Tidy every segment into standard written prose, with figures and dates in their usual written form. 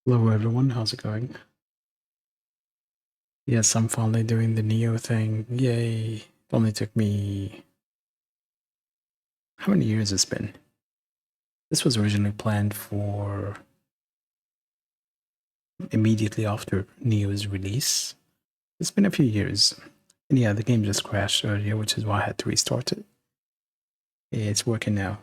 Hello everyone, how's it going? Yes, I'm finally doing the Nioh thing. Yay. It only took me... How many years it's been? This was originally planned for immediately after Nioh's release. It's been a few years. And yeah, the game just crashed earlier, which is why I had to restart it. It's working now.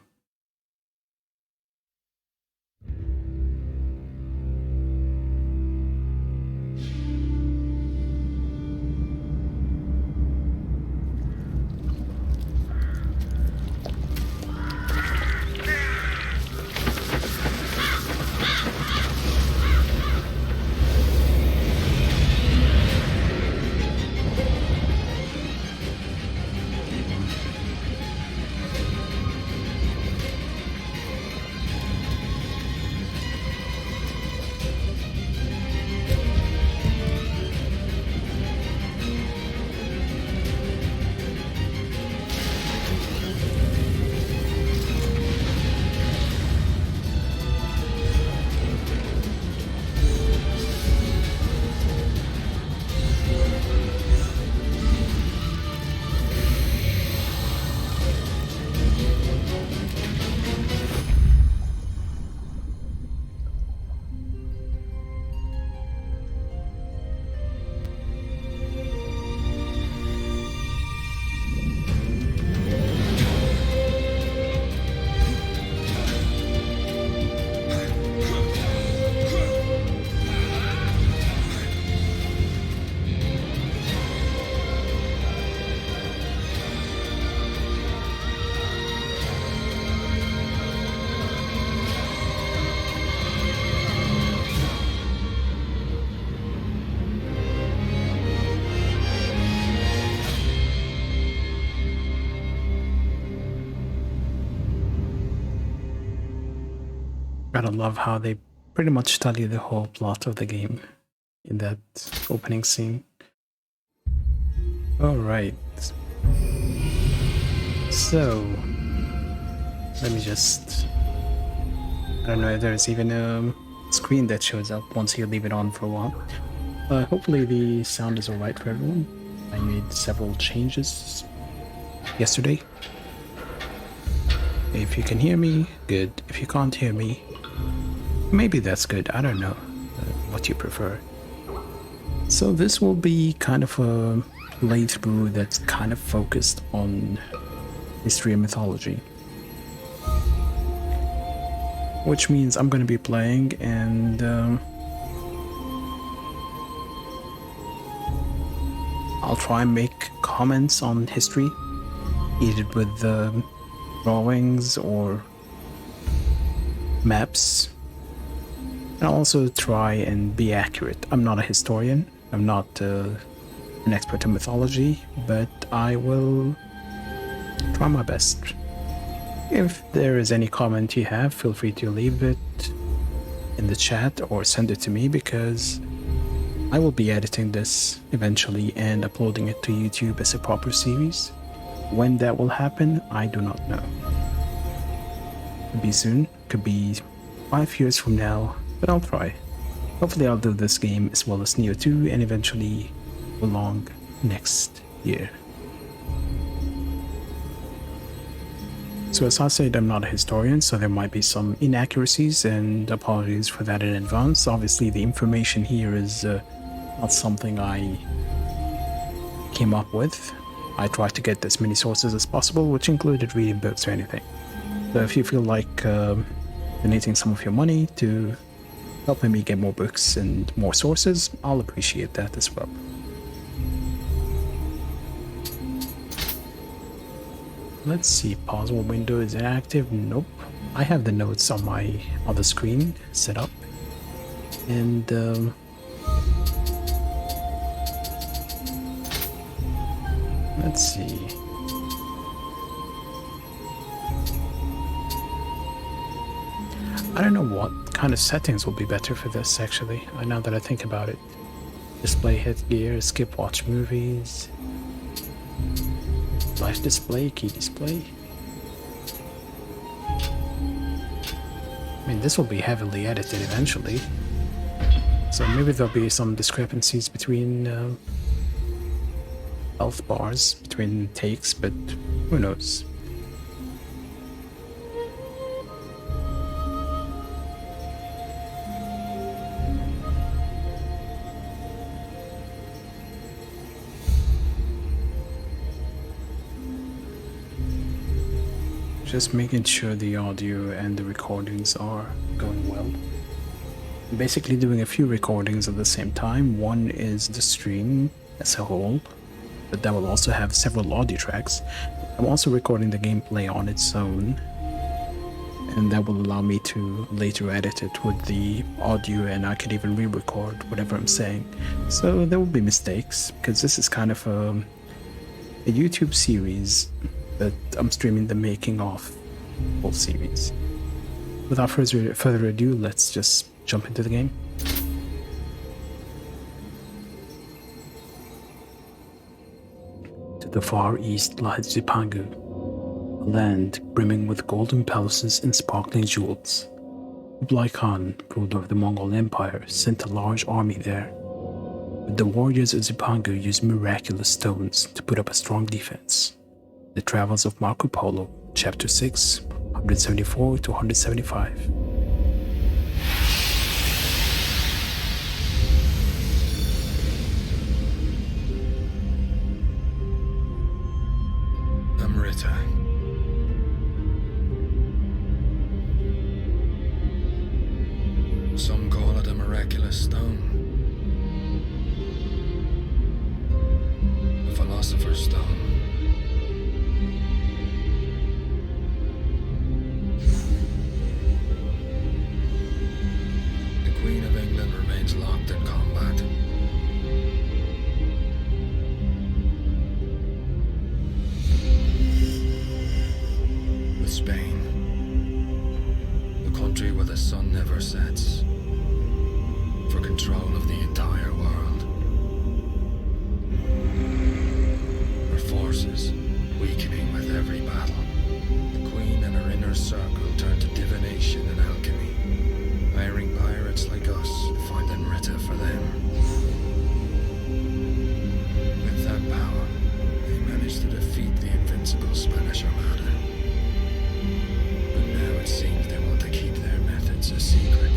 Gotta love how they pretty much tell you the whole plot of the game in that opening scene. Alright. So... Let me just... I don't know if there's even a screen that shows up once you leave it on for a while. Hopefully the sound is alright for everyone. I made several changes yesterday. If you can hear me, good. If you can't hear me, maybe that's good. I don't know what you prefer. So this will be kind of a playthrough that's kind of focused on history and mythology. Which means I'm going to be playing and I'll try and make comments on history, either with drawings or maps. And I'll also try and be accurate. I'm not a historian, I'm not an expert in mythology, but I will try my best. If there is any comment you have, feel free to leave it in the chat or send it to me, because I will be editing this eventually and uploading it to YouTube as a proper series. When that will happen, I do not know. Could be soon, could be 5 years from now, but I'll try. Hopefully I'll do this game as well as Nioh 2 and eventually along next year. So as I said, I'm not a historian, so there might be some inaccuracies, and apologies for that in advance. Obviously the information here is not something I came up with. I tried to get as many sources as possible, which included reading books or anything. So if you feel like donating some of your money to helping me get more books and more sources, I'll appreciate that as well. Let's see, pause while window is active. Nope. I have the notes on my other screen set up. And let's see. I don't know what kind of settings will be better for this, actually, now that I think about it. Display headgear, skip watch movies. Live display, key display. I mean, this will be heavily edited eventually. So maybe there'll be some discrepancies between health bars, between takes, but who knows? Just making sure the audio and the recordings are going well. I'm basically doing a few recordings at the same time. One is the stream as a whole, but that will also have several audio tracks. I'm also recording the gameplay on its own, and that will allow me to later edit it with the audio, and I can even re-record whatever I'm saying. So there will be mistakes, because this is kind of a YouTube series, but I'm streaming the making of the whole series. Without further ado, let's just jump into the game. To the far east lies Zipangu, a land brimming with golden palaces and sparkling jewels. Kublai Khan, ruler of the Mongol Empire, sent a large army there. But the warriors of Zipangu used miraculous stones to put up a strong defense. The Travels of Marco Polo, Chapter 6, 174 to 175. Amrita. Some call it a miraculous stone. The Philosopher's Stone. The Queen of England remains locked in combat. With Spain, the country where the sun never sets, for control of the entire world. Her forces weakening with every battle. The Queen and her inner circle turn to divination and alchemy, hiring pirates like us to find Amrita for them. With that power, they managed to defeat the invincible Spanish Armada. But now it seems they want to keep their methods a secret.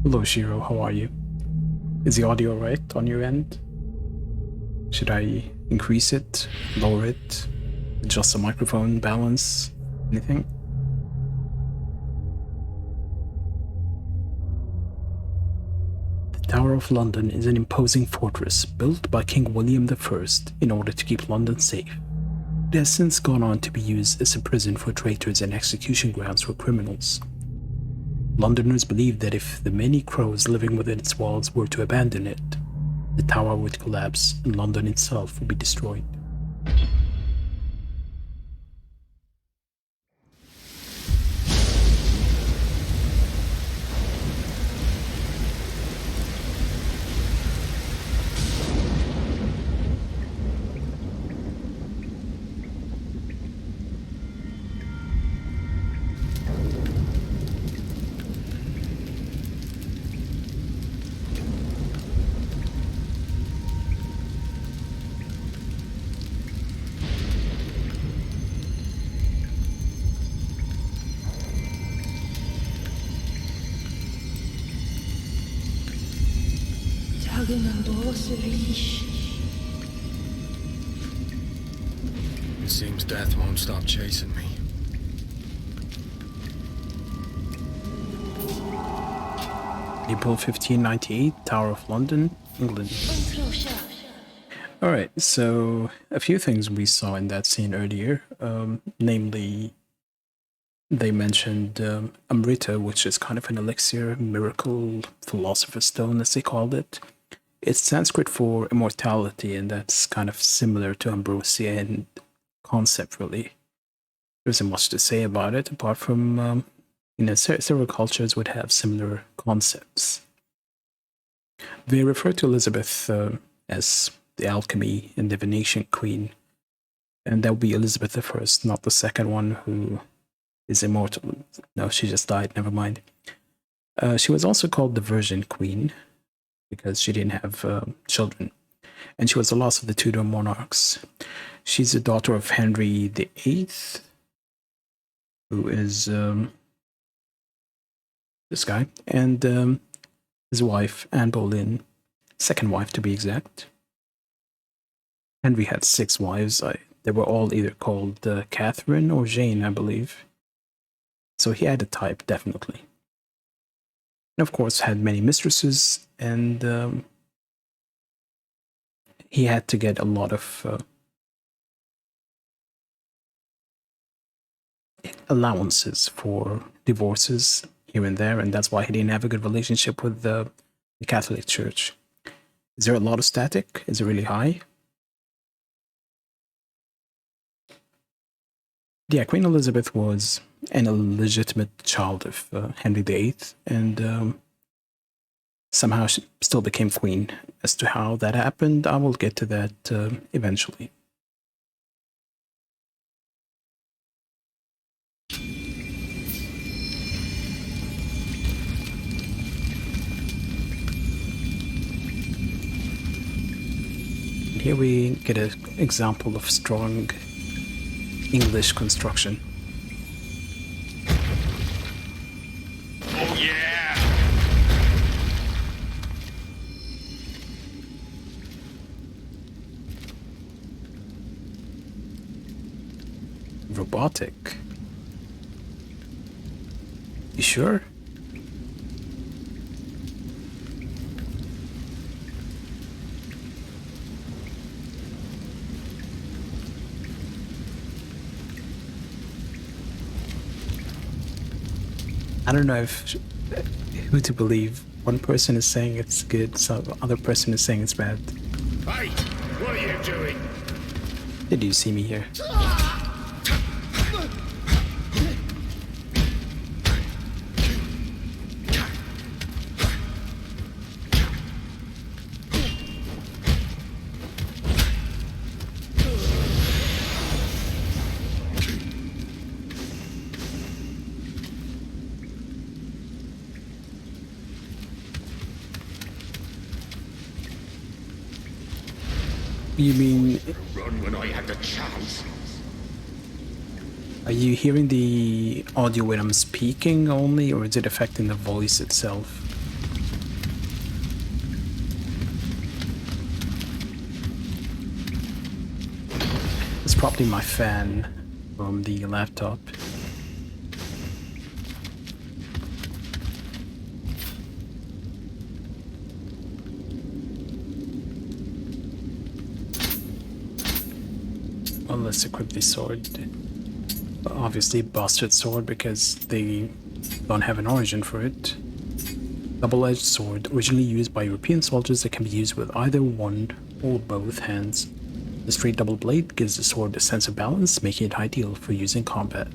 Hello Shiro, how are you? Is the audio right on your end? Should I increase it, lower it, adjust the microphone balance, anything? The Tower of London is an imposing fortress built by King William I in order to keep London safe. It has since gone on to be used as a prison for traitors and execution grounds for criminals. Londoners believed that if the many crows living within its walls were to abandon it, the tower would collapse and London itself would be destroyed. It seems death won't stop chasing me. April 1598, Tower of London, England. Alright, so a few things we saw in that scene earlier, namely, they mentioned Amrita, which is kind of an elixir, miracle, philosopher's stone, as they called it. It's Sanskrit for immortality, and that's kind of similar to ambrosia in concept, really. there isn't much to say about it apart from, several cultures would have similar concepts. They refer to Elizabeth as the alchemy and divination queen, and that would be Elizabeth I, not the second one who is immortal. No, she just died, never mind. She was also called the Virgin Queen because she didn't have children, and she was the last of the Tudor monarchs. She's the daughter of Henry VIII, who is this guy, and his wife, Anne Boleyn, second wife to be exact. Henry had 6 wives. They were all either called Catherine or Jane, I believe. So he had a type, definitely. And of course, had many mistresses, and he had to get a lot of allowances for divorces here and there, and that's why he didn't have a good relationship with the Catholic Church. Is there a lot of static? Is it really high? Yeah, Queen Elizabeth was an illegitimate child of Henry VIII, and somehow she still became queen. As to how that happened, I will get to that eventually. And here we get an example of strong English construction. Oh yeah! Robotic. You sure? I don't know who to believe. One person is saying it's good, so the other person is saying it's bad. Hey, what are you doing? Did you see me here? You mean, Run when I had the chance. are you hearing the audio when I'm speaking only, or is it affecting the voice itself? It's probably my fan from the laptop. Well, let's equip the sword. Obviously, bastard sword because they don't have an origin for it. Double-edged sword, originally used by European soldiers that can be used with either one or both hands. The straight double blade gives the sword a sense of balance, making it ideal for use in combat.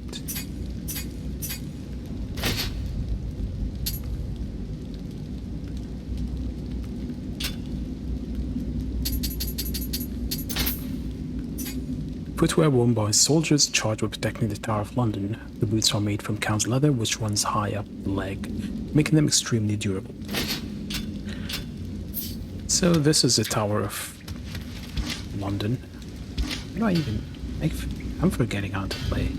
Footwear worn by soldiers charged with protecting the Tower of London. The boots are made from Count's leather, which runs high up the leg, making them extremely durable. So this is the Tower of London. How do I even... I'm forgetting how to play.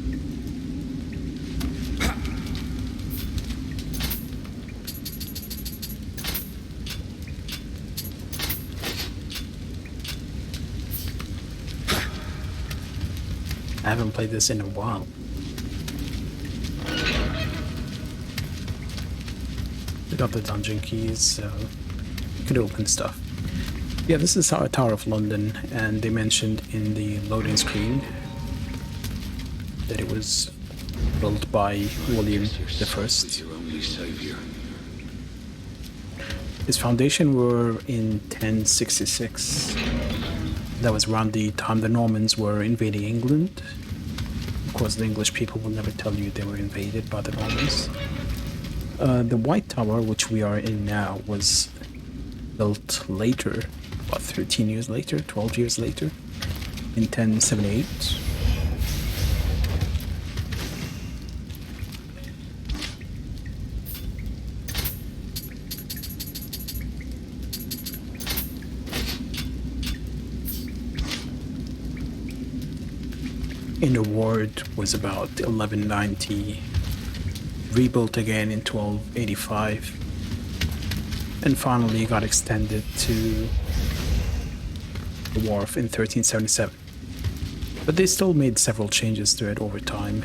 I haven't played this in a while. We got the dungeon keys, so we could open stuff. Yeah, this is our Tower of London, and they mentioned in the loading screen that it was built by William I. Its foundation were in 1066. That was around the time the Normans were invading England. course, the English people will never tell you they were invaded by the Normans. The White Tower, which we are in now, was built later, about 13 years later, 12 years later, in 1078. In award was about 1190, rebuilt again in 1285, and finally got extended to the wharf in 1377. But they still made several changes to it over time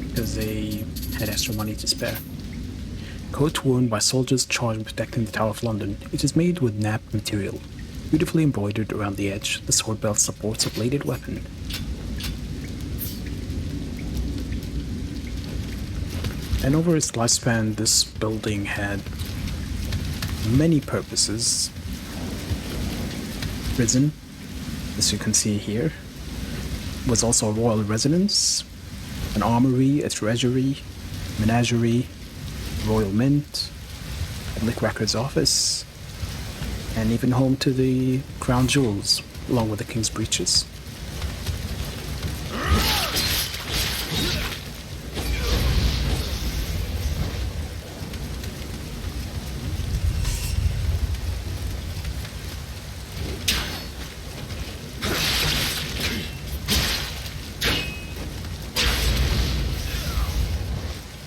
because they had extra money to spare. Coat worn by soldiers charged with protecting the Tower of London, it is made with napped material. Beautifully embroidered around the edge, the sword belt supports a bladed weapon. And over its lifespan, this building had many purposes. Prison, as you can see here, was also a royal residence, an armory, a treasury, menagerie, royal mint, public records office, and even home to the crown jewels, along with the king's breeches.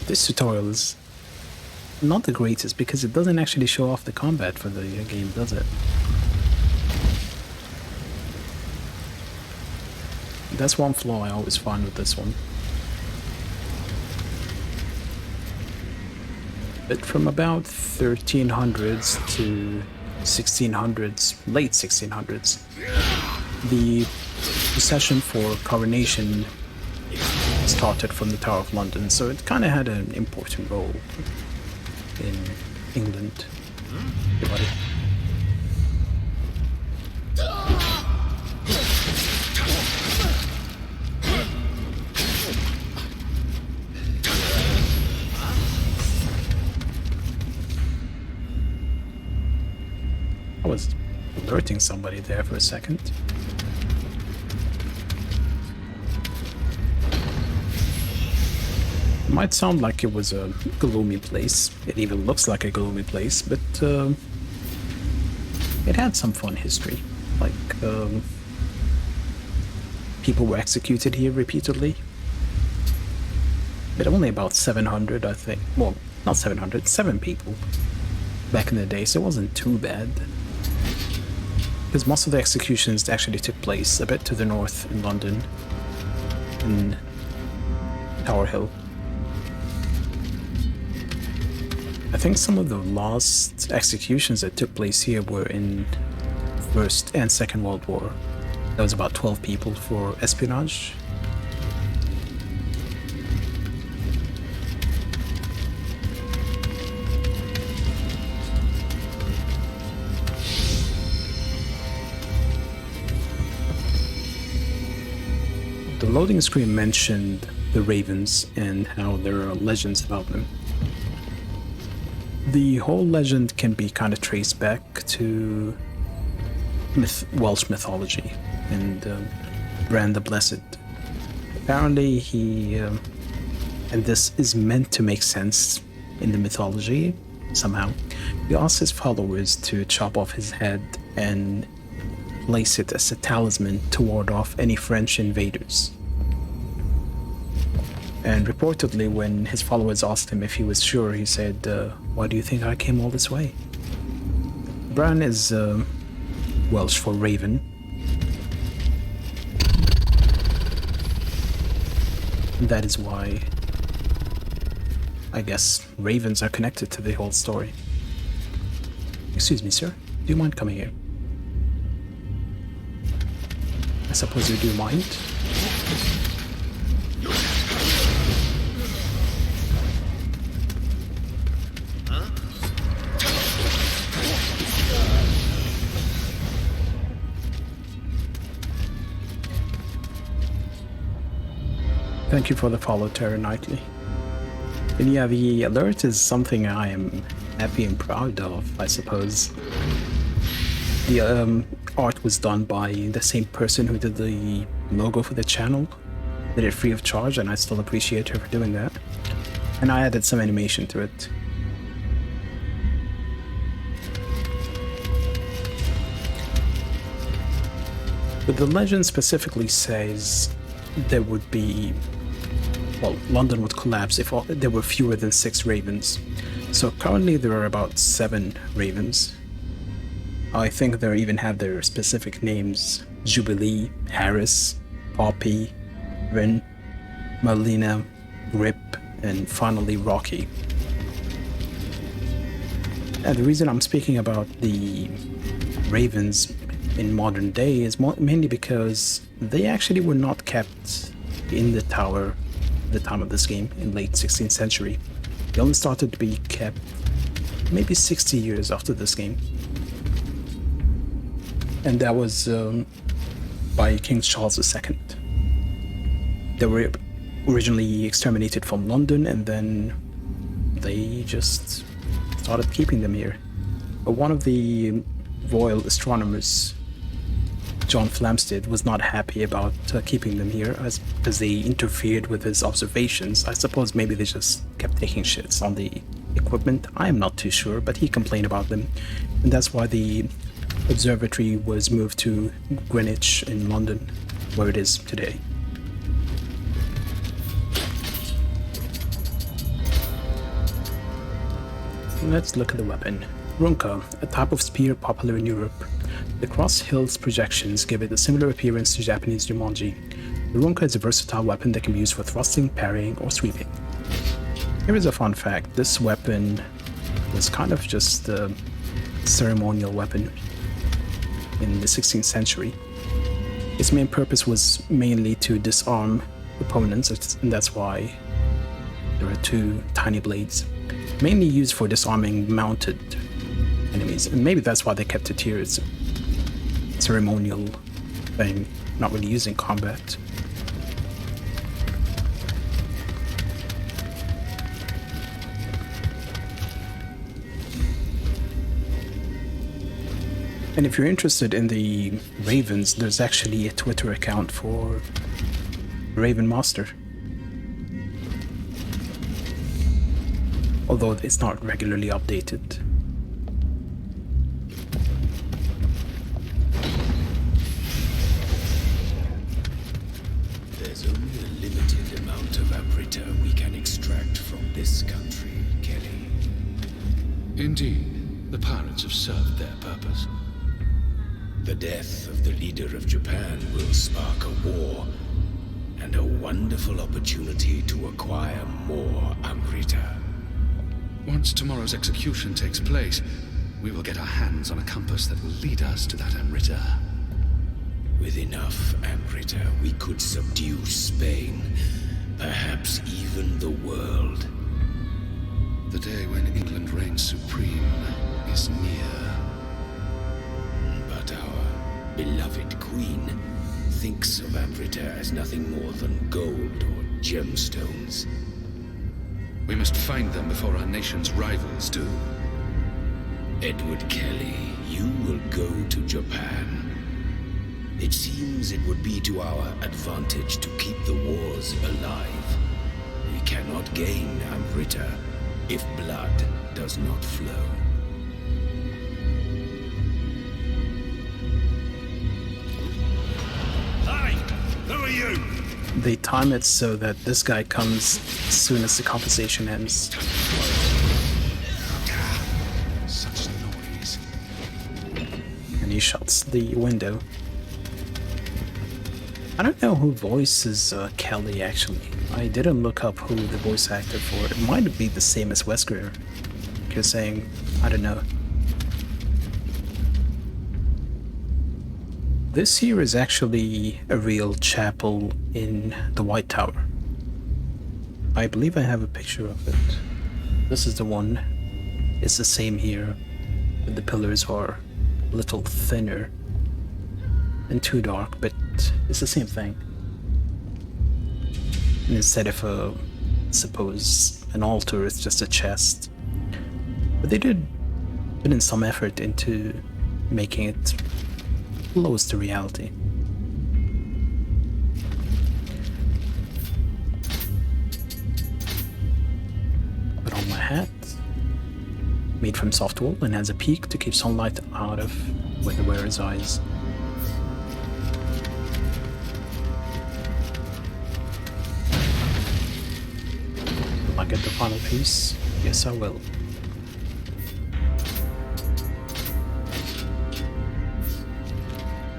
This tutorial is not the greatest because it doesn't actually show off the combat for the game, does it? That's one flaw I always find with this one. But from about 1300s to 1600s, late 1600s, the procession for coronation started from the Tower of London, so it kind of had an important role in England. Everybody. I was alerting somebody there for a second. It might sound like it was a gloomy place. It even looks like a gloomy place, but it had some fun history. Like, people were executed here repeatedly. But only about 700, I think. Well, not 700, 7 people back in the day, so it wasn't too bad. Because most of the executions actually took place a bit to the north in London, in Tower Hill. I think some of the last executions that took place here were in First and Second World War. That was about 12 people for espionage. The loading screen mentioned the ravens and how there are legends about them. The whole legend can be kind of traced back to Welsh mythology and Bran the Blessed. Apparently he, and this is meant to make sense in the mythology somehow, he asked his followers to chop off his head and place it as a talisman to ward off any French invaders. And reportedly, when his followers asked him if he was sure, he said, "Why do you think I came all this way?" Bran is Welsh for raven. That is why, I guess, ravens are connected to the whole story. Excuse me, sir. Do you mind coming here? I suppose you do mind? Thank you for the follow, Terra Knightley. And yeah, the alert is something I am happy and proud of, I suppose. The art was done by the same person who did the logo for the channel. Did it free of charge, and I still appreciate her for doing that. And I added some animation to it. But the legend specifically says there would be, well, London would collapse if there were fewer than 6 ravens. So currently there are about 7 ravens. I think they even have their specific names: Jubilee, Harris, Poppy, Rin, Marlena, Grip, and finally Rocky. And the reason I'm speaking about the ravens in modern day is mainly because they actually were not kept in the tower at the time of this game in late 16th century. They only started to be kept maybe 60 years after this game. And that was by King Charles II. They were originally exterminated from London, and then they just started keeping them here. But one of the royal astronomers, John Flamsteed, was not happy about keeping them here as they interfered with his observations. I suppose maybe they just kept taking shits on the equipment. I am not too sure, but he complained about them. And that's why the observatory was moved to Greenwich in London, where it is today. Let's look at the weapon. Runka, a type of spear popular in Europe. The cross-hilt projections give it a similar appearance to Japanese Jumonji. The Runka is a versatile weapon that can be used for thrusting, parrying, or sweeping. Here is a fun fact: this weapon was kind of just a ceremonial weapon in the 16th century. Its main purpose was mainly to disarm opponents, and that's why there are 2 tiny blades, mainly used for disarming mounted enemies. And maybe that's why they kept it here. It's a ceremonial thing, not really used in combat. And if you're interested in the ravens, there's actually a Twitter account for Raven Master. Although it's not regularly updated. There's only a limited amount of Amrita we can extract from this country, Kelly. Indeed, the pirates have served their purpose. The death of the leader of Japan will spark a war, and a wonderful opportunity to acquire more Amrita. Once tomorrow's execution takes place, we will get our hands on a compass that will lead us to that Amrita. With enough Amrita, we could subdue Spain, perhaps even the world. The day when England reigns supreme is near. But our beloved queen thinks of Amrita as nothing more than gold or gemstones. We must find them before our nation's rivals do. Edward Kelly, you will go to Japan. It seems it would be to our advantage to keep the wars alive. We cannot gain Amrita if blood does not flow. Hey! Who are you? They time it so that this guy comes as soon as the conversation ends. Such noise. And he shuts the window. I don't know who voices Kelly, actually. I didn't look up who the voice actor for. It might be the same as Wesker. You're saying, I don't know. This here is actually a real chapel in the White Tower. I believe I have a picture of it. This is the one. It's the same here, but the pillars are a little thinner and too dark, but it's the same thing. And instead of suppose an altar, it's just a chest. But they did put in some effort into making it close to reality. Put on my hat, made from soft wool and has a peak to keep sunlight out of with the wearer's eyes. Will I get the final piece? Yes, I will.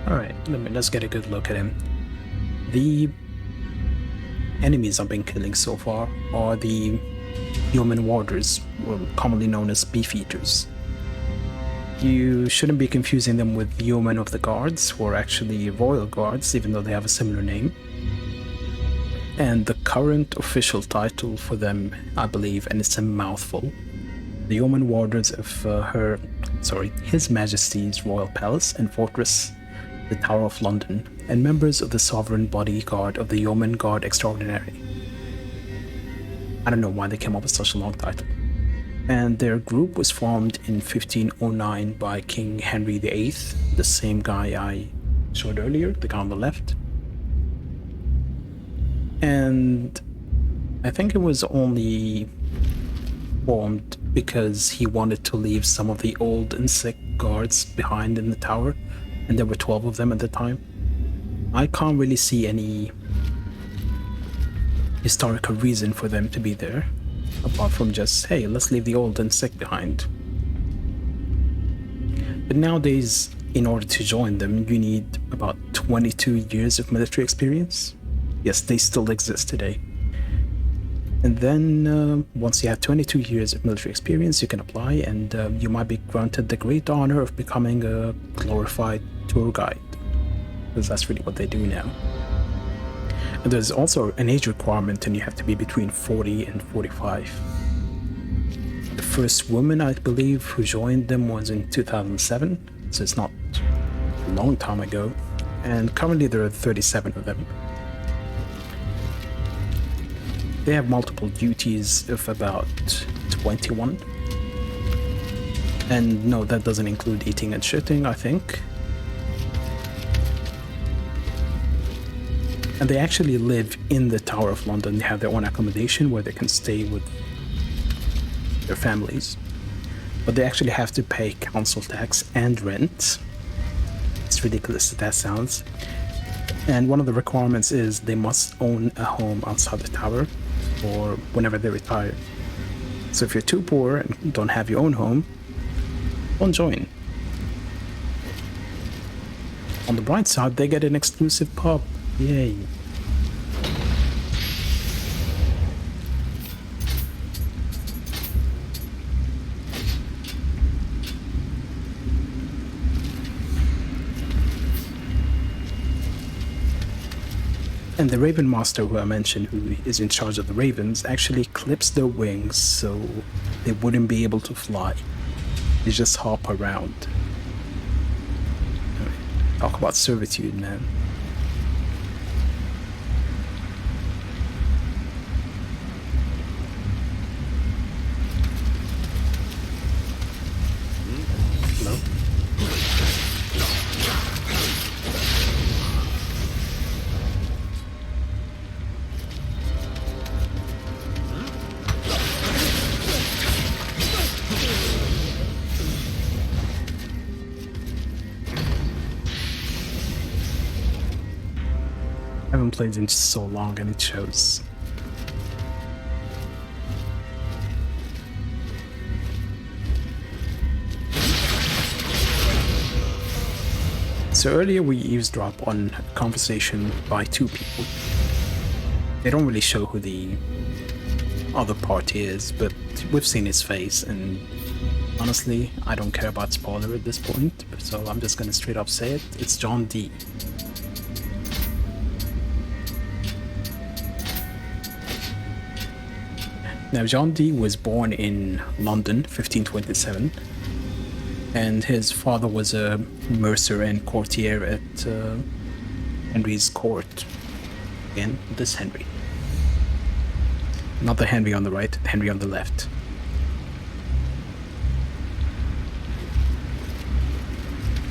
Alright, let's get a good look at him. The enemies I've been killing so far are the human warders, or commonly known as beefeaters. You shouldn't be confusing them with the yeomen of the guards, who are actually royal guards, even though they have a similar name. And the current official title for them, I believe, and it's a mouthful, the yeoman warders of His Majesty's Royal Palace and Fortress, the Tower of London, and members of the Sovereign Bodyguard of the Yeoman Guard Extraordinary. I don't know why they came up with such a long title. And their group was formed in 1509 by King Henry VIII, the same guy I showed earlier, the guy on the left. And I think it was only formed because he wanted to leave some of the old and sick guards behind in the tower, and there were 12 of them at the time. I can't really see any historical reason for them to be there, apart from just, hey, let's leave the old and sick behind. But nowadays, in order to join them, you need about 22 years of military experience. Yes, they still exist today. And then, once you have 22 years of military experience, you can apply, and you might be granted the great honor of becoming a glorified tour guide, because that's really what they do now. And there's also an age requirement, and you have to be between 40 and 45. The first woman, I believe, who joined them was in 2007, so it's not a long time ago, and currently there are 37 of them. They have multiple duties of about 21. And no, that doesn't include eating and shitting, I think. And they actually live in the Tower of London. They have their own accommodation where they can stay with their families. But they actually have to pay council tax and rent. It's ridiculous that sounds. And one of the requirements is they must own a home outside the tower, or whenever they retire. So if you're too poor and don't have your own home, don't join. On the bright side, they get an exclusive pub. Yay. And the Raven Master, who I mentioned, who is in charge of the ravens, actually clips their wings so they wouldn't be able to fly. They just hop around. Talk about servitude, man. Hello? I haven't played in so long and it shows. So earlier we eavesdropped on a conversation by two people. They don't really show who the other party is, but we've seen his face, and honestly, I don't care about spoiler at this point, so I'm just gonna straight up say it. It's John Dee. Now, John Dee was born in London, 1527, and his father was a mercer and courtier at Henry's court. Again, this Henry. Not the Henry on the right, the Henry on the left.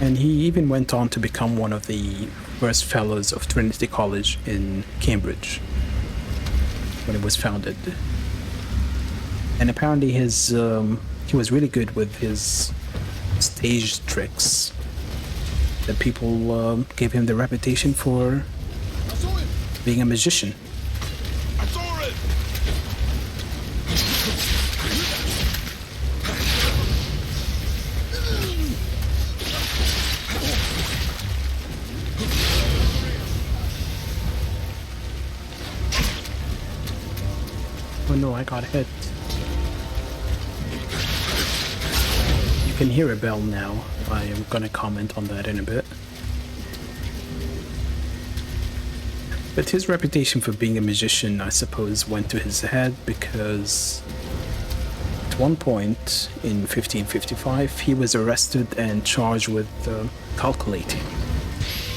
And he even went on to become one of the first fellows of Trinity College in Cambridge when it was founded. And apparently he was really good with his stage tricks. That people gave him the reputation for being a magician. I saw it! Oh no, I got hit. You can hear a bell now. I am gonna comment on that in a bit. But his reputation for being a magician, I suppose, went to his head because at one point in 1555 he was arrested and charged with calculating,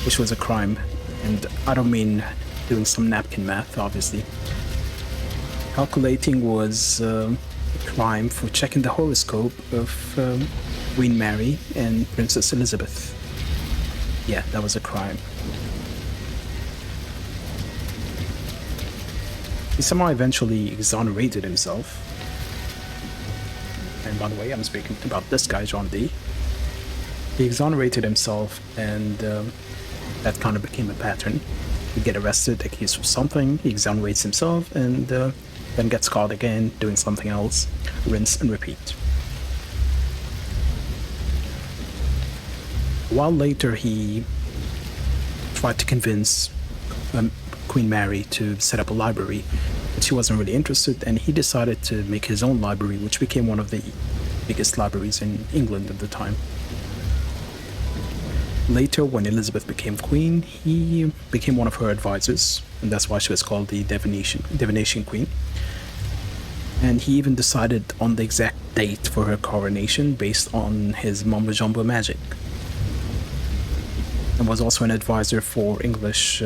which was a crime. And I don't mean doing some napkin math, obviously. Calculating was a crime for checking the horoscope of Queen Mary and Princess Elizabeth. Yeah, that was a crime. He somehow eventually exonerated himself. And by the way, I'm speaking about this guy, John Dee. He exonerated himself, and that kind of became a pattern. He get arrested, accused of something, he exonerates himself, and then gets caught again doing something else. Rinse and repeat. A while later, he tried to convince Queen Mary to set up a library, but she wasn't really interested, and he decided to make his own library, which became one of the biggest libraries in England at the time. Later, when Elizabeth became queen, he became one of her advisors, and that's why she was called the Divination Queen. And he even decided on the exact date for her coronation based on his mumbo-jumbo magic. And was also an advisor for English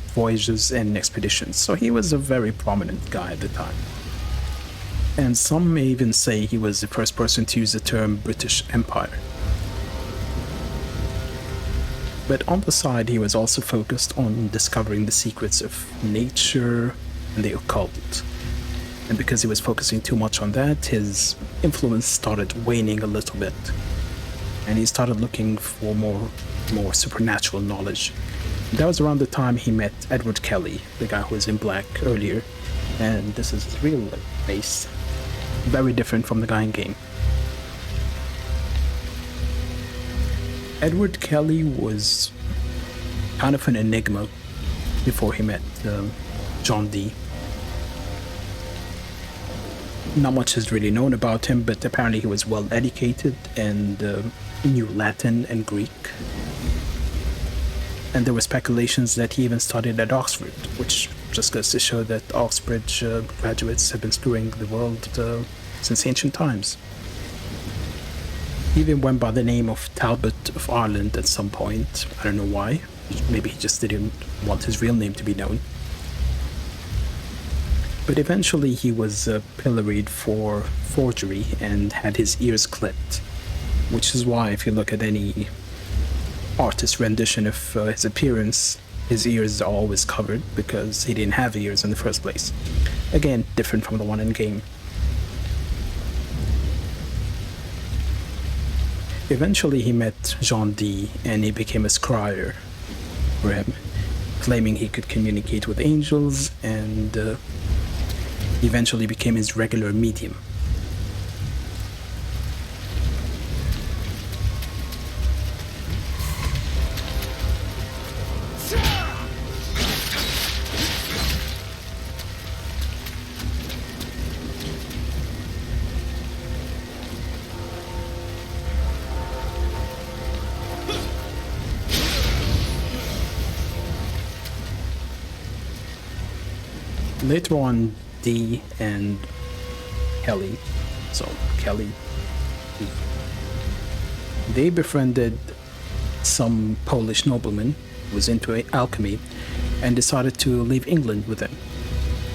voyages and expeditions. So he was a very prominent guy at the time. And some may even say he was the first person to use the term British Empire. But on the side, he was also focused on discovering the secrets of nature and the occult. And because he was focusing too much on that, his influence started waning a little bit. And he started looking for more supernatural knowledge. That was around the time he met Edward Kelly, the guy who was in black earlier. And this is his real face. Very different from the guy in game. Edward Kelly was kind of an enigma before he met John Dee. Not much is really known about him, but apparently he was well educated and knew Latin and Greek. And there were speculations that he even studied at Oxford, which just goes to show that Oxbridge graduates have been screwing the world since ancient times. He even went by the name of Talbot of Ireland at some point. I don't know why. Maybe he just didn't want his real name to be known. But eventually he was pilloried for forgery and had his ears clipped, which is why if you look at any artist rendition of his appearance, his ears are always covered because he didn't have ears in the first place. Again, different from the one in game. Eventually he met John Dee and he became a scryer for him, claiming he could communicate with angels, and eventually became his regular medium. Later on, Dee and Kelly, so Kelly, Dee, they befriended some Polish nobleman who was into alchemy and decided to leave England with him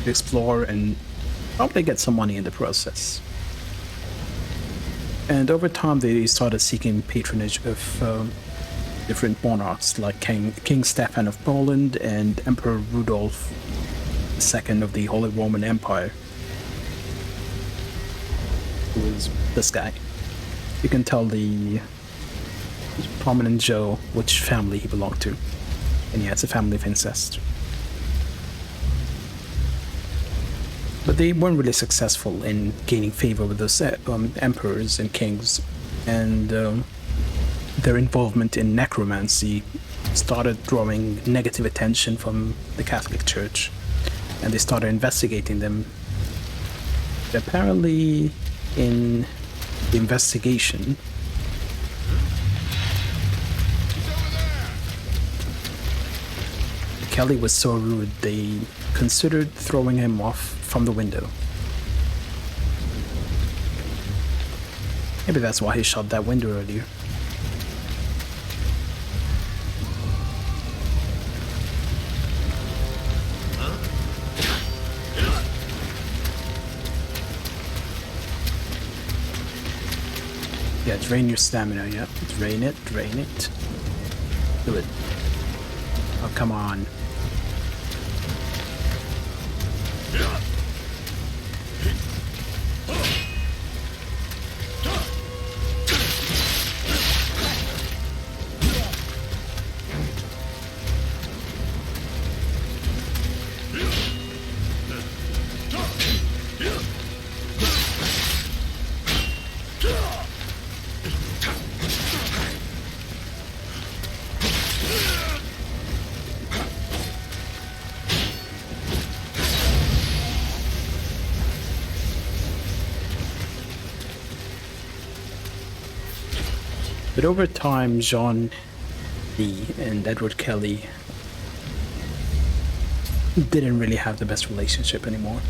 to explore and probably get some money in the process. And over time, they started seeking patronage of different monarchs like King Stefan of Poland and Emperor Rudolf II of the Holy Roman Empire, who is this guy. You can tell the prominent Joe which family he belonged to. And yeah, it's a family of incest. But they weren't really successful in gaining favor with those emperors and kings, and their involvement in necromancy started drawing negative attention from the Catholic Church, and they started investigating them. Apparently, in the investigation, Kelly was so rude they considered throwing him off from the window. Maybe that's why he shot that window earlier. Yeah, drain your stamina, yeah. Drain it. Do it. Oh, come on. But over time, John Dee and Edward Kelly didn't really have the best relationship anymore.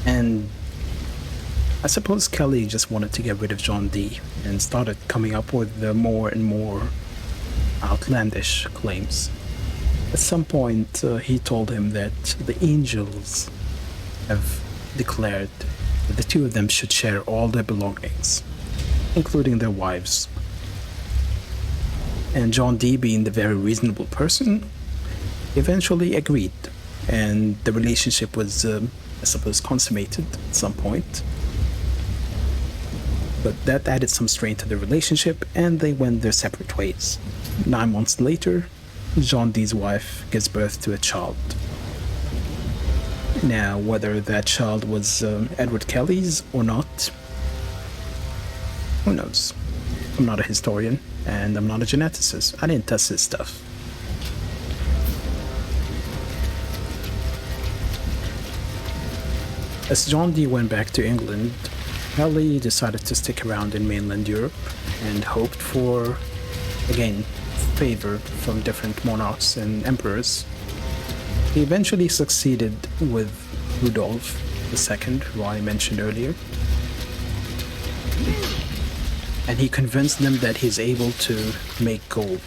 And I suppose Kelly just wanted to get rid of John Dee and started coming up with the more and more outlandish claims. At some point, he told him that the angels have declared that the two of them should share all their belongings, including their wives. And John Dee, being the very reasonable person, eventually agreed, and the relationship was, I suppose, consummated at some point. But that added some strain to the relationship, and they went their separate ways. 9 months later, John Dee's wife gives birth to a child. Now, whether that child was Edward Kelly's or not, who knows? I'm not a historian, and I'm not a geneticist. I didn't test this stuff. As John Dee went back to England, Kelly decided to stick around in mainland Europe and hoped for, again, favor from different monarchs and emperors. He eventually succeeded with Rudolf II, who I mentioned earlier. And he convinced them that he's able to make gold.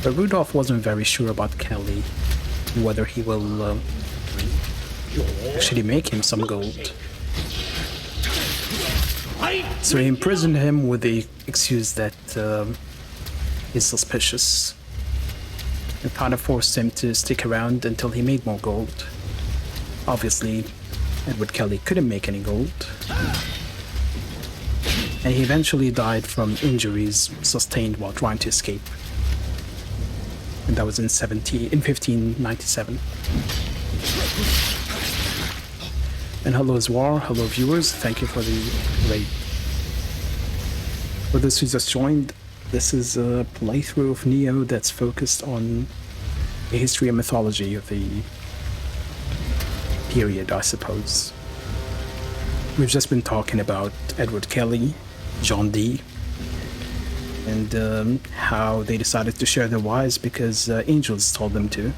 But Rudolph wasn't very sure about Kelly, whether he will actually make him some gold. So he imprisoned him with the excuse that he's suspicious, and kind of forced him to stick around until he made more gold. Obviously, Edward Kelly couldn't make any gold, and he eventually died from injuries sustained while trying to escape. And that was in 1597. And hello Zwar, hello viewers, thank you for the raid. For those who just joined, this is a playthrough of Nioh that's focused on the history and mythology of the period, I suppose. We've just been talking about Edward Kelly, John Dee, and how they decided to share their wives because angels told them to.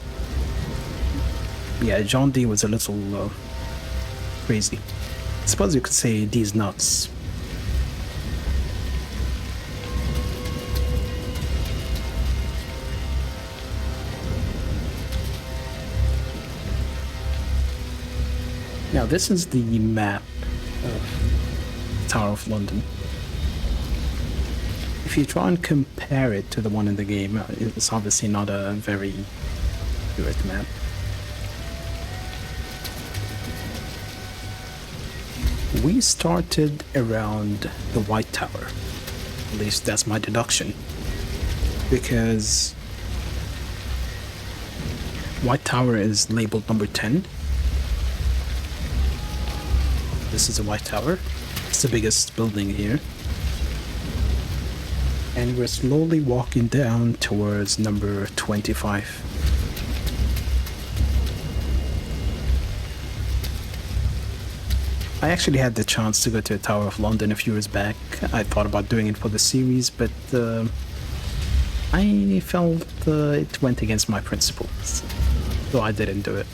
Yeah, John Dee was a little crazy. I suppose you could say Dee's nuts. Now this is the map of Tower of London. If you try and compare it to the one in the game, it's obviously not a very accurate map. We started around the White Tower. At least that's my deduction. Because White Tower is labeled number 10. This is a White Tower. It's the biggest building here. And we're slowly walking down towards number 25. I actually had the chance to go to the Tower of London a few years back. I thought about doing it for the series, but I felt it went against my principles, so I didn't do it.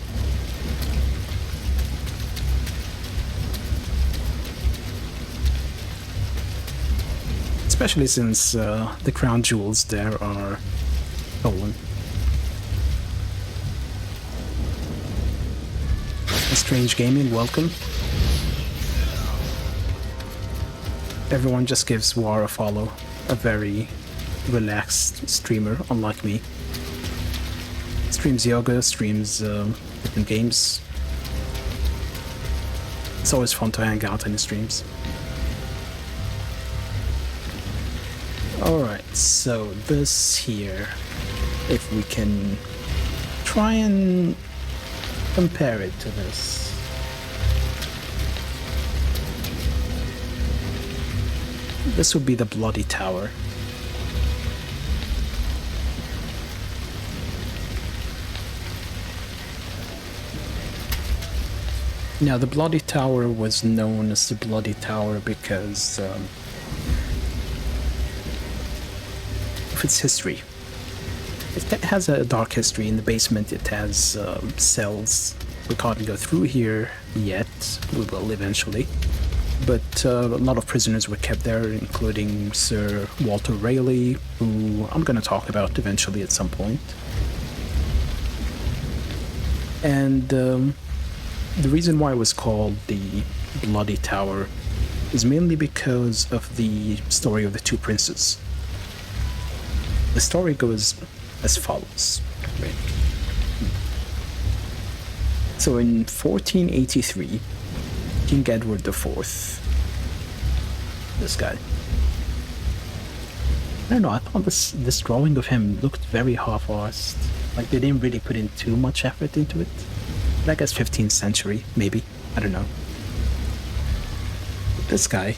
Especially since the crown jewels there are stolen. Strange Gaming, welcome. Everyone just gives War a follow. A very relaxed streamer, unlike me. Streams yoga, streams different games. It's always fun to hang out in the streams. Alright, so this here, if we can try and compare it to this. This would be the Bloody Tower. Now, the Bloody Tower was known as the Bloody Tower because of its history. It has a dark history. In the basement it has cells. We can't go through here yet. We will eventually. But a lot of prisoners were kept there, including Sir Walter Raleigh, who I'm going to talk about eventually at some point. And the reason why it was called the Bloody Tower is mainly because of the story of the two princes. The story goes as follows. So in 1483, King Edward IV, this guy. I don't know, I thought this drawing of him looked very half-assed. Like they didn't really put in too much effort into it. But I guess 15th century, maybe. I don't know. But this guy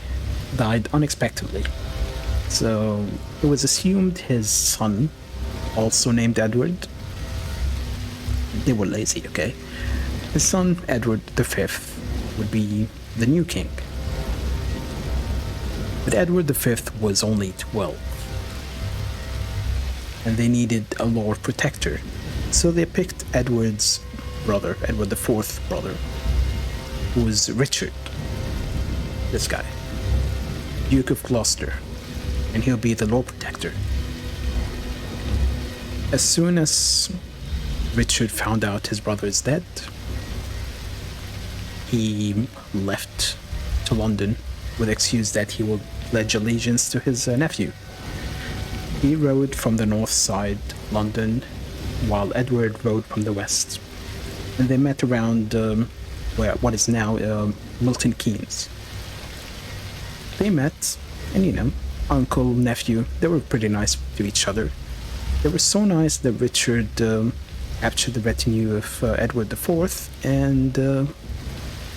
died unexpectedly. So it was assumed his son, also named Edward. They were lazy, okay? His son, Edward V, would be the new king. But Edward V was only 12. And they needed a Lord Protector. So they picked Edward's brother, Edward IV's brother, who was Richard. This guy. Duke of Gloucester. And he'll be the Lord Protector. As soon as Richard found out his brother is dead, he left to London with the excuse that he will pledge allegiance to his nephew. He rode from the north side, London, while Edward rode from the west. And they met around what is now Milton Keynes. They met, and you know, uncle, nephew, they were pretty nice to each other. They were so nice that Richard captured the retinue of Edward IV and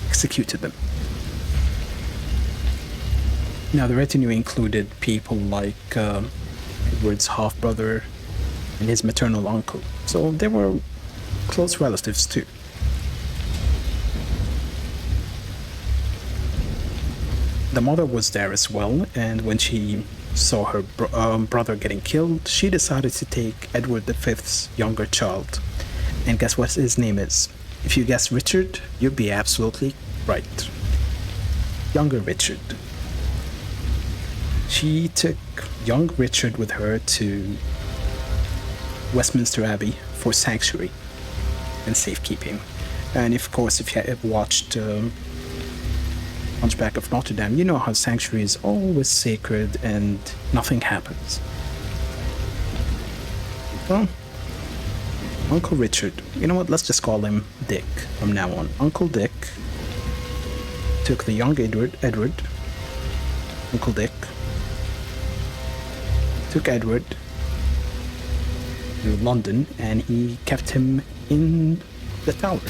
executed them. Now the retinue included people like Edward's half-brother and his maternal uncle, so they were close relatives too. The mother was there as well, and when she saw her brother getting killed, she decided to take Edward V's younger child. And guess what his name is? If you guess Richard, you'd be absolutely right. Younger Richard. She took young Richard with her to Westminster Abbey for sanctuary and safekeeping. And of course, if you have watched Hunchback of Notre Dame, you know how sanctuary is always sacred and nothing happens. Well, Uncle Richard, you know what, let's just call him Dick from now on. Uncle Dick took the young Edward, Uncle Dick, took Edward to London, and he kept him in the tower,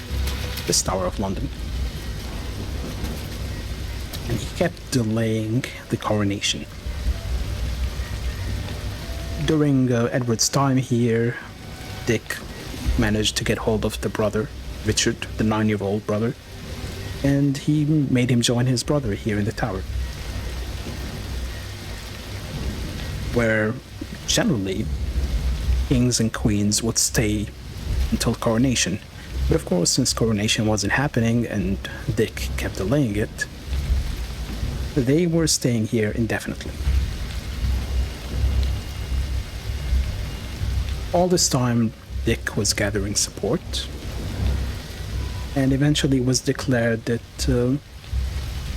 this Tower of London. And he kept delaying the coronation. During Edward's time here, Dick managed to get hold of the brother, Richard, the 9-year-old brother, and he made him join his brother here in the tower, where generally kings and queens would stay until coronation. But of course, since coronation wasn't happening and Dick kept delaying it, they were staying here indefinitely. All this time, Dick was gathering support, and eventually was declared that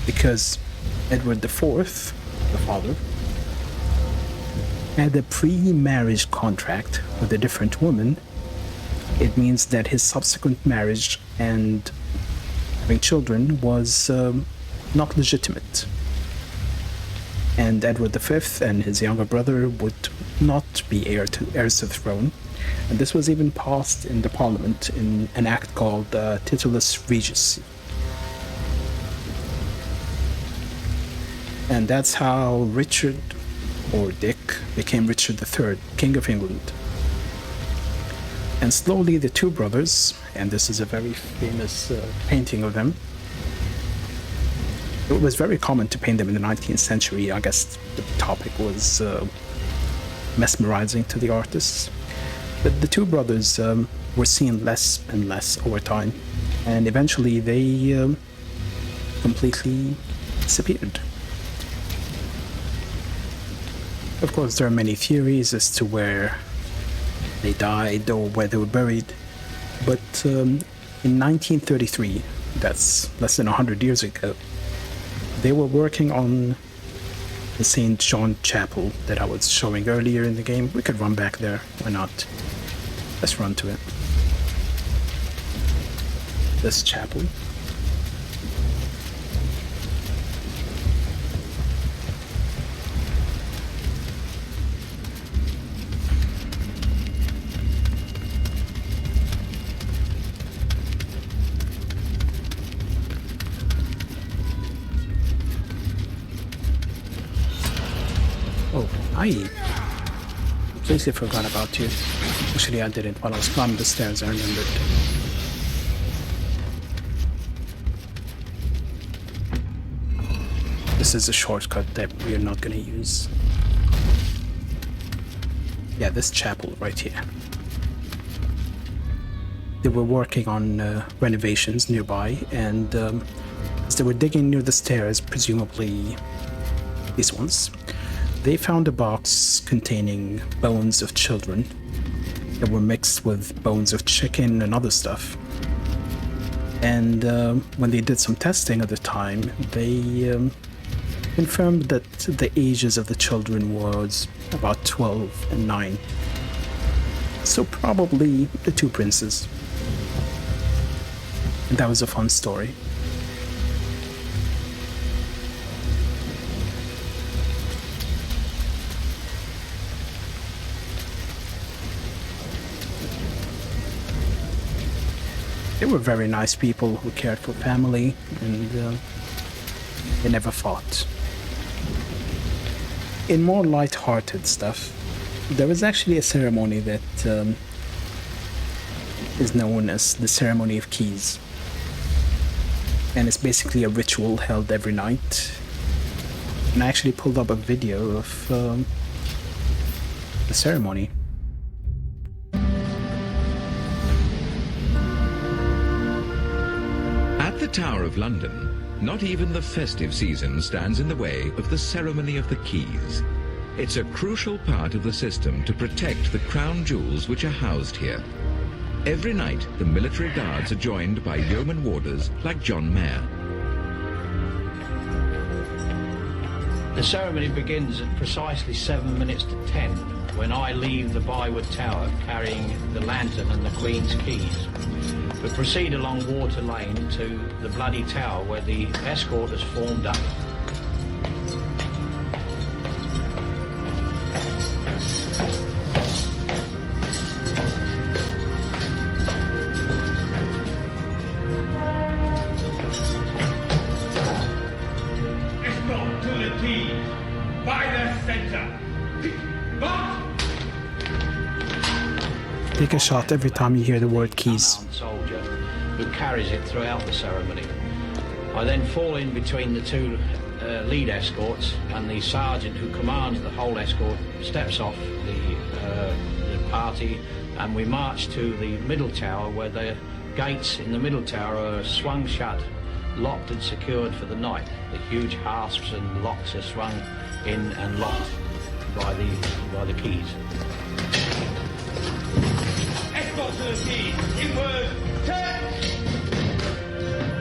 because Edward IV, the father, had a pre-marriage contract with a different woman, it means that his subsequent marriage and having children was not legitimate. And Edward V and his younger brother would not be heirs to the throne. And this was even passed in the Parliament in an act called Titulus Regency. And that's how Richard, or Dick, became Richard III, King of England. And slowly the two brothers, and this is a very famous painting of them. It was very common to paint them in the 19th century. I guess the topic was mesmerizing to the artists. But the two brothers were seen less and less over time, and eventually they completely disappeared. Of course, there are many theories as to where they died or where they were buried, but in 1933, that's less than 100 years ago, they were working on the St. John Chapel that I was showing earlier in the game. We could run back there, why not? Let's run to it. This chapel. Oh, I completely forgot about you. Actually, I didn't. While I was climbing the stairs, I remembered. This is a shortcut that we are not going to use. Yeah, this chapel right here. They were working on renovations nearby, and as they were digging near the stairs, presumably these ones, they found a box containing bones of children that were mixed with bones of chicken and other stuff. And when they did some testing at the time, they confirmed that the ages of the children was about 12 and 9. So probably the two princes. And that was a fun story. They were very nice people who cared for family, and they never fought. In more light-hearted stuff, there was actually a ceremony that is known as the Ceremony of Keys. And it's basically a ritual held every night. And I actually pulled up a video of the ceremony. Tower of London, not even the festive season stands in the way of the ceremony of the keys. It's a crucial part of the system to protect the crown jewels which are housed here. Every night, the military guards are joined by yeoman warders like John Mayer. The ceremony begins at precisely 7 minutes to 10 when I leave the Byward Tower carrying the lantern and the Queen's keys. We proceed along Water Lane to the Bloody Tower where the escort has formed up. Escort to the keys. By the center. March! Take a shot every time you hear the word keys. Unarmed soldier who carries it throughout the ceremony. I then fall in between the two lead escorts, and the sergeant who commands the whole escort steps off the party, and we march to the middle tower where the gates in the middle tower are swung shut, locked and secured for the night. The huge hasps and locks are swung in and locked by the keys. Escort to the keys. Inward. Turn.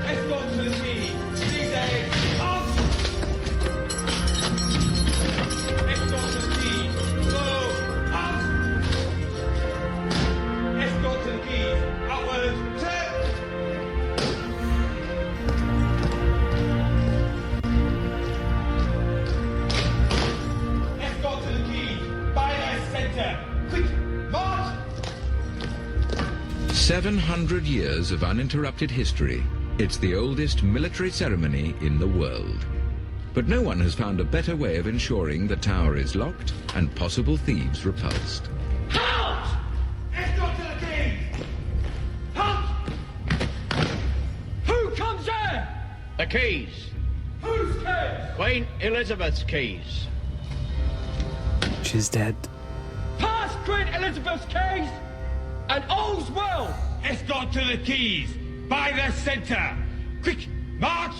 Escort to the keys. D-Day. Off. Escort to the keys. Slow. Off. Escort to the keys. Outward. Turn. Escort to the keys. By their center. Quick. March. 700 years of uninterrupted history. It's the oldest military ceremony in the world. But no one has found a better way of ensuring the tower is locked and possible thieves repulsed. Halt! Escort to the keys. Halt! Who comes there? The keys. Whose keys? Queen Elizabeth's keys. She's dead. Past Queen Elizabeth's keys, and all's well. Escort to the keys, by the center. Quick, march!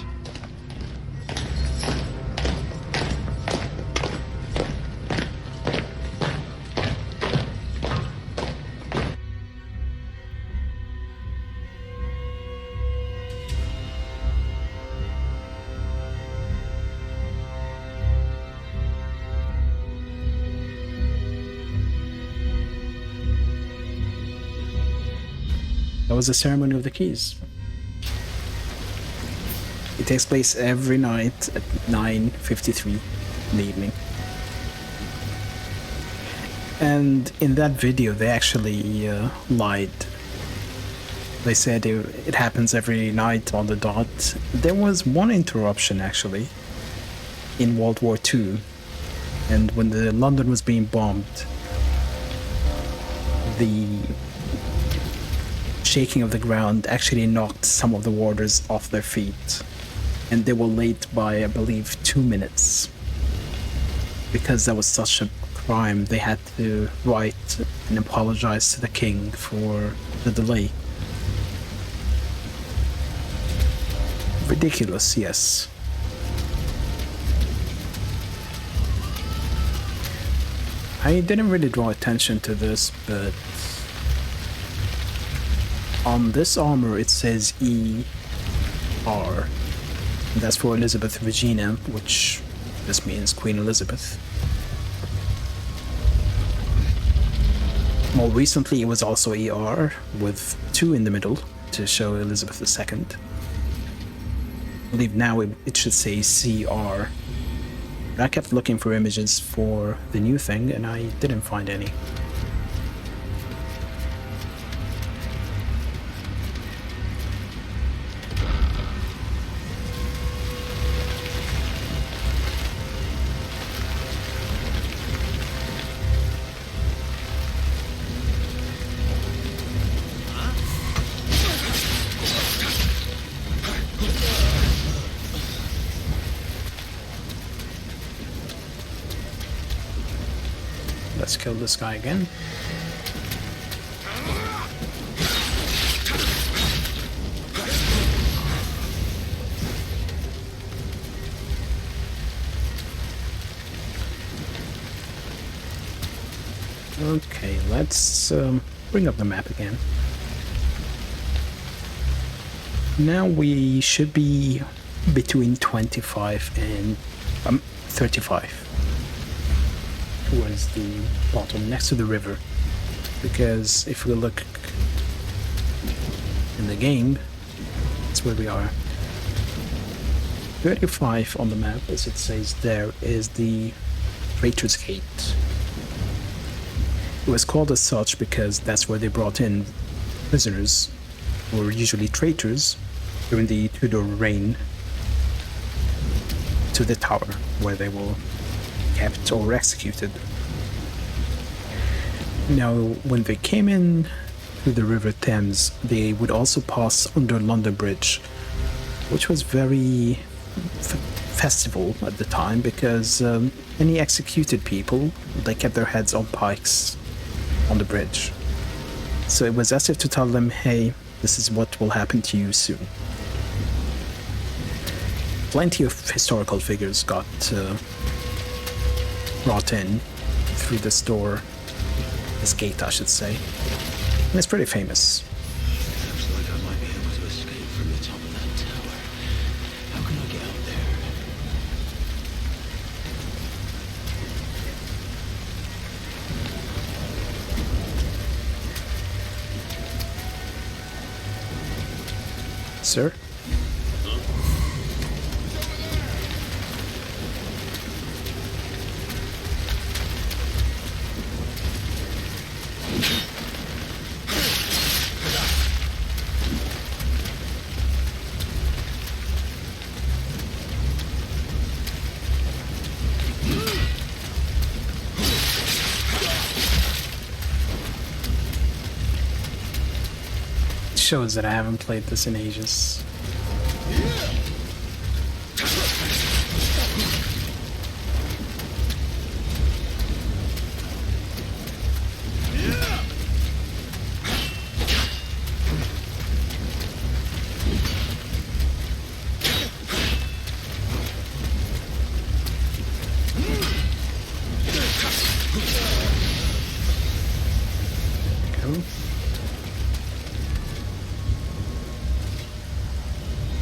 That was the ceremony of the keys. It takes place every night at 9:53 in the evening. And in that video, they actually lied. They said it happens every night on the dot. There was one interruption actually in World War II, and when the London was being bombed, the shaking of the ground actually knocked some of the warders off their feet, and they were late by, I believe, 2 minutes. Because that was such a crime, they had to write and apologize to the king for the delay. Ridiculous, yes. I didn't really draw attention to this, but on this armor it says ER. And that's for Elizabeth Regina, which just means Queen Elizabeth. More recently it was also ER, with 2 in the middle to show Elizabeth II. I believe now it should say CR. But I kept looking for images for the new thing and I didn't find any. Let's kill this guy again. Okay, let's bring up the map again. Now we should be between 25 and 35 towards the bottom, next to the river. Because if we look in the game, that's where we are. 35 on the map, as it says there, is the Traitor's Gate. It was called as such because that's where they brought in prisoners, who were usually traitors, during the Tudor reign, to the tower, where they were kept or executed. Now, when they came in through the River Thames, they would also pass under London Bridge, which was very festival at the time, because any executed people, they kept their heads on pikes on the bridge. So it was as if to tell them, hey, this is what will happen to you soon. Plenty of historical figures got brought in through this door, this gate I should say, and it's pretty famous. Looks like I might be able to escape from the top of that tower. How can I get out there? Sir? Shows that I haven't played this in ages. Go.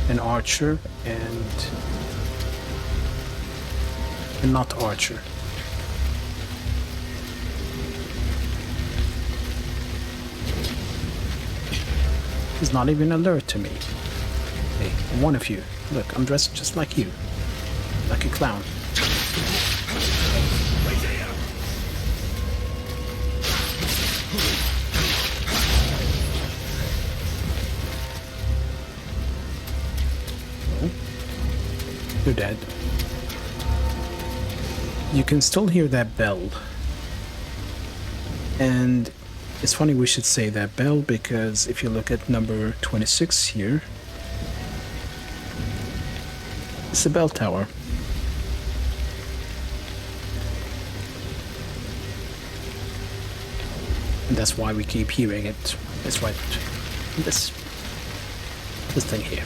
An archer and not archer. He's not even alert to me. Hey, one of you. Look, I'm dressed just like you. Like a clown. You're dead. You can still hear that bell. And it's funny we should say that bell, because if you look at number 26 here, it's a bell tower. And that's why we keep hearing it. It's right. This thing here.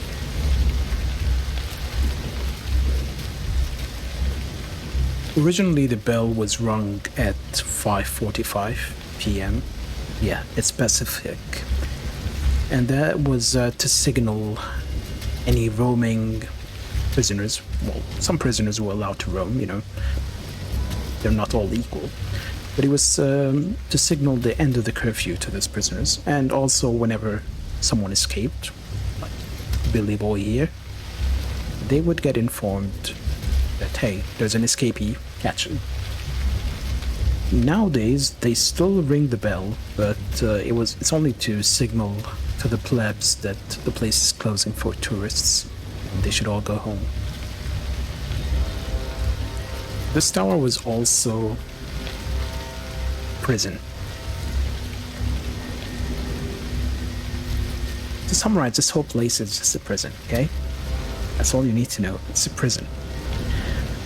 Originally the bell was rung at 5:45 p.m. Yeah, it's specific. And that was to signal any roaming prisoners. Well, some prisoners were allowed to roam, you know. They're not all equal. But it was to signal the end of the curfew to those prisoners. And also whenever someone escaped, like Billy Boy here, they would get informed that, hey, there's an escapee, catch him. Nowadays, they still ring the bell, but it's only to signal to the plebs that the place is closing for tourists, and they should all go home. This tower was also prison. To summarize, this whole place is just a prison, okay? That's all you need to know. It's a prison.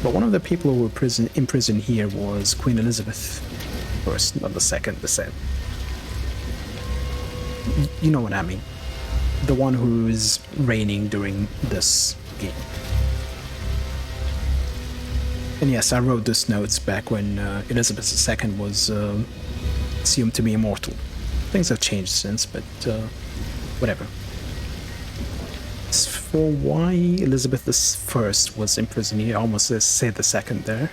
But one of the people who were in prison here was Queen Elizabeth I, not the second, the same. You know what I mean. The one who is reigning during this game. And yes, I wrote those notes back when Elizabeth II was assumed to be immortal. Things have changed since, but whatever. As for why Elizabeth I was imprisoned here, I almost say the second there,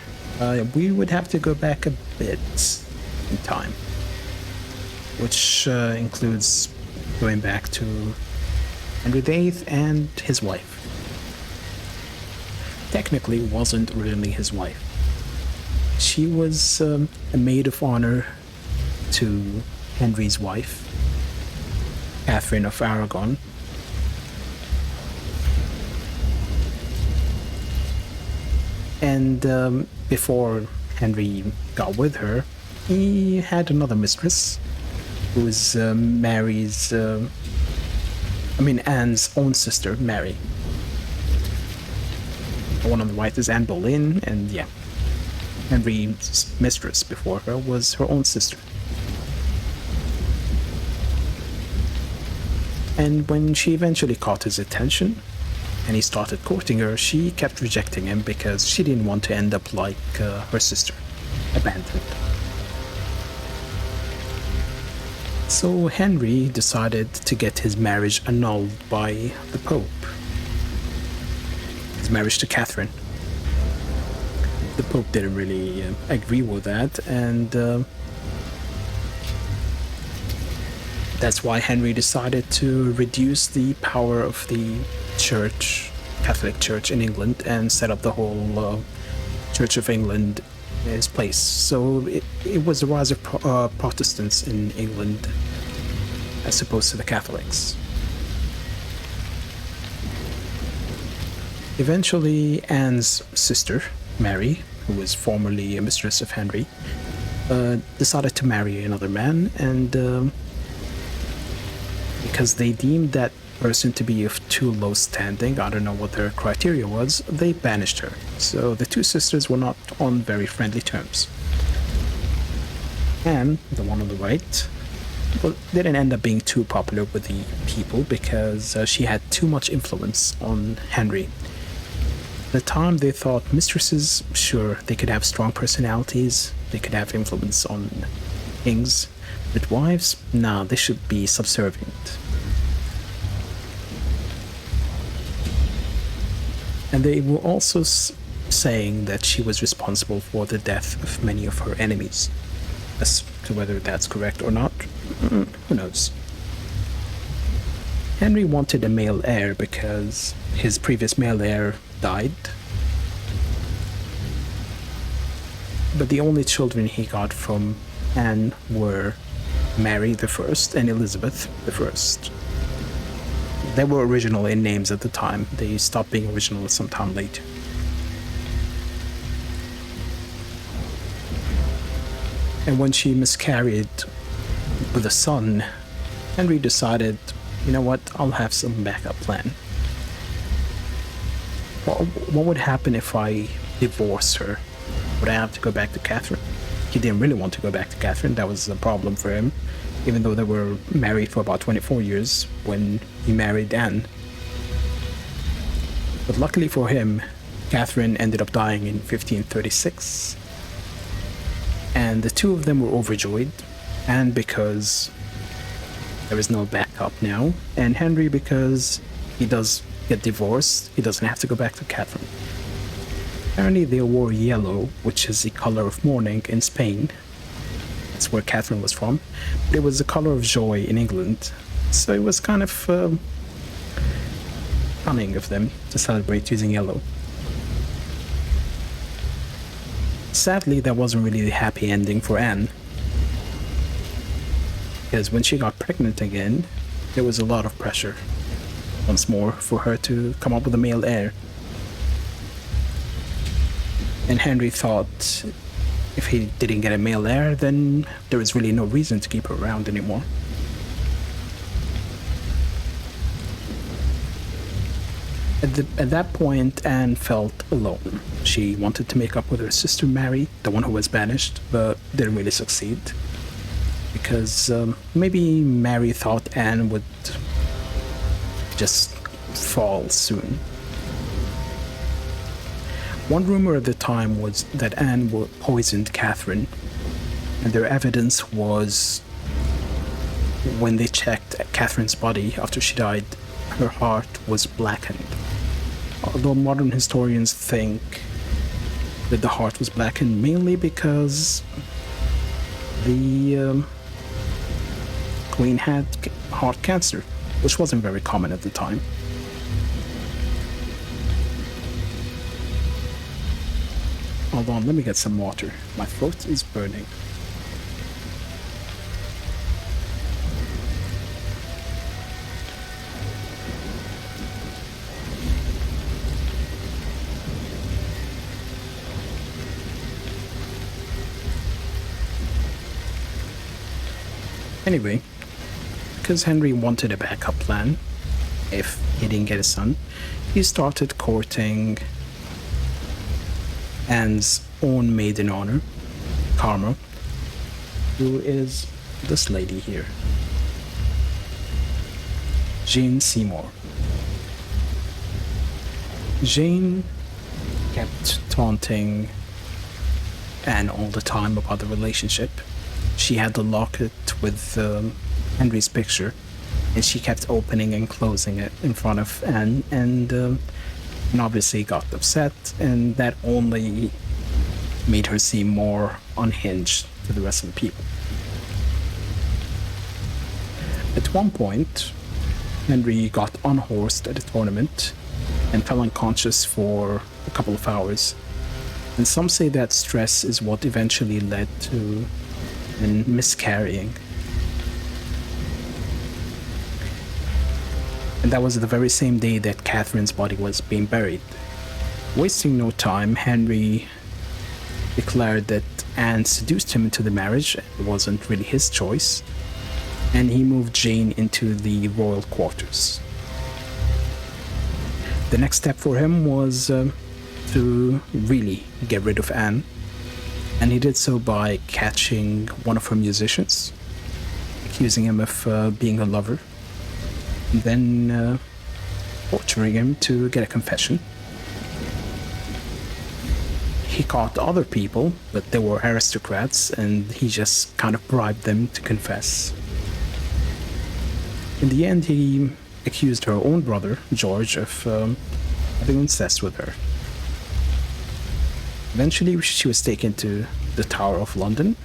we would have to go back a bit in time, which includes going back to Henry VIII and his wife. Technically wasn't really his wife. She was a maid of honor to Henry's wife, Catherine of Aragon. And before Henry got with her, he had another mistress who was Anne's own sister, Mary. The one on the right is Anne Boleyn, and yeah, Henry's mistress before her was her own sister. And when she eventually caught his attention, and he started courting her, she kept rejecting him because she didn't want to end up like her sister, abandoned. So Henry decided to get his marriage annulled by the Pope. His marriage to Catherine. The Pope didn't really agree with that, and that's why Henry decided to reduce the power of the Church, Catholic Church in England, and set up the whole Church of England in its place. So it was the rise of Protestants in England as opposed to the Catholics. Eventually, Anne's sister, Mary, who was formerly a mistress of Henry, decided to marry another man, and because they deemed that person to be of too low standing, I don't know what their criteria was, they banished her. So the two sisters were not on very friendly terms. Anne, the one on the right, didn't end up being too popular with the people because she had too much influence on Henry. At the time, they thought mistresses, sure, they could have strong personalities, they could have influence on things, but wives, nah, they should be subservient. And they were also saying that she was responsible for the death of many of her enemies. As to whether that's correct or not, who knows. Henry wanted a male heir because his previous male heir died. But the only children he got from Anne were Mary I and Elizabeth I. They were original in names at the time. They stopped being original sometime later. And when she miscarried with a son, Henry decided, you know what, I'll have some backup plan. What would happen if I divorce her? Would I have to go back to Catherine? He didn't really want to go back to Catherine. That was a problem for him, even though they were married for about 24 years when he married Anne. But luckily for him, Catherine ended up dying in 1536. And the two of them were overjoyed, Anne because there is no backup now, and Henry because he does get divorced, he doesn't have to go back to Catherine. Apparently they wore yellow, which is the color of mourning in Spain. That's where Catherine was from. But it was the color of joy in England. So it was kind of cunning of them to celebrate using yellow. Sadly, that wasn't really a happy ending for Anne. Because when she got pregnant again, there was a lot of pressure, once more, for her to come up with a male heir. And Henry thought if he didn't get a male heir, then there was really no reason to keep her around anymore. At that point, Anne felt alone. She wanted to make up with her sister Mary, the one who was banished, but didn't really succeed. Because maybe Mary thought Anne would just fall soon. One rumor at the time was that Anne poisoned Catherine, And their evidence was when they checked Catherine's body after she died, her heart was blackened. Although modern historians think that the heart was blackened mainly because the queen had heart cancer, which wasn't very common at the time. Hold on, let me get some water. My throat is burning. Anyway, because Henry wanted a backup plan if he didn't get a son, he started courting Anne's own maid in honor, Karma, who is this lady here, Jane Seymour. Jane kept taunting Anne all the time about the relationship. She had the locket with Henry's picture, and she kept opening and closing it in front of Anne, and obviously got upset, and that only made her seem more unhinged to the rest of the people. At one point, Henry got unhorsed at a tournament and fell unconscious for a couple of hours, and some say that stress is what eventually led to and miscarrying. And that was the very same day that Catherine's body was being buried. Wasting no time, Henry declared that Anne seduced him into the marriage. It wasn't really his choice, and he moved Jane into the royal quarters. The next step for him was to really get rid of Anne, and he did so by catching one of her musicians, accusing him of being a lover, and then torturing him to get a confession. He caught other people, but they were aristocrats, and he just kind of bribed them to confess. In the end, he accused her own brother, George, of having incest with her. Eventually, she was taken to the Tower of London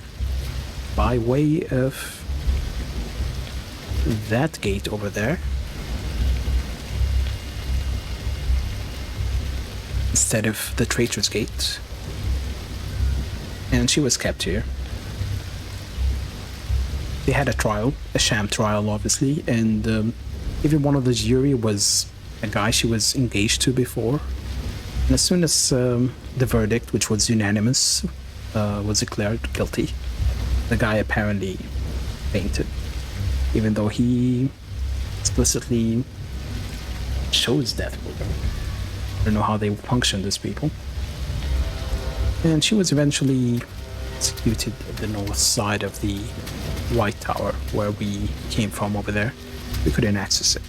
by way of that gate over there, instead of the Traitor's Gate, and she was kept here. They had a trial, a sham trial obviously, and even one of the jury was a guy she was engaged to before. And as soon as the verdict, which was unanimous, was declared guilty, the guy apparently fainted, even though he explicitly chose death with her. I don't know how they function, these people. And she was eventually executed at the north side of the White Tower, where we came from over there. We couldn't access it.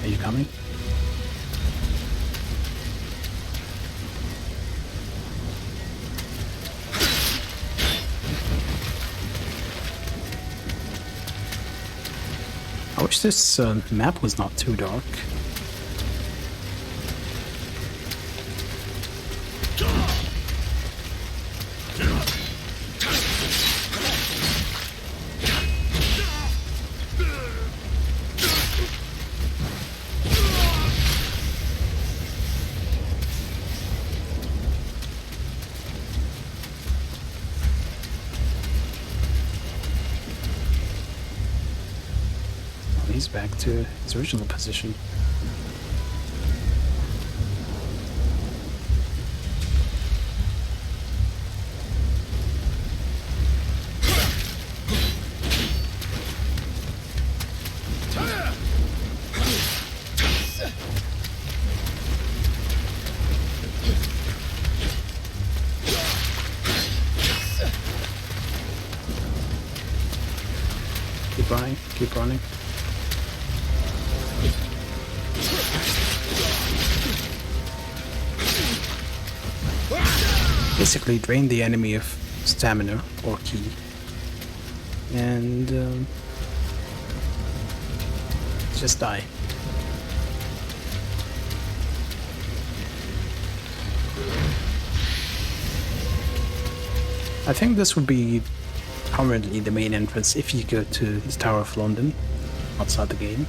Are you coming? I wish this map was not too dark. He's back to his original position. keep running. Basically drain the enemy of stamina or ki, and just die. I think this would be currently the main entrance if you go to the Tower of London outside the game.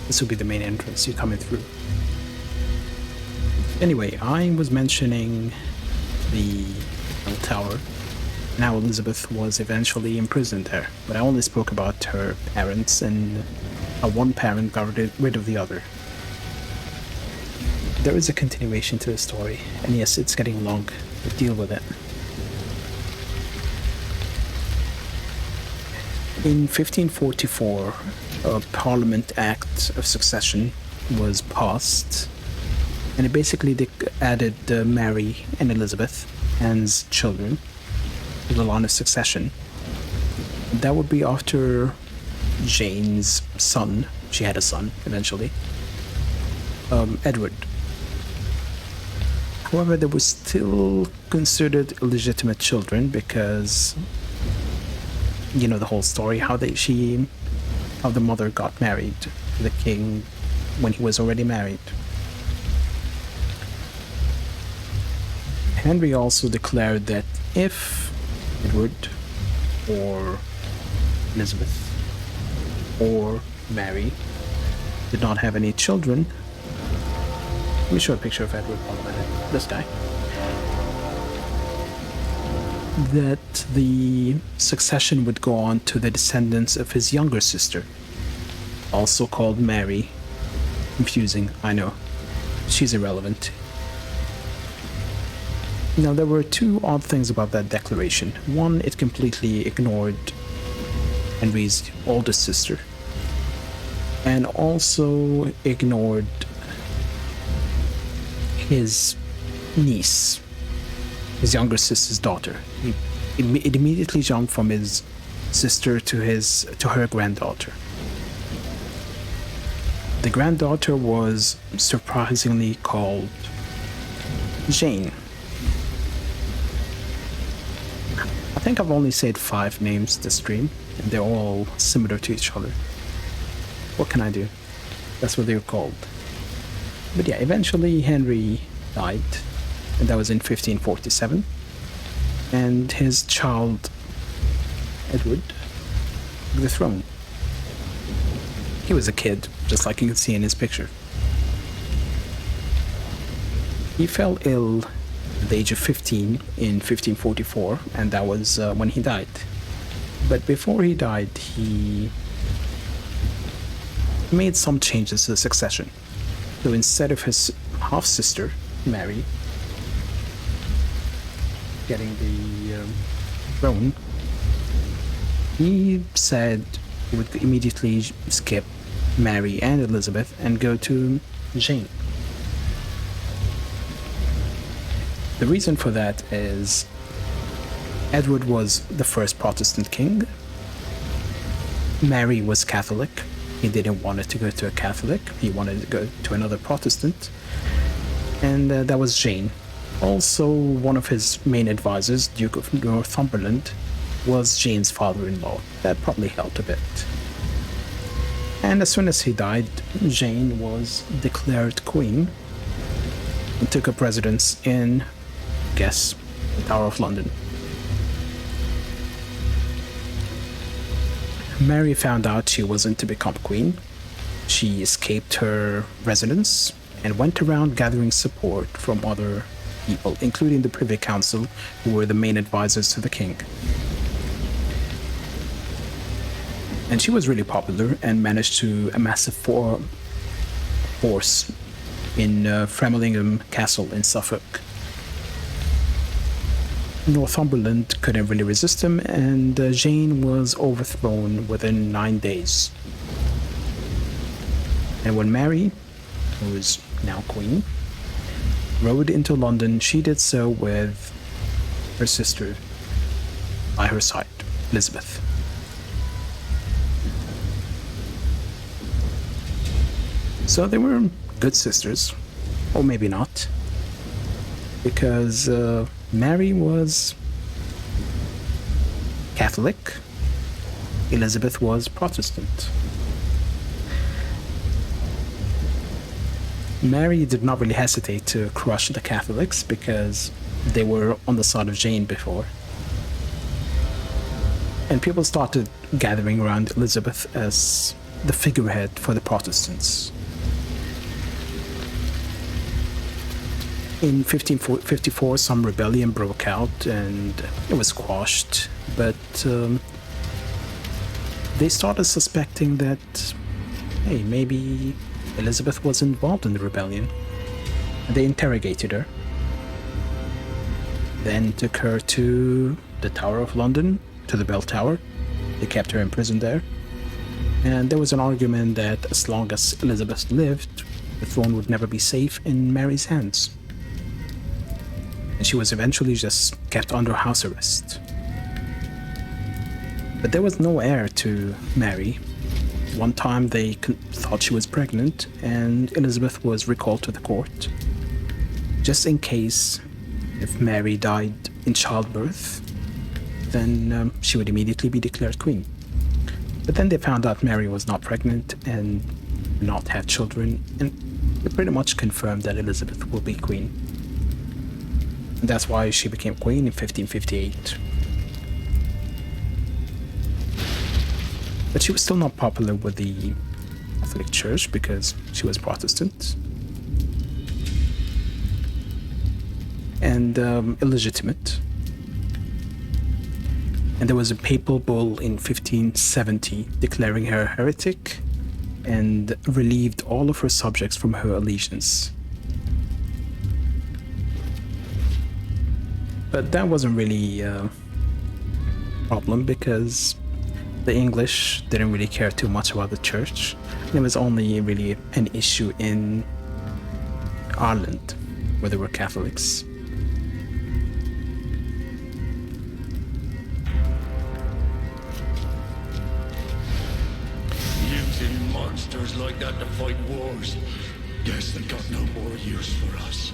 This would be the main entrance you're coming through. Anyway, I was mentioning the tower. Now Elizabeth was eventually imprisoned there, but I only spoke about her parents, and one parent got rid of the other. There is a continuation to the story, and yes, it's getting long, but deal with it. In 1544, a Parliament Act of Succession was passed, and it basically added Mary and Elizabeth, Anne's children, to the line of succession. That would be after Jane's son. She had a son eventually, Edward. However, they were still considered illegitimate children because, you know, the whole story, how the mother got married to the king when he was already married. Henry also declared that if Edward or Elizabeth or Mary did not have any children, let me show a picture of Edward for a minute, this guy, that the succession would go on to the descendants of his younger sister, also called Mary. Confusing, I know. She's irrelevant. Now, there were two odd things about that declaration. One, it completely ignored Henry's oldest sister, and also ignored his niece, his younger sister's daughter. It immediately jumped from his sister to her granddaughter. The granddaughter was surprisingly called Jane. I think I've only said 5 names this stream, and they're all similar to each other. What can I do? That's what they were called. But yeah, eventually Henry died, and that was in 1547. And his child, Edward, took the throne. He was a kid, just like you can see in his picture. He fell ill at the age of 15 in 1544, and that was when he died. But before he died, he made some changes to the succession. So instead of his half-sister, Mary, getting the throne, he said he would immediately skip Mary and Elizabeth and go to Jane. The reason for that is Edward was the first Protestant king. Mary was Catholic. He didn't want it to go to a Catholic. He wanted to go to another Protestant. And that was Jane. Also, one of his main advisors, Duke of Northumberland, was Jane's father-in-law. That probably helped a bit. And as soon as he died, Jane was declared queen and took up residence in, guess, the Tower of London. Mary found out she wasn't to become queen. She escaped her residence and went around gathering support from other people, including the Privy Council, who were the main advisors to the king. And she was really popular and managed to amass a force in Framlingham Castle in Suffolk. Northumberland couldn't really resist him, and Jane was overthrown within 9 days. And when Mary, who is now queen, rode into London, she did so with her sister by her side, Elizabeth. So they were good sisters, or maybe not, because Mary was Catholic, Elizabeth was Protestant. Mary did not really hesitate to crush the Catholics because they were on the side of Jane before. And people started gathering around Elizabeth as the figurehead for the Protestants. In 1554, some rebellion broke out and it was quashed, but they started suspecting that, hey, maybe Elizabeth was involved in the rebellion. And they interrogated her, then took her to the Tower of London, to the Bell Tower. They kept her imprisoned there. And there was an argument that as long as Elizabeth lived, the throne would never be safe in Mary's hands. And she was eventually just kept under house arrest. But there was no heir to Mary. One time they thought she was pregnant and Elizabeth was recalled to the court, just in case if Mary died in childbirth, then she would immediately be declared queen. But then they found out Mary was not pregnant and not had children, and they pretty much confirmed that Elizabeth will be queen. And that's why she became queen in 1558. But she was still not popular with the Catholic Church because she was Protestant and illegitimate. And there was a papal bull in 1570 declaring her a heretic and relieved all of her subjects from her allegiance. But that wasn't really a problem because the English didn't really care too much about the church. And it was only really an issue in Ireland, where there were Catholics. Using monsters like that to fight wars. Guess they got no more use for us.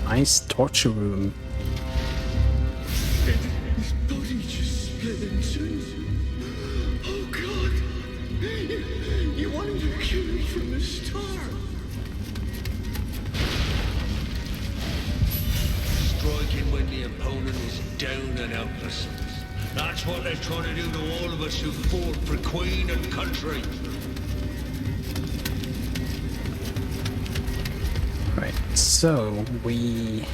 Nice torture room. His body just split in two. Oh God! You wanted to kill me from the start. Striking when the opponent is down and helpless. That's what they're trying to do to all of us who fought for Queen and country. Right, so we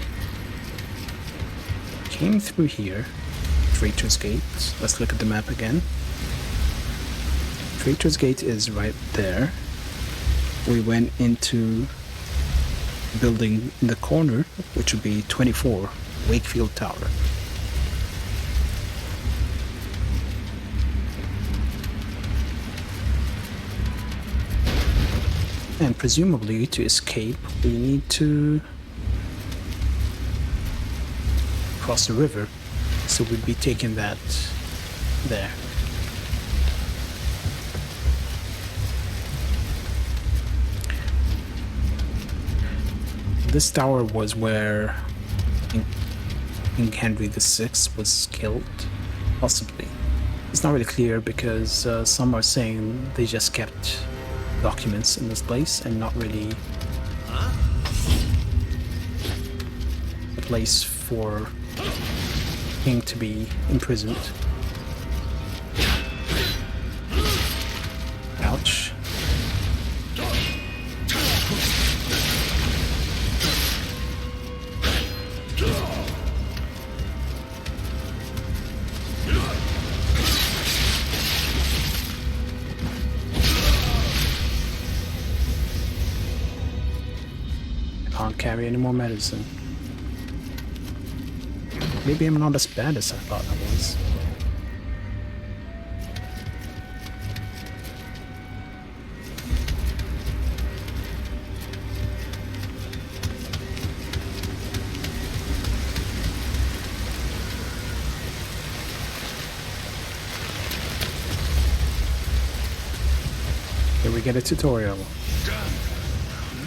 came through here, Traitor's Gate. Let's look at the map again. Traitor's Gate is right there. We went into the building in the corner, which would be 24, Wakefield Tower. And presumably to escape, we need to cross the river. So we'd be taking that there. This tower was where King Henry VI was killed, possibly. It's not really clear because some are saying they just kept documents in this place and not really a place for king to be imprisoned. Ouch. Can't carry any more medicine. Maybe I'm not as bad as I thought I was. Here we get a tutorial. Damn!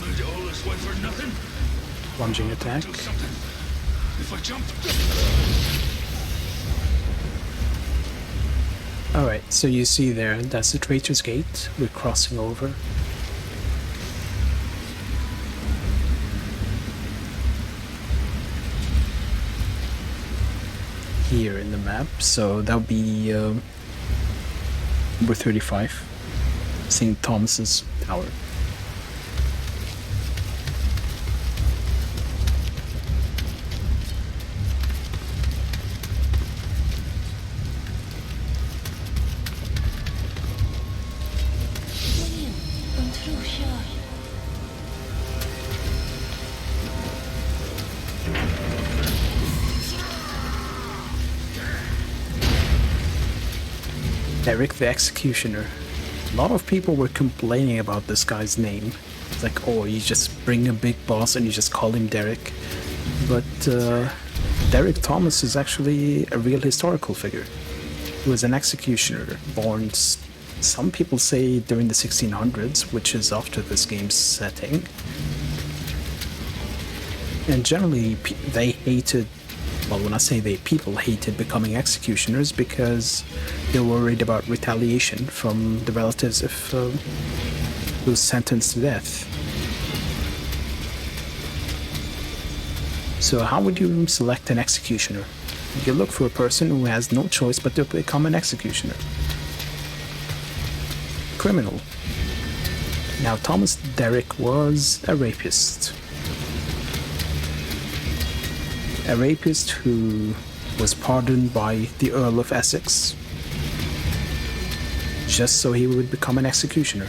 Made all this way for nothing? Lunging attack. Do something. If I jump... Alright, so you see there, that's the Traitor's Gate. We're crossing over. Here in the map, so that'll be number 35, St. Thomas's Tower. Derek the Executioner. A lot of people were complaining about this guy's name. It's like, oh, you just bring a big boss and you just call him Derek. But Derek Thomas is actually a real historical figure. He was an executioner, born, some people say, during the 1600s, which is after this game's setting. And generally, they hated, well, when I say they, people hated becoming executioners because they were worried about retaliation from the relatives if who was sentenced to death. So how would you select an executioner? You look for a person who has no choice but to become an executioner. Criminal. Now, Thomas Derrick was a rapist. A rapist who was pardoned by the Earl of Essex just so he would become an executioner.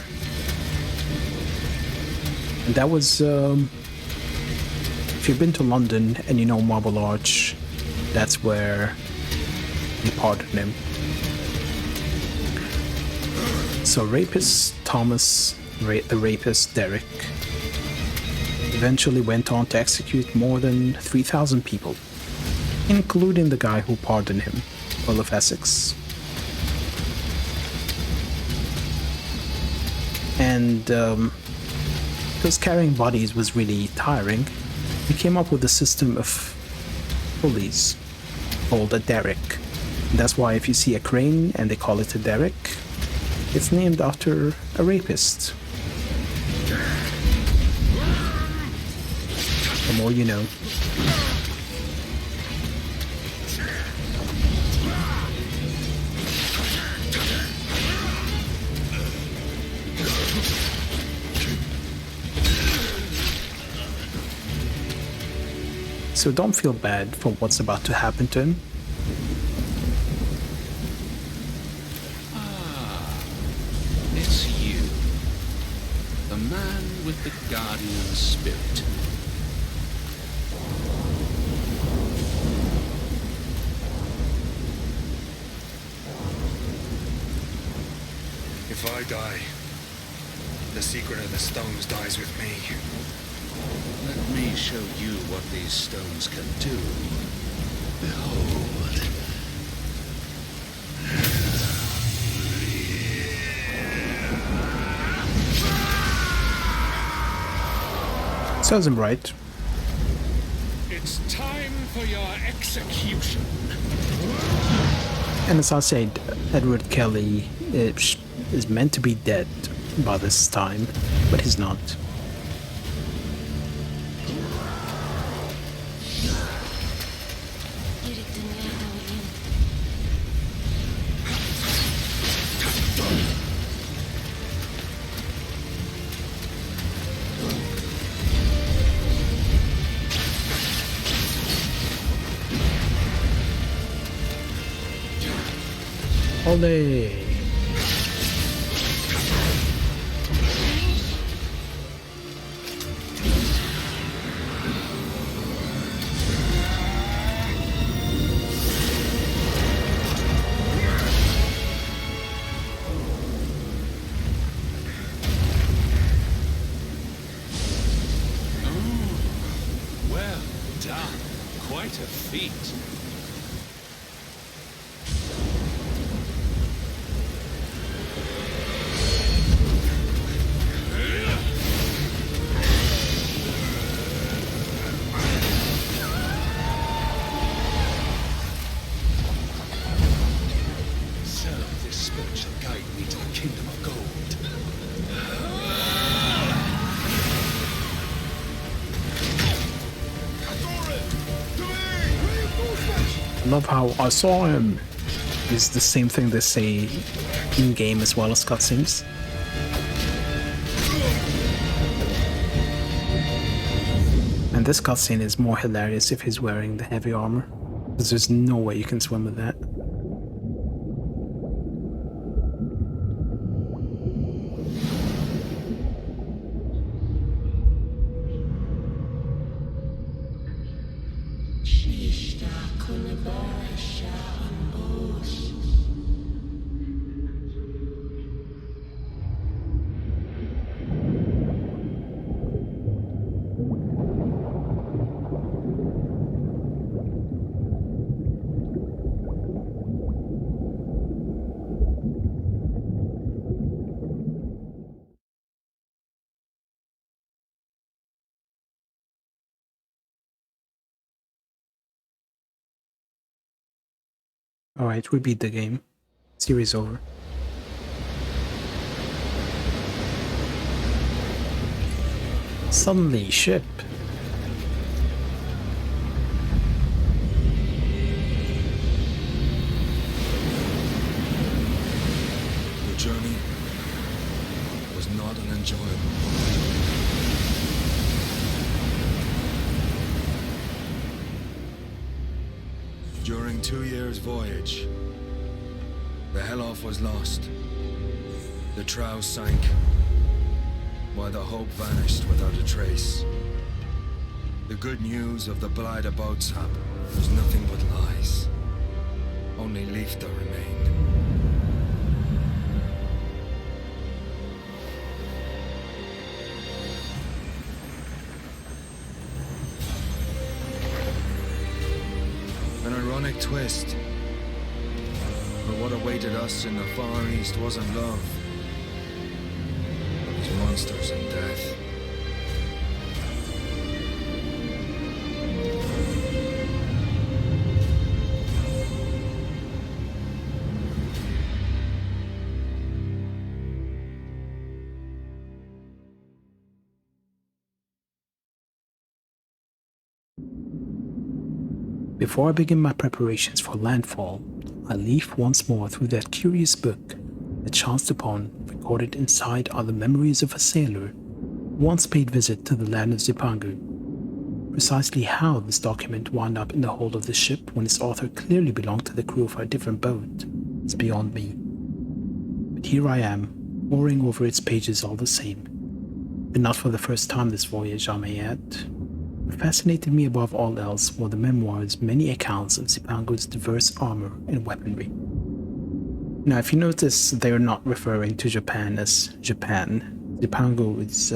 And that was, if you've been to London and you know Marble Arch, that's where he pardoned him. So rapist Thomas, the rapist Derrick, eventually went on to execute more than 3,000 people, including the guy who pardoned him, Earl of Essex. And because carrying bodies was really tiring, he came up with a system of pulleys called a derrick. And that's why if you see a crane and they call it a derrick, it's named after a rapist. The more you know. So don't feel bad for what's about to happen to him. It's you. The man with the guardian spirit. If I die, the secret of the stones dies with me. Let me show you what these stones can do. Behold. Serves him right. It's time for your execution. And as I said, Edward Kelly is meant to be dead by this time, but he's not. Ole! Well done. Quite a feat. love how I saw him is the same thing they say in game as well as cutscenes. And this cutscene is more hilarious if he's wearing the heavy armor, because there's no way you can swim with that. Alright, we beat the game. Series over. Suddenly, ship. The journey was not unenjoyable one. During 2 years' voyage, the Helloff was lost. The trow sank, while the hope vanished without a trace. The good news of the Blighter boatshap was nothing but lies. Only Leifta remained. An ironic twist. But what awaited us in the Far East wasn't love. It was monsters and death. Before I begin my preparations for landfall, I leaf once more through that curious book I chanced upon, recorded inside are the memories of a sailor who once paid visit to the land of Zipangu. Precisely how this document wound up in the hold of the ship when its author clearly belonged to the crew of a different boat is beyond me. But here I am, poring over its pages all the same. And not for the first time this voyage, I may add. What fascinated me above all else were the memoirs' many accounts of Zipangu's diverse armor and weaponry. Now, if you notice, they're not referring to Japan as Japan. Zipangu is,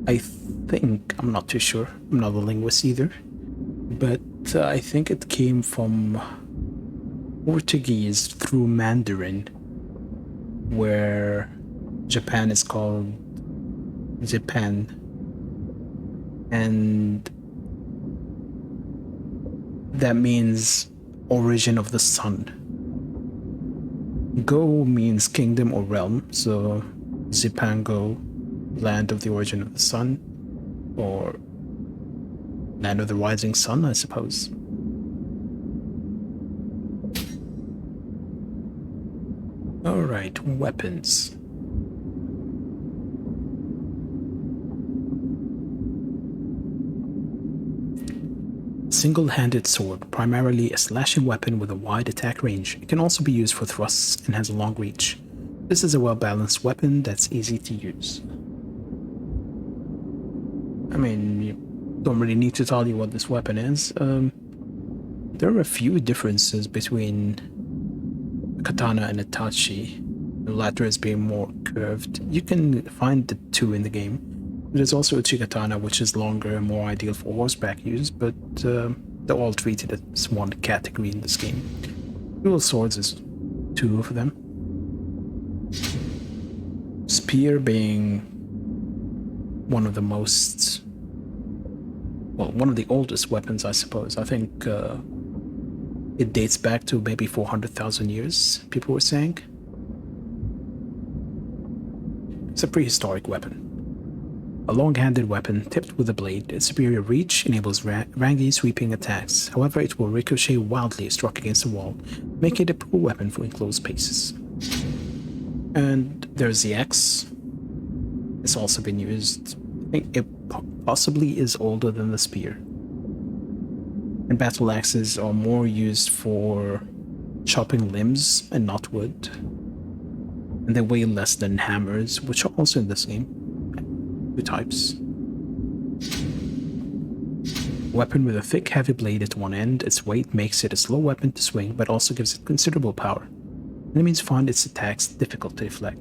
I think, I'm not too sure, I'm not a linguist either, but I think it came from Portuguese through Mandarin, where Japan is called Japan. And that means origin of the sun. Go means kingdom or realm, so Zipango, land of the origin of the sun, or land of the rising sun, I suppose. Alright, weapons. Single-handed sword, primarily a slashing weapon with a wide attack range. It can also be used for thrusts and has a long reach. This is a well-balanced weapon that's easy to use. I mean, you don't really need to tell you what this weapon is. There are a few differences between a katana and a tachi. The latter is being more curved. You can find the two in the game. There's also a chikatana, which is longer and more ideal for horseback use, but they're all treated as one category in this game. Dual swords is two of them. Spear being one of the most, well, one of the oldest weapons, I suppose. I think it dates back to maybe 400,000 years, people were saying. It's a prehistoric weapon. A long-handed weapon tipped with a blade, its superior reach enables rangy sweeping attacks. However, it will ricochet wildly if struck against a wall, making it a poor weapon for enclosed spaces. And there's the axe. It's also been used. I think it possibly is older than the spear. And battle axes are more used for chopping limbs and not wood. And they weigh less than hammers, which are also in this game. Two types. Weapon with a thick, heavy blade at one end, its weight makes it a slow weapon to swing, but also gives it considerable power. Enemies find its attacks difficult to deflect.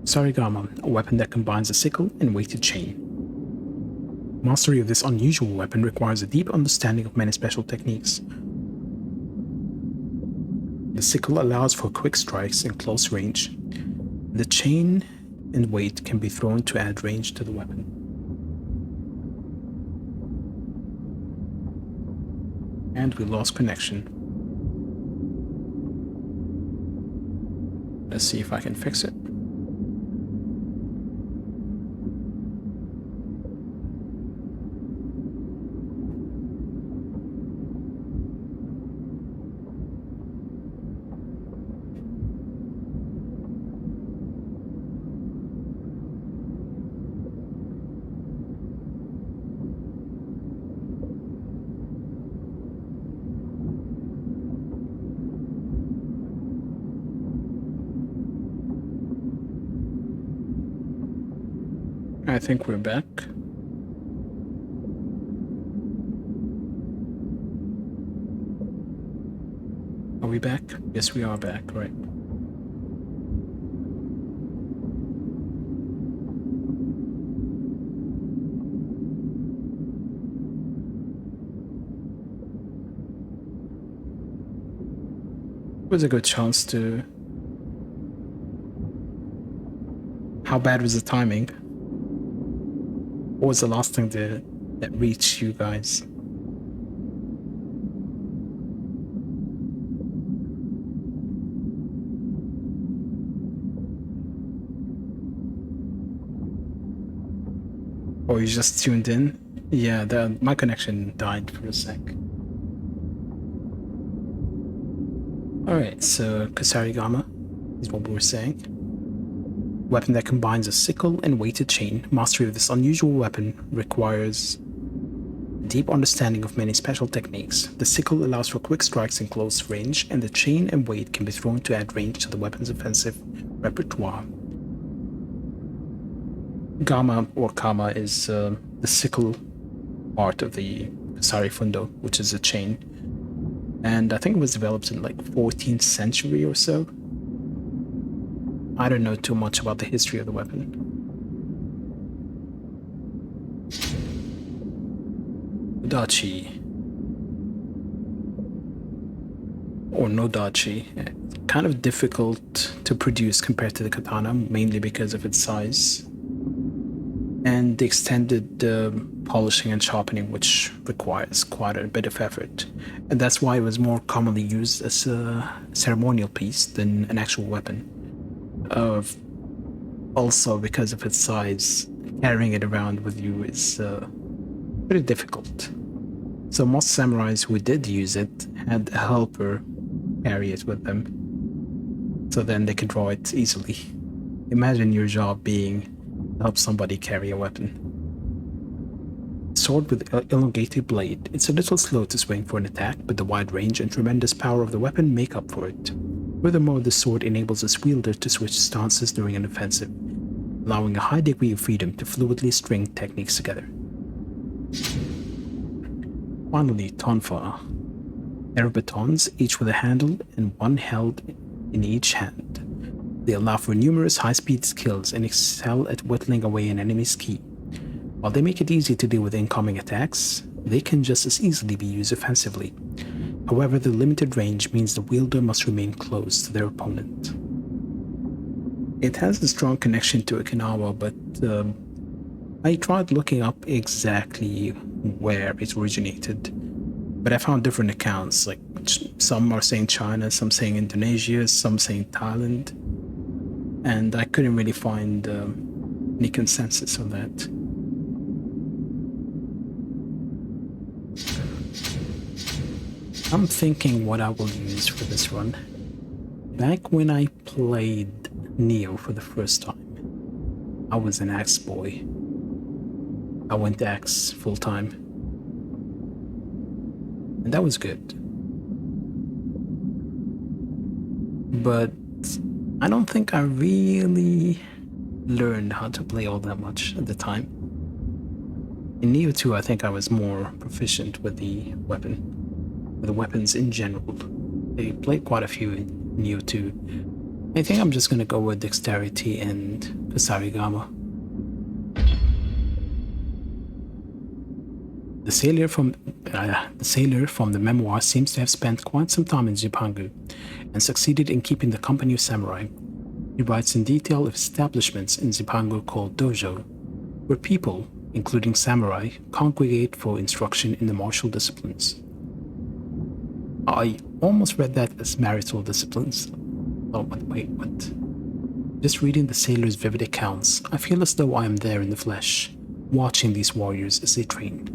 Sarigama, a weapon that combines a sickle and weighted chain. Mastery of this unusual weapon requires a deep understanding of many special techniques. The sickle allows for quick strikes in close range. The chain and weight can be thrown to add range to the weapon. And we lost connection. Let's see if I can fix it. I think we're back. Are we back? Yes, we are back, right. It was a good chance to... How bad was the timing? What was the last thing that reached you guys? Or you just tuned in? Yeah, my connection died for a sec. Alright, so Kusarigama is what we were saying. Weapon that combines a sickle and weighted chain. Mastery of this unusual weapon requires a deep understanding of many special techniques. The sickle allows for quick strikes in close range, and the chain and weight can be thrown to add range to the weapon's offensive repertoire. Gama or Kama is the sickle part of the Kusari Fundo, which is a chain. And I think it was developed in like 14th century or so. I don't know too much about the history of the weapon. Dachi. Or no dachi. Kind of difficult to produce compared to the katana, mainly because of its size. And the extended polishing and sharpening, which requires quite a bit of effort. And that's why it was more commonly used as a ceremonial piece than an actual weapon. Also, because of its size, carrying it around with you is pretty difficult. So most samurais who did use it had a helper carry it with them, so then they could draw it easily. Imagine your job being to help somebody carry a weapon. Sword with elongated blade. It's a little slow to swing for an attack, but the wide range and tremendous power of the weapon make up for it. Furthermore, the sword enables its wielder to switch stances during an offensive, allowing a high degree of freedom to fluidly string techniques together. Finally, tonfa. There are batons, each with a handle and one held in each hand. They allow for numerous high-speed skills and excel at whittling away an enemy's ki. While they make it easy to deal with incoming attacks, they can just as easily be used offensively. However, the limited range means the wielder must remain close to their opponent. It has a strong connection to Okinawa, but I tried looking up exactly where it originated. But I found different accounts, like some are saying China, some saying Indonesia, some saying Thailand. And I couldn't really find Any consensus on that? I'm thinking what I will use for this run. Back when I played Nioh for the first time, I was an axe boy. I went axe full time. And that was good. But I don't think I really learned how to play all that much at the time. In Nioh 2, I think I was more proficient with the weapons in general. I played quite a few in Nioh 2. I think I'm just gonna go with dexterity and Kusarigama. The sailor from the memoir seems to have spent quite some time in Zipangu and succeeded in keeping the company of samurai. He writes in detail of establishments in Zipangu called dojo, where people, including samurai, congregate for instruction in the martial disciplines. I almost read that as marital disciplines. Oh, wait, what? Just reading the sailor's vivid accounts, I feel as though I am there in the flesh, watching these warriors as they train.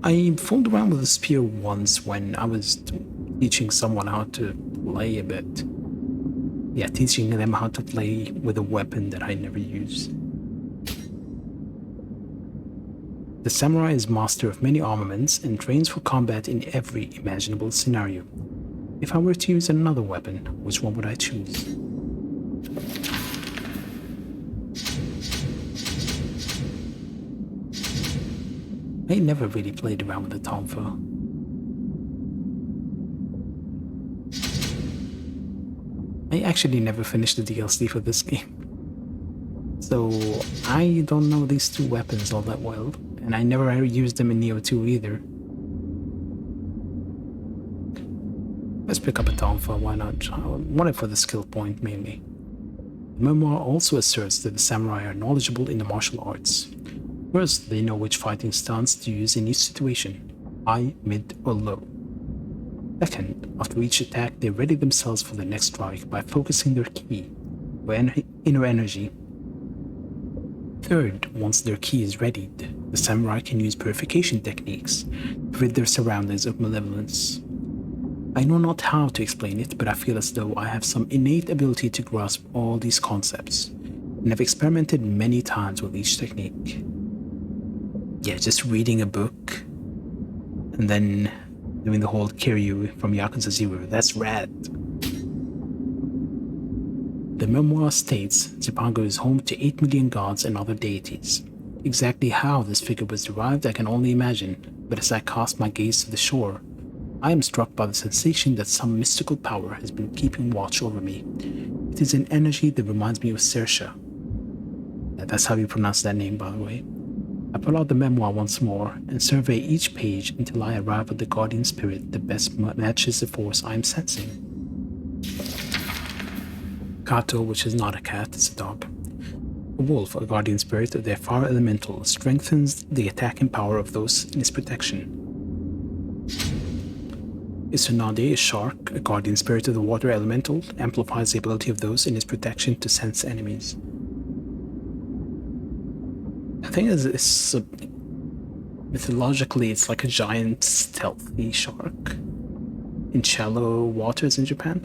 I fooled around with a spear once when I was teaching someone how to play a bit. Yeah, teaching them how to play with a weapon that I never use. The samurai is master of many armaments and trains for combat in every imaginable scenario. If I were to use another weapon, which one would I choose? I never really played around with the tonfa. I actually never finished the DLC for this game. So I don't know these two weapons all that well, and I never used them in Nioh 2 either. Let's pick up a tonfa, why not? I want it for the skill point mainly. The memoir also asserts that the samurai are knowledgeable in the martial arts. First, they know which fighting stance to use in each situation, high, mid, or low. Second, after each attack, they ready themselves for the next strike by focusing their ki, or inner energy. Third, once their ki is readied, the samurai can use purification techniques to rid their surroundings of malevolence. I know not how to explain it, but I feel as though I have some innate ability to grasp all these concepts, and have experimented many times with each technique. Yeah, just reading a book and then doing the whole Kiryu from Yakuza 0, that's rad. The memoir states Zipangu is home to 8 million gods and other deities. Exactly how this figure was derived I can only imagine, but as I cast my gaze to the shore, I am struck by the sensation that some mystical power has been keeping watch over me. It is an energy that reminds me of Sersha. That's how you pronounce that name, by the way. I pull out the memoir once more and survey each page until I arrive at the guardian spirit that best matches the force I am sensing. Kato, which is not a cat, it's a dog. A wolf, a guardian spirit of the fire elemental, strengthens the attacking power of those in his protection. Isunade, a shark, a guardian spirit of the water elemental, amplifies the ability of those in his protection to sense enemies. I think it's mythologically, it's like a giant stealthy shark in shallow waters in Japan.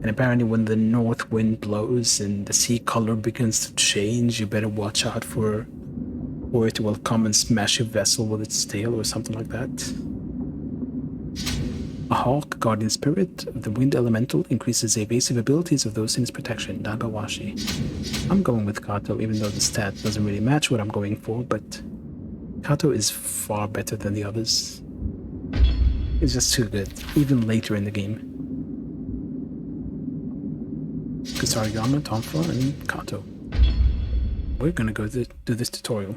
And apparently when the north wind blows and the sea color begins to change, you better watch out for it will come and smash your vessel with its tail or something like that. A hawk, guardian spirit of the wind elemental, increases the evasive abilities of those in his protection, Nagawashi. I'm going with Kato, even though the stat doesn't really match what I'm going for, but Kato is far better than the others. It's just too good, even later in the game. Kusarigama, Tonfa, and Kato. We're gonna go do this tutorial.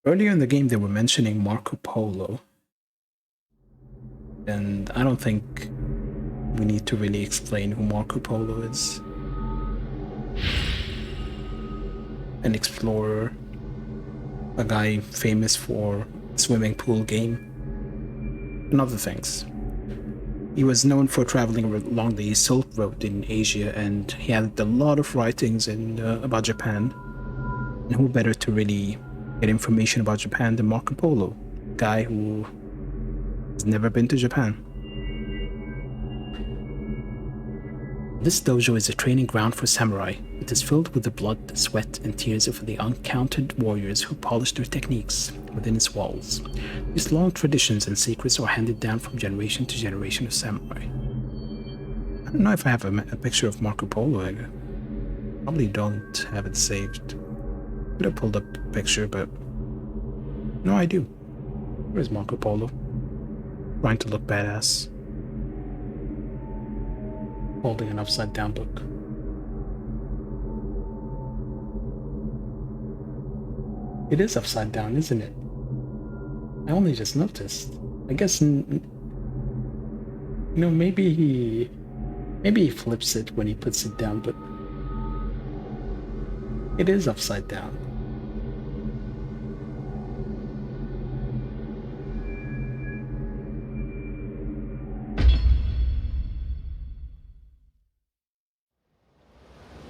Earlier in the game they were mentioning Marco Polo, and I don't think we need to really explain who Marco Polo is. An explorer, a guy famous for swimming pool game, and other things. He was known for traveling along the Silk Road in Asia, and he had a lot of writings about Japan. And who better to really get information about Japan than Marco Polo, a guy who has never been to Japan. This dojo is a training ground for samurai. It is filled with the blood, sweat, and tears of the uncounted warriors who polish their techniques within its walls. These long traditions and secrets are handed down from generation to generation of samurai. I don't know if I have a picture of Marco Polo. I probably don't have it saved. Could have pulled up a picture, but no, I do. Where's Marco Polo? Trying to look badass. Holding an upside down book. It is upside down, isn't it? I only just noticed. I guess, maybe he flips it when he puts it down, but it is upside down.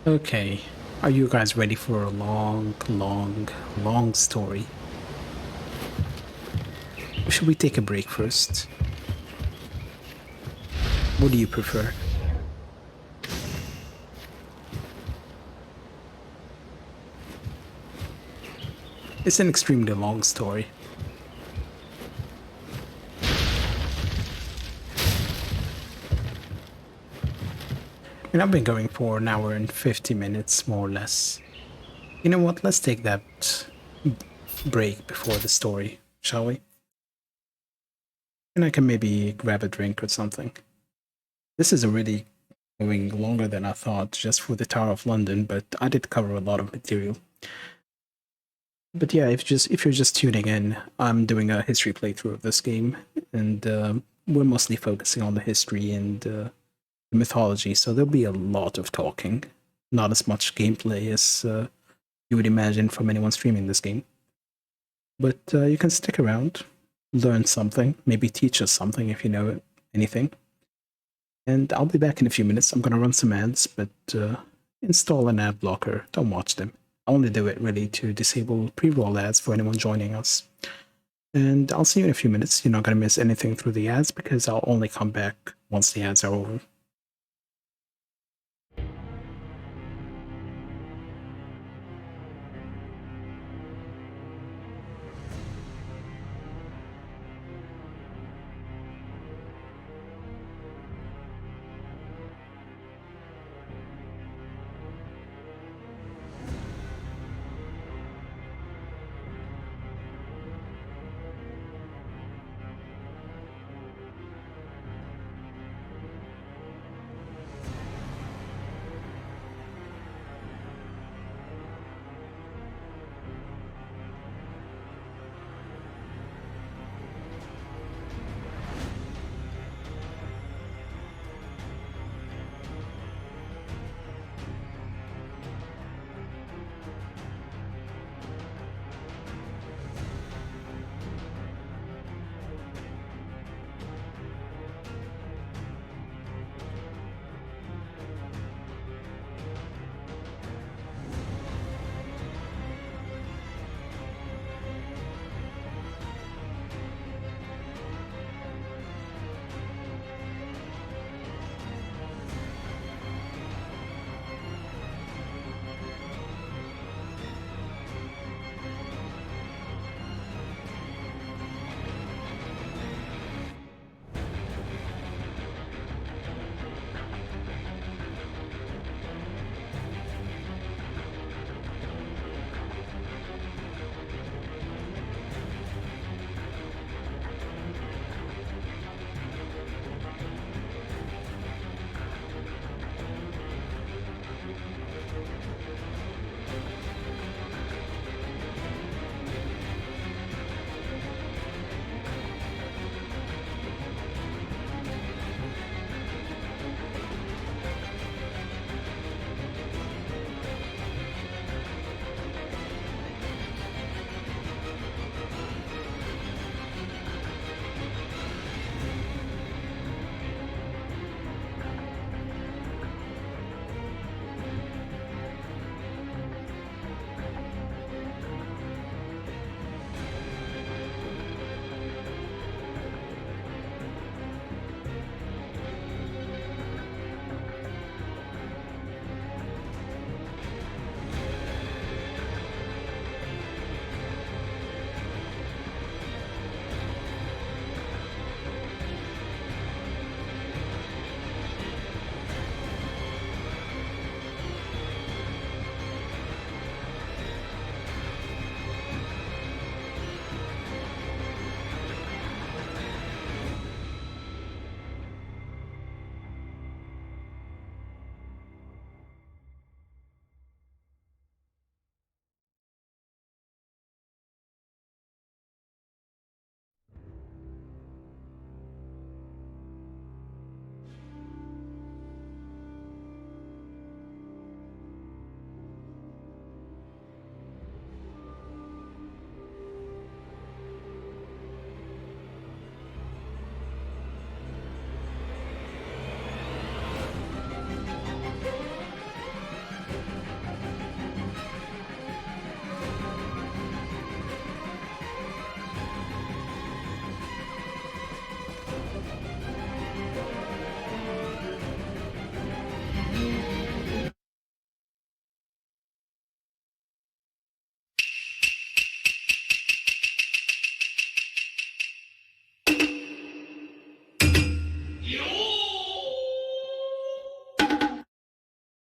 Okay, are you guys ready for a long, long, long story? Or should we take a break first? What do you prefer? It's an extremely long story. And I've been going for an hour and 50 minutes, more or less. You know what? Let's take that break before the story, shall we? And I can maybe grab a drink or something. This is already going longer than I thought, just for the Tower of London, but I did cover a lot of material. But yeah, if you're just tuning in, I'm doing a history playthrough of this game, and we're mostly focusing on the history and the mythology, so there'll be a lot of talking, not as much gameplay as you would imagine from anyone streaming this game. But you can stick around, learn something, maybe teach us something if you know anything. And I'll be back in a few minutes. I'm gonna run some ads, but install an ad blocker. Don't watch them. I only do it really to disable pre-roll ads for anyone joining us. And I'll see you in a few minutes. You're not gonna miss anything through the ads because I'll only come back once the ads are over.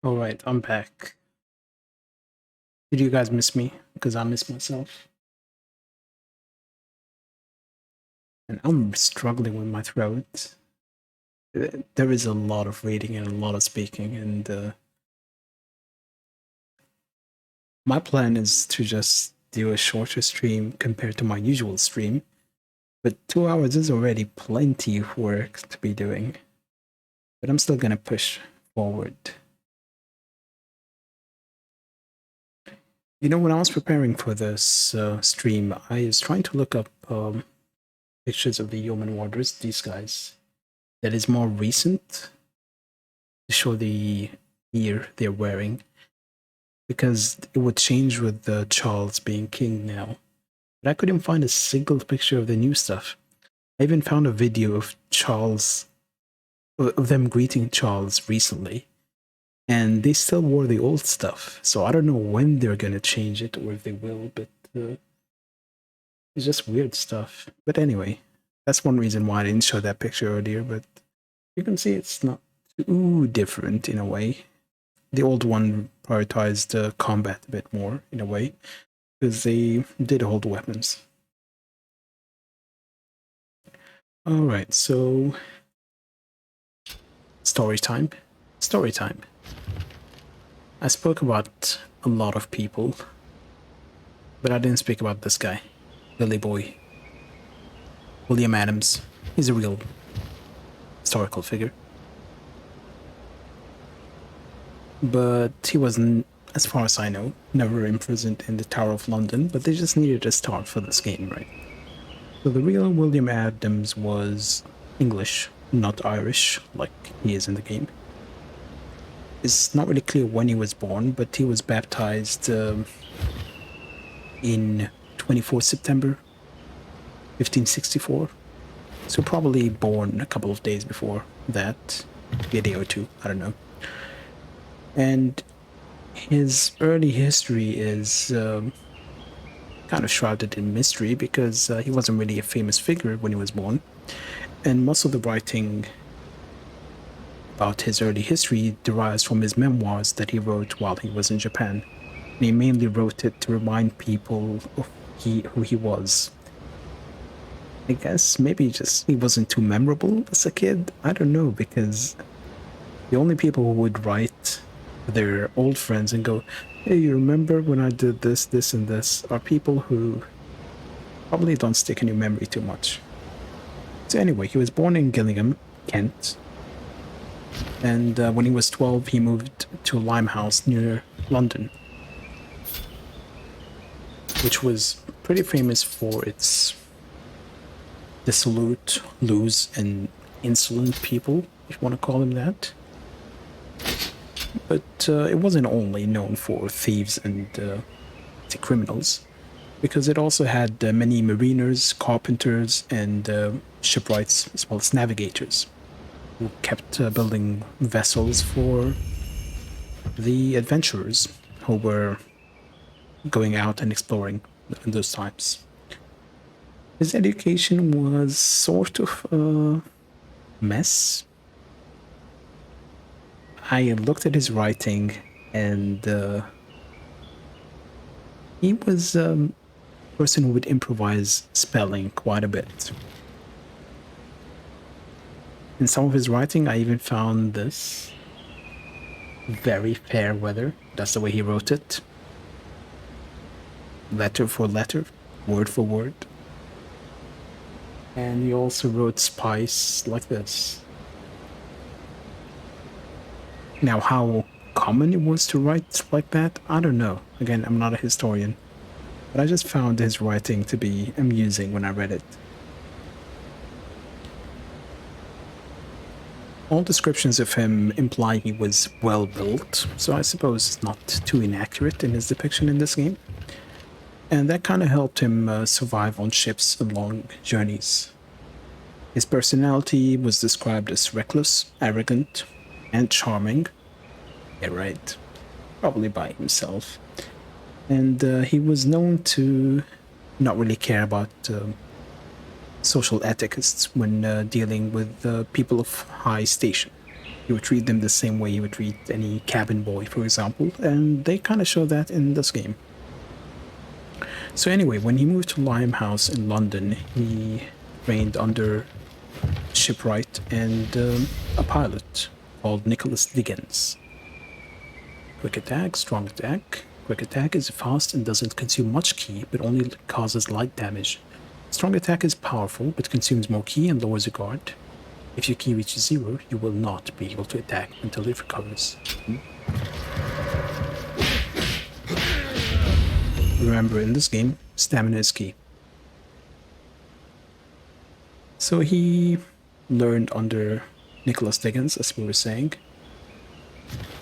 Alright, I'm back. Did you guys miss me? Because I miss myself. And I'm struggling with my throat. There is a lot of reading and a lot of speaking, and my plan is to just do a shorter stream compared to my usual stream. But 2 hours is already plenty of work to be doing. But I'm still gonna push forward. You know, when I was preparing for this stream, I was trying to look up pictures of the Yeoman Warders, these guys, that is more recent, to show the year they're wearing, because it would change with Charles being king now. But I couldn't find a single picture of the new stuff. I even found a video of Charles, of them greeting Charles recently, and they still wore the old stuff. So I don't know when they're gonna change it or if they will, but it's just weird stuff. But anyway, that's one reason why I didn't show that picture earlier, but you can see it's not too different in a way. The old one prioritized combat a bit more in a way, because they did hold weapons. Alright, so story time. Story time. I spoke about a lot of people, but I didn't speak about this guy, Billy Boy. William Adams. He's a real historical figure. But he wasn't, as far as I know, never imprisoned in the Tower of London, but they just needed a start for this game, right? So the real William Adams was English, not Irish, like he is in the game. It's not really clear when he was born, but he was baptized in 24 September 1564. So probably born a couple of days before that, maybe a day or two, I don't know. And his early history is kind of shrouded in mystery, because he wasn't really a famous figure when he was born. And most of the writing about his early history derives from his memoirs that he wrote while he was in Japan. And he mainly wrote it to remind people of who he was. I guess maybe just he wasn't too memorable as a kid. I don't know, because the only people who would write their old friends and go, hey, you remember when I did this, this, and this, are people who probably don't stick in your memory too much. So anyway, he was born in Gillingham, Kent, and when he was 12, he moved to Limehouse near London, which was pretty famous for its dissolute, loose, and insolent people, if you want to call them that. But it wasn't only known for thieves and criminals, because it also had many mariners, carpenters, and shipwrights, as well as navigators, who kept building vessels for the adventurers who were going out and exploring in those times. His education was sort of a mess. I looked at his writing, and he was a person who would improvise spelling quite a bit. In some of his writing, I even found this: very fair weather. That's the way he wrote it. Letter for letter, word for word. And he also wrote spice like this. Now, how common it was to write like that, I don't know. Again, I'm not a historian, but I just found his writing to be amusing when I read it. All descriptions of him imply he was well built, so I suppose it's not too inaccurate in his depiction in this game. And that kind of helped him survive on ships and long journeys. His personality was described as reckless, arrogant, and charming. Yeah, right. Probably by himself. And he was known to not really care about social etiquettes when dealing with people of high station. He would treat them the same way he would treat any cabin boy, for example, and they kind of show that in this game. So anyway, when he moved to Limehouse in London, he trained under a shipwright and a pilot called Nicholas Dickens. Quick attack, strong attack. Quick attack is fast and doesn't consume much ki, but only causes light damage. Strong attack is powerful, but consumes more ki and lowers your guard. If your ki reaches 0, you will not be able to attack until it recovers. Remember, in this game, stamina is key. So he learned under Nicholas Dickens, as we were saying.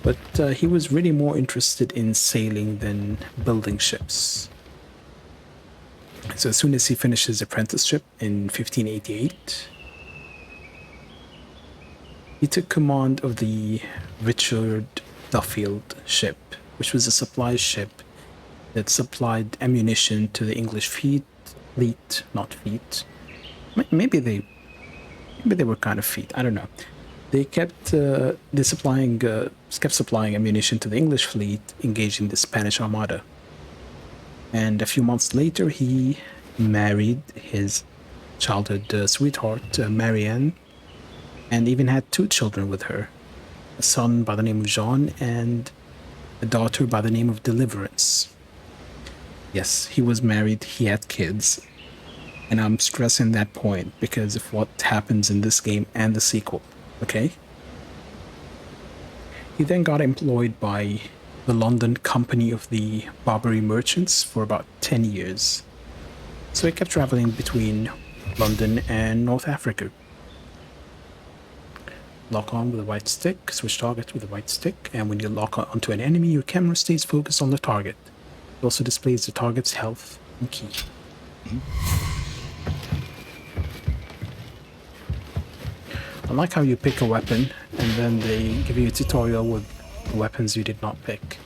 But he was really more interested in sailing than building ships. So as soon as he finished his apprenticeship in 1588, he took command of the Richard Duffield ship, which was a supply ship that supplied ammunition to the English fleet, not fleet. Maybe they were kind of fleet. I don't know. They kept supplying ammunition to the English fleet, engaging the Spanish Armada. And a few months later, he married his childhood sweetheart, Marianne, and even had 2 children with her, a son by the name of Jean and a daughter by the name of Deliverance. Yes, he was married, he had kids, and I'm stressing that point because of what happens in this game and the sequel, okay? He then got employed by the London Company of the Barbary Merchants for about 10 years. So he kept traveling between London and North Africa. Lock on with the right stick, switch target with the right stick, and when you lock onto an enemy, your camera stays focused on the target. It also displays the target's health and ki. I like how you pick a weapon and then they give you a tutorial with weapons you did not pick.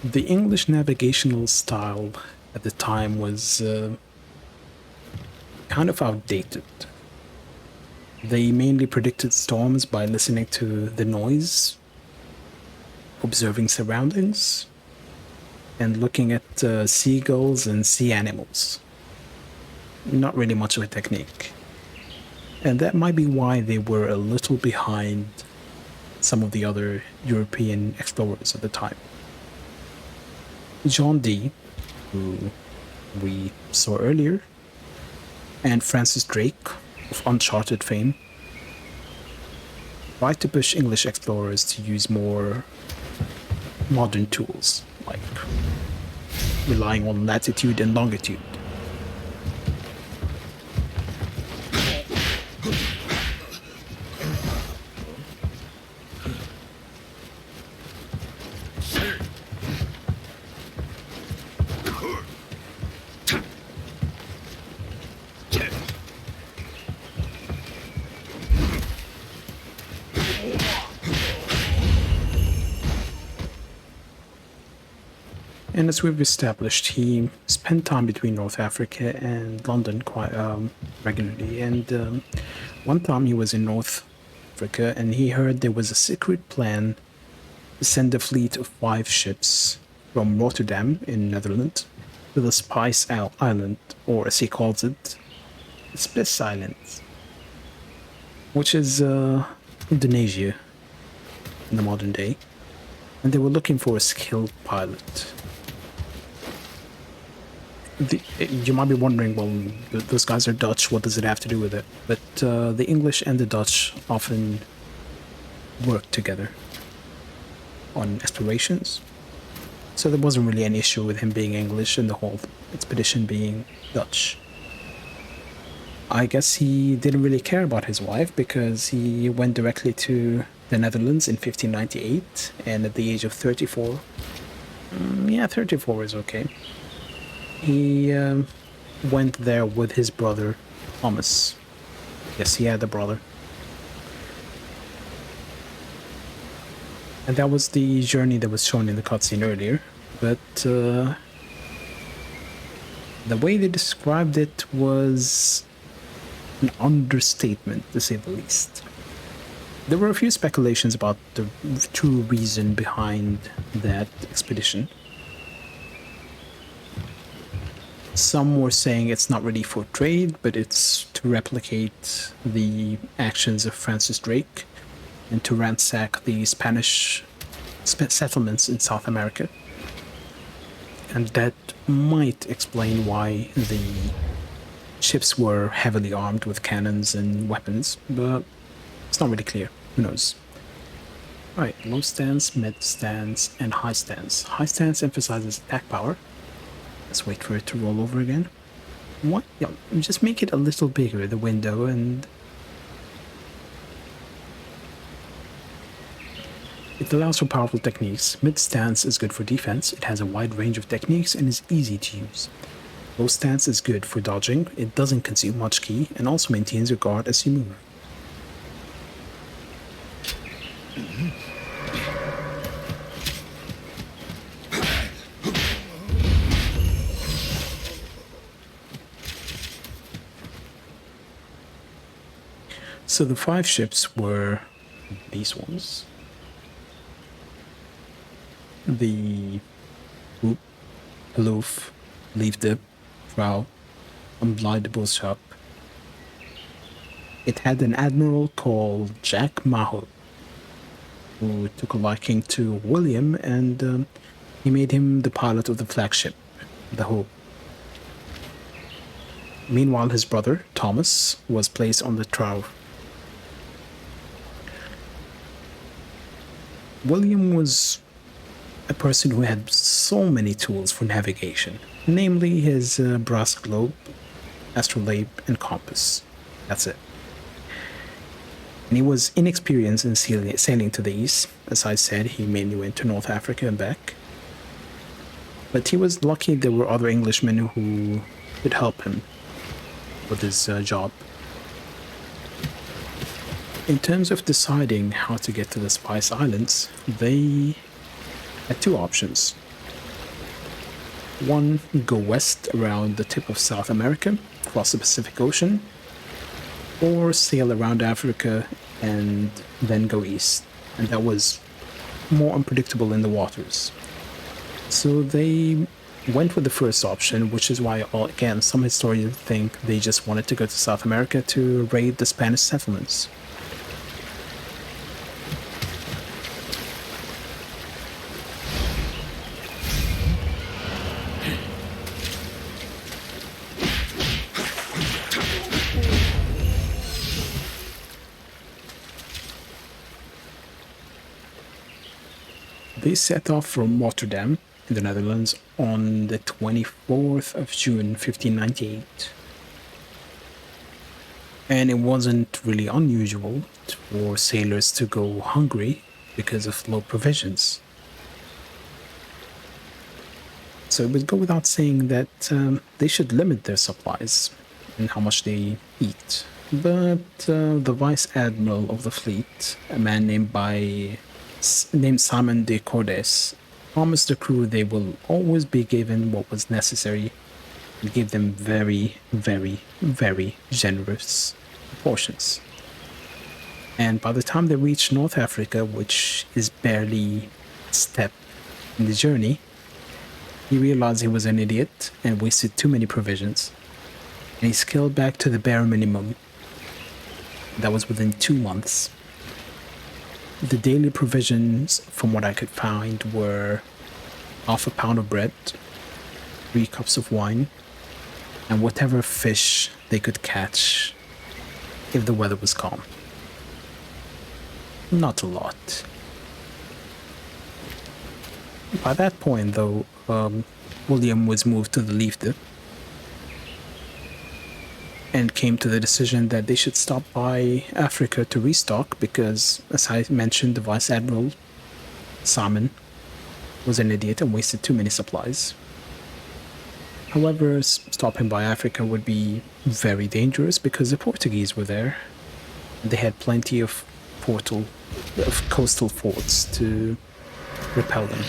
The English navigational style at the time was kind of outdated. They mainly predicted storms by listening to the noise, observing surroundings, and looking at seagulls and sea animals. Not really much of a technique. And that might be why they were a little behind some of the other European explorers at the time. John Dee, who we saw earlier, and Francis Drake of Uncharted fame, tried to push English explorers to use more modern tools, like relying on latitude and longitude. And as we've established, he spent time between North Africa and London quite regularly. And one time he was in North Africa and he heard there was a secret plan to send a fleet of 5 ships from Rotterdam in Netherlands to the Spice Island, or as he calls it, Spice Island, which is Indonesia in the modern day. And they were looking for a skilled pilot. You might be wondering, well, those guys are Dutch, what does it have to do with it? But the English and the Dutch often work together on explorations. So there wasn't really an issue with him being English and the whole expedition being Dutch. I guess he didn't really care about his wife because he went directly to the Netherlands in 1598, and at the age of 34, 34 is okay. He went there with his brother, Thomas. Yes, he had a brother. And that was the journey that was shown in the cutscene earlier. But The way they described it was an understatement, to say the least. There were a few speculations about the true reason behind that expedition. Some were saying it's not really for trade, but it's to replicate the actions of Francis Drake and to ransack the Spanish settlements in South America. And that might explain why the ships were heavily armed with cannons and weapons, but it's not really clear. Who knows? Alright, low stance, mid stance, and high stance. High stance emphasizes attack power. Let's wait for it to roll over again. What? Yeah, just make it a little bigger, the window, and... It allows for powerful techniques. Mid stance is good for defense. It has a wide range of techniques and is easy to use. Low stance is good for dodging. It doesn't consume much ki and also maintains your guard as you move. So the 5 ships were these ones. The Hoop, Aloof, Liefde, Vrouw, Onblijde It had an admiral called Jack Maho, who took a liking to William, and he made him the pilot of the flagship, the Hope. Meanwhile, his brother, Thomas, was placed on the Trouw. William was a person who had so many tools for navigation, namely his brass globe, astrolabe, and compass. That's it. And he was inexperienced in sailing to the east. As I said, he mainly went to North Africa and back. But he was lucky there were other Englishmen who could help him with his job. In terms of deciding how to get to the Spice Islands, they had 2 options. One, go west around the tip of South America, cross the Pacific Ocean, or sail around Africa and then go east. And that was more unpredictable in the waters. So they went with the first option, which is why, again, some historians think they just wanted to go to South America to raid the Spanish settlements. They set off from Rotterdam in the Netherlands on the 24th of June 1598. And it wasn't really unusual for sailors to go hungry because of low provisions. So it would go without saying that they should limit their supplies and how much they eat. But the vice admiral of the fleet, a man named Simon de Cordes, promised the crew they will always be given what was necessary and gave them very, very, very generous portions. And by the time they reached North Africa, which is barely a step in the journey, he realized he was an idiot and wasted too many provisions. And he scaled back to the bare minimum. That was within 2 months. The daily provisions, from what I could find, were half a pound of bread, 3 cups of wine, and whatever fish they could catch if the weather was calm. Not a lot. By that point, though, William was moved to the Liefde and came to the decision that they should stop by Africa to restock because, as I mentioned, the Vice Admiral, Simon, was an idiot and wasted too many supplies. However, stopping by Africa would be very dangerous because the Portuguese were there. They had plenty of coastal forts to repel them.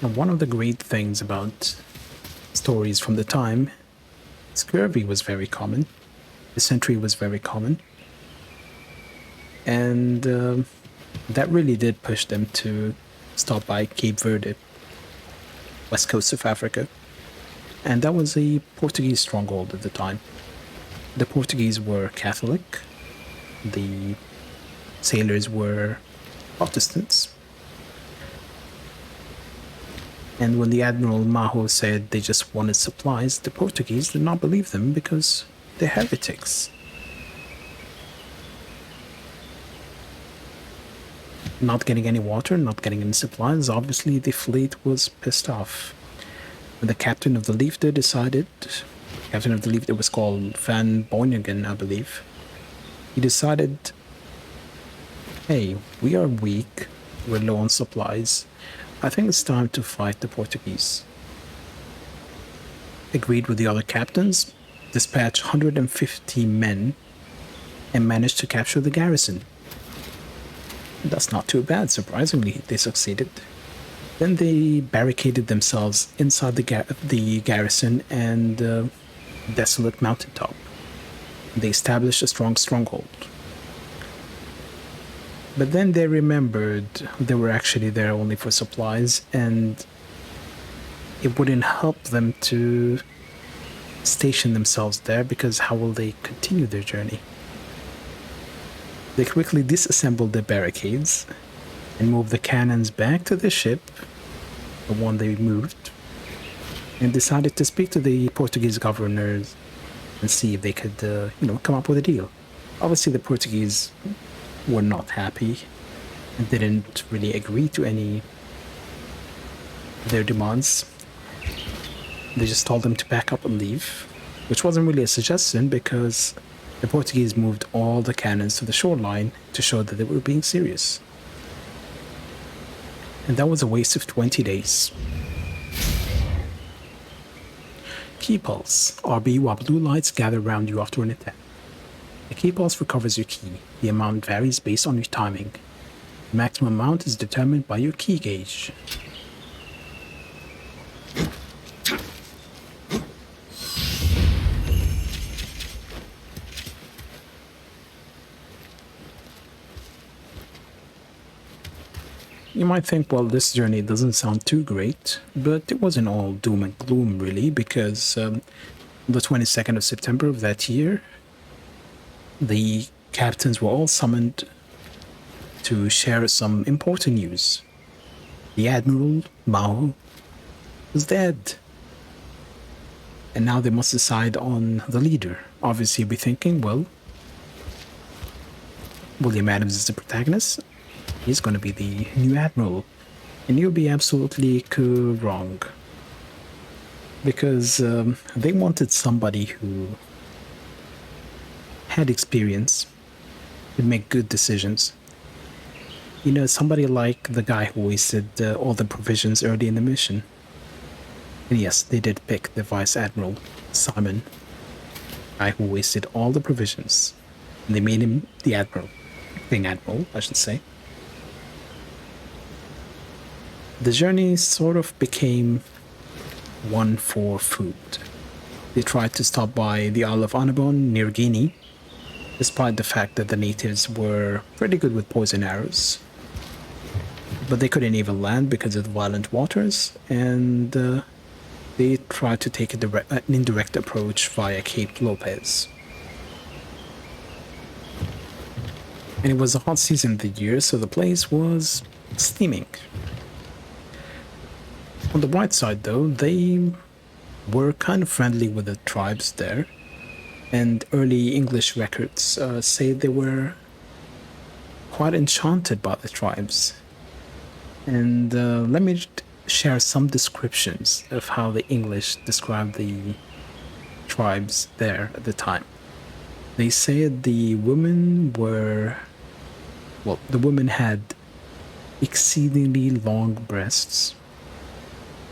And one of the great things about stories from the time, scurvy was very common, dysentery was very common, and that really did push them to stop by Cape Verde, west coast of Africa, and that was a Portuguese stronghold at the time. The Portuguese were Catholic, the sailors were Protestants, and when the Admiral Maho said they just wanted supplies, the Portuguese did not believe them because they're heretics. Not getting any water, not getting any supplies, obviously the fleet was pissed off. And the captain of the Leifde decided, captain of the Leifde was called Van Beuningen, I believe. He decided, hey, we are weak, we're low on supplies. I think it's time to fight the Portuguese. Agreed with the other captains, dispatched 150 men, and managed to capture the garrison. That's not too bad, surprisingly, they succeeded. Then they barricaded themselves inside the garrison and desolate mountaintop. They established a strong stronghold. But then they remembered they were actually there only for supplies, and it wouldn't help them to station themselves there because how will they continue their journey? They quickly disassembled their barricades and moved the cannons back to the ship, the one they moved, and decided to speak to the Portuguese governors and see if they could, come up with a deal. Obviously, the Portuguese were not happy and didn't really agree to any of their demands. They just told them to back up and leave, which wasn't really a suggestion because the Portuguese moved all the cannons to the shoreline to show that they were being serious. And that was a waste of 20 days. Key pulse. RB while blue lights gather around you after an attack. The key pulse recovers your key. The amount varies based on your timing. The maximum amount is determined by your key gauge. You might think, well, this journey doesn't sound too great, but it wasn't all doom and gloom, really, because the 22nd of September of that year, the captains were all summoned to share some important news. The Admiral, Mao, was dead. And now they must decide on the leader. Obviously, you'll be thinking, well, William Adams is the protagonist. He's going to be the new admiral. And you'll be absolutely wrong. Because they wanted somebody who had experience, could make good decisions. You know, somebody like the guy who wasted all the provisions early in the mission. And yes, they did pick the Vice Admiral, Simon, the guy who wasted all the provisions. And they made him the Admiral. Acting Admiral, I should say. The journey sort of became one for food. They tried to stop by the Isle of Annobon near Guinea, despite the fact that the natives were pretty good with poison arrows. But they couldn't even land because of the violent waters, and they tried to take an indirect approach via Cape Lopez. And it was a hot season of the year, so the place was steaming. On the bright side, though, they were kind of friendly with the tribes there, and early English records say they were quite enchanted by the tribes. And let me share some descriptions of how the English described the tribes there at the time. They said the women had exceedingly long breasts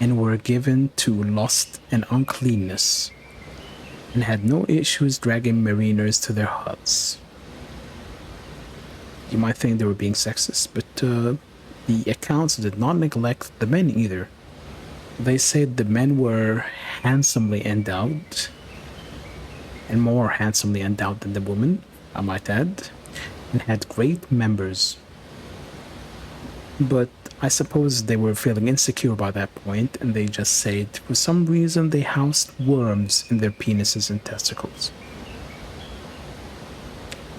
and were given to lust and uncleanness, and had no issues dragging mariners to their huts. You might think they were being sexist, but the accounts did not neglect the men either. They said the men were handsomely endowed, and more handsomely endowed than the women, I might add, and had great members. But I suppose they were feeling insecure by that point, and they just said for some reason they housed worms in their penises and testicles.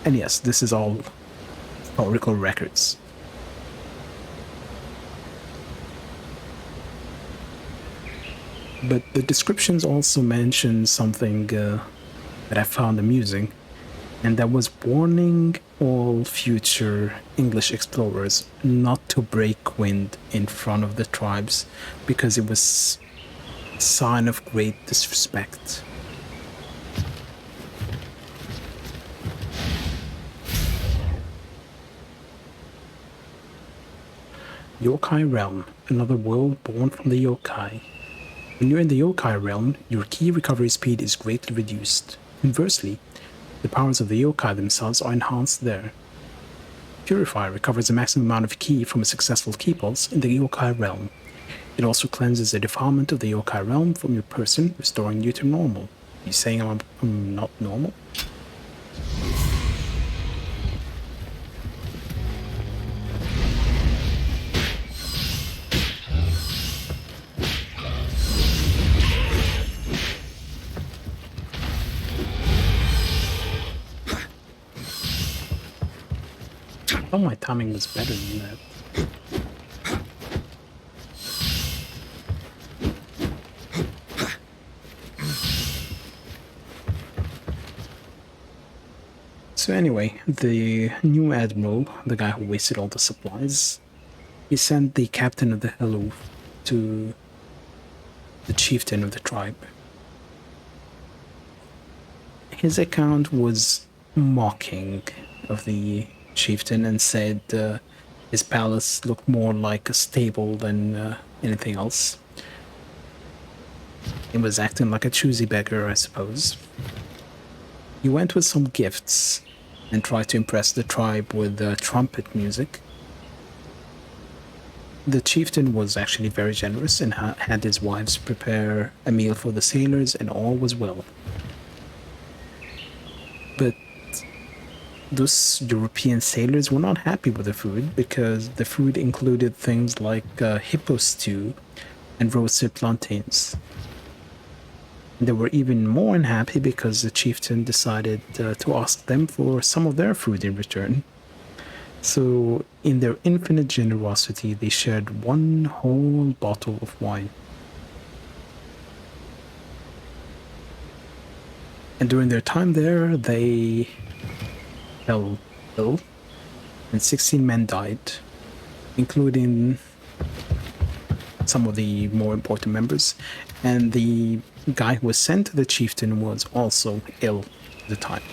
And yes, this is all historical records. But the descriptions also mention something that I found amusing, and that was warning all future English explorers not to break wind in front of the tribes because it was a sign of great disrespect. Yokai Realm, another world born from the yokai. When you're in the yokai realm, your ki recovery speed is greatly reduced. Conversely, the powers of the yokai themselves are enhanced there. Purify recovers the maximum amount of ki from a successful ki pulse in the yokai realm. It also cleanses the defilement of the yokai realm from your person, restoring you to normal. Are you saying I'm not normal? I thought my timing was better than that. So anyway, the new admiral, the guy who wasted all the supplies, he sent the captain of the Hello to the chieftain of the tribe. His account was mocking of the chieftain and said his palace looked more like a stable than anything else. He was acting like a choosy beggar, I suppose. He went with some gifts and tried to impress the tribe with trumpet music. The chieftain was actually very generous and had his wives prepare a meal for the sailors, and all was well. But those European sailors were not happy with the food because the food included things like hippo stew and roasted plantains. They were even more unhappy because the chieftain decided to ask them for some of their food in return. So, in their infinite generosity, they shared one whole bottle of wine. And during their time there, they fell ill, and 16 men died, including some of the more important members, and the guy who was sent to the chieftain was also ill at the time.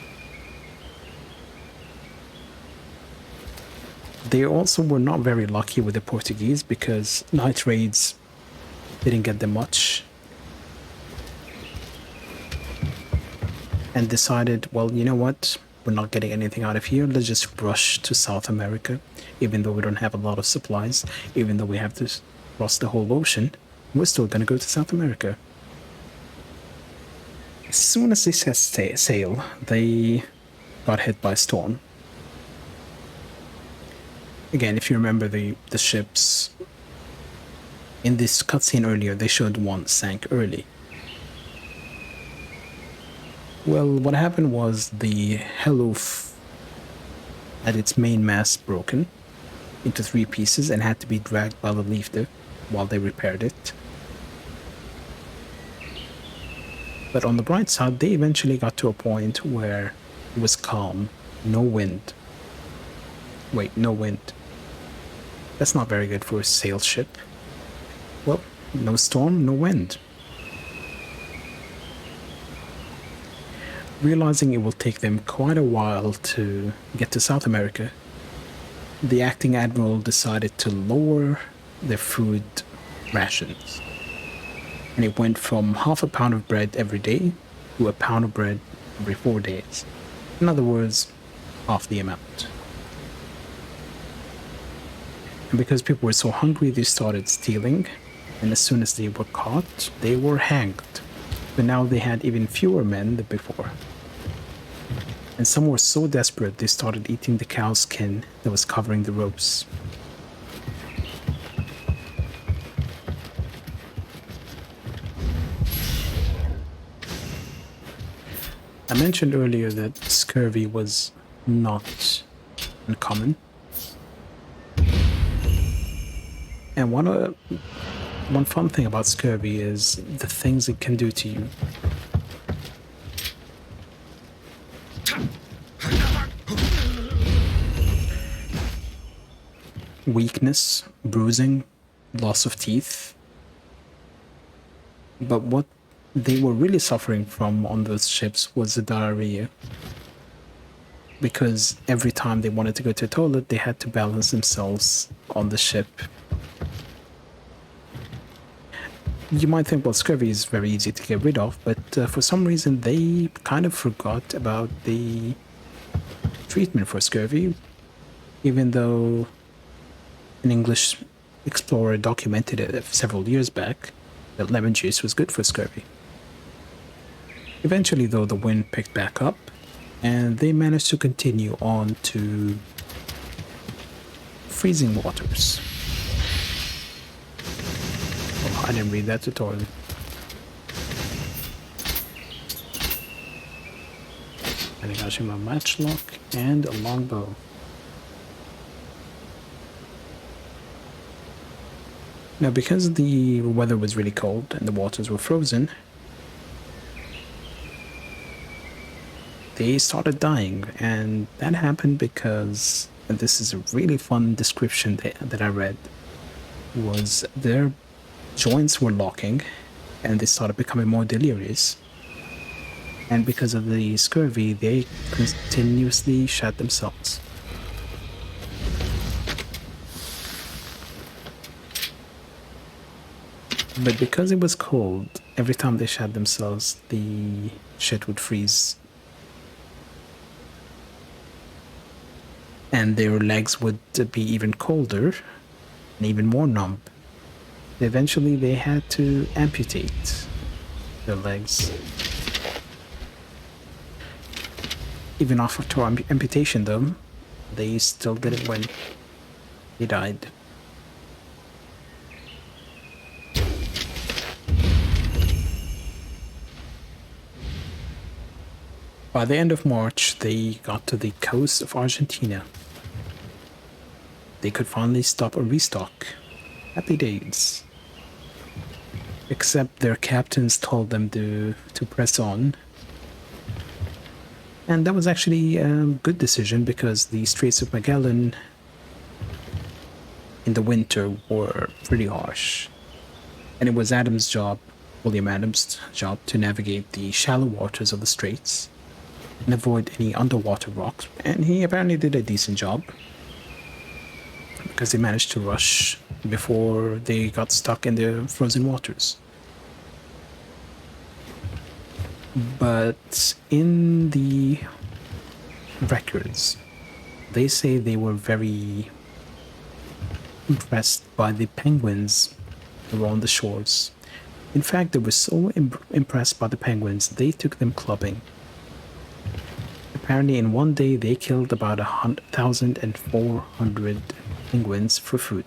They also were not very lucky with the Portuguese because night raids didn't get them much, and decided, well, you know what, we're not getting anything out of here, let's just rush to South America, even though we don't have a lot of supplies, even though we have to cross the whole ocean, we're still gonna go to South America. As soon as they set sail, they got hit by a storm. Again, if you remember the ships, in this cutscene earlier, they showed one sank early. Well, what happened was the Hello had its main mast broken into 3 pieces and had to be dragged by the leader while they repaired it. But on the bright side, they eventually got to a point where it was calm, no wind. Wait, no wind. That's not very good for a sail ship. Well, no storm, no wind. Realizing it will take them quite a while to get to South America, the acting admiral decided to lower their food rations. And it went from half a pound of bread every day to a pound of bread every 4 days. In other words, half the amount. And because people were so hungry, they started stealing And as soon as they were caught, they were hanged. But now they had even fewer men than before. And some were so desperate they started eating the cow skin that was covering the ropes. I mentioned earlier that scurvy was not uncommon. And one fun thing about scurvy is the things it can do to you. Weakness, bruising, loss of teeth. But what they were really suffering from on those ships was the diarrhea. Because every time they wanted to go to the toilet, they had to balance themselves on the ship. You might think, well, scurvy is very easy to get rid of, but for some reason they kind of forgot about the treatment for scurvy, even though an English explorer documented it several years back that lemon juice was good for scurvy. Eventually, though, the wind picked back up, and they managed to continue on to freezing waters. Oh, I didn't read that tutorial. And I got you my matchlock and a longbow. Now, because the weather was really cold and the waters were frozen, they started dying, and that happened because, and this is a really fun description that I read, was their joints were locking and they started becoming more delirious. And because of the scurvy, they continuously shat themselves. But because it was cold, every time they shat themselves, the shit would freeze. And their legs would be even colder and even more numb. Eventually, they had to amputate their legs. Even after amputation, though, they still didn't win. They died. By the end of March, they got to the coast of Argentina. They could finally stop a restock. Happy days. Except their captains told them to press on. And that was actually a good decision because the Straits of Magellan in the winter were pretty harsh. And it was William Adams' job, to navigate the shallow waters of the straits and avoid any underwater rocks. And he apparently did a decent job, because they managed to rush before they got stuck in the frozen waters. But in the records, they say they were very impressed by the penguins around the shores. In fact, they were so impressed by the penguins, they took them clubbing. Apparently, in one day, they killed about 1,400 penguins for food.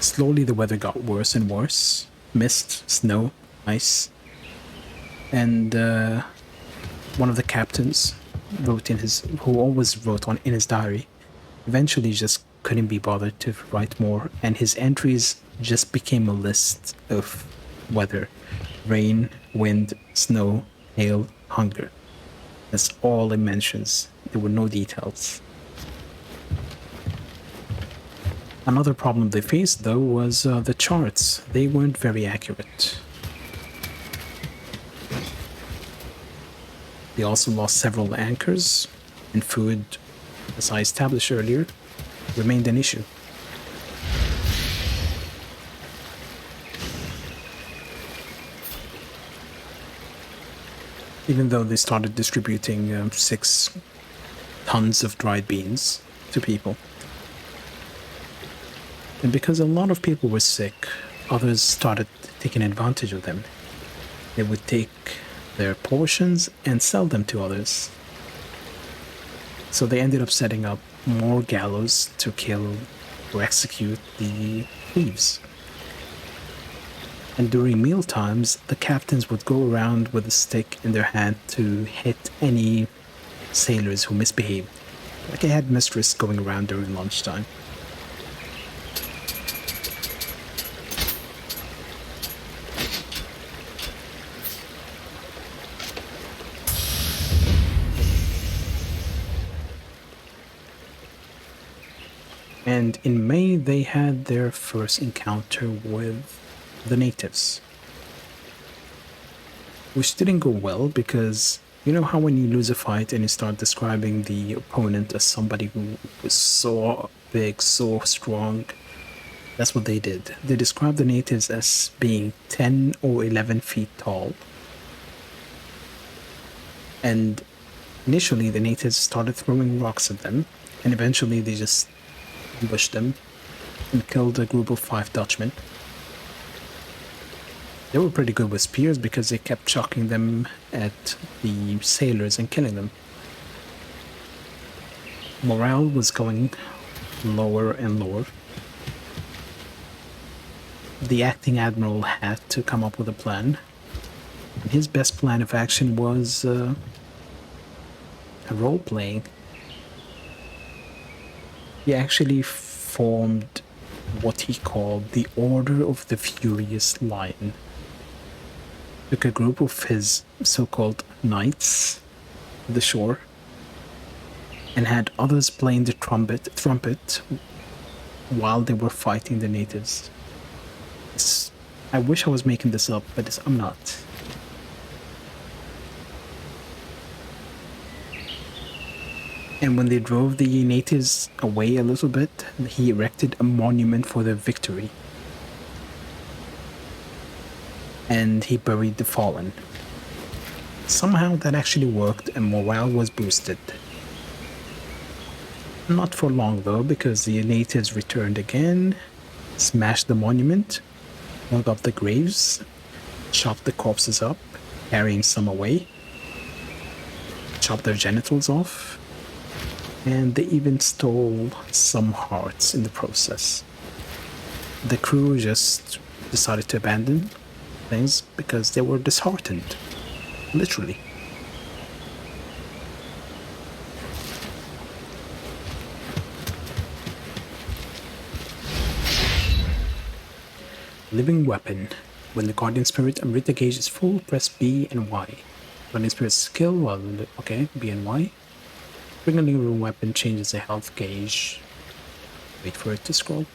Slowly, the weather got worse and worse. Mist, snow, ice. And one of the captains who always wrote in his diary, eventually just couldn't be bothered to write more, and his entries just became a list of weather: rain, wind, snow, hail, hunger. That's all it mentions. There were no details. Another problem they faced, though, was the charts. They weren't very accurate. They also lost several anchors, and food, as I established earlier, remained an issue. Even though they started distributing 6 tons of dried beans to people. And because a lot of people were sick, others started taking advantage of them. They would take their portions and sell them to others. So they ended up setting up more gallows to kill or execute the thieves. And during meal times, the captains would go around with a stick in their hand to hit any sailors who misbehaved. Like a headmistress going around during lunchtime. And in May, they had their first encounter with the natives. Which didn't go well because you know how when you lose a fight and you start describing the opponent as somebody who was so big, so strong? That's what they did. They described the natives as being 10 or 11 feet tall. And initially, the natives started throwing rocks at them, and eventually they just ambushed them and killed a group of 5 Dutchmen. They were pretty good with spears because they kept chucking them at the sailors and killing them. Morale was going lower and lower. The acting admiral had to come up with a plan. And his best plan of action was role-playing. He actually formed what he called the Order of the Furious Lion. Took a group of his so-called knights to the shore and had others playing the trumpet while they were fighting the natives. I wish I was making this up, but I'm not. And when they drove the natives away a little bit, he erected a monument for their victory. And he buried the fallen. Somehow that actually worked and morale was boosted. Not for long though, because the natives returned again, smashed the monument, dug up the graves, chopped the corpses up, carrying some away, chopped their genitals off, and they even stole some hearts in the process. The crew just decided to abandon things because they were disheartened, literally. Living weapon. When the Guardian Spirit Amrita gauge is full, press B and Y. Guardian Spirit skill, well, okay, B and Y. Bring a living weapon changes the health gauge. Wait for it to scroll.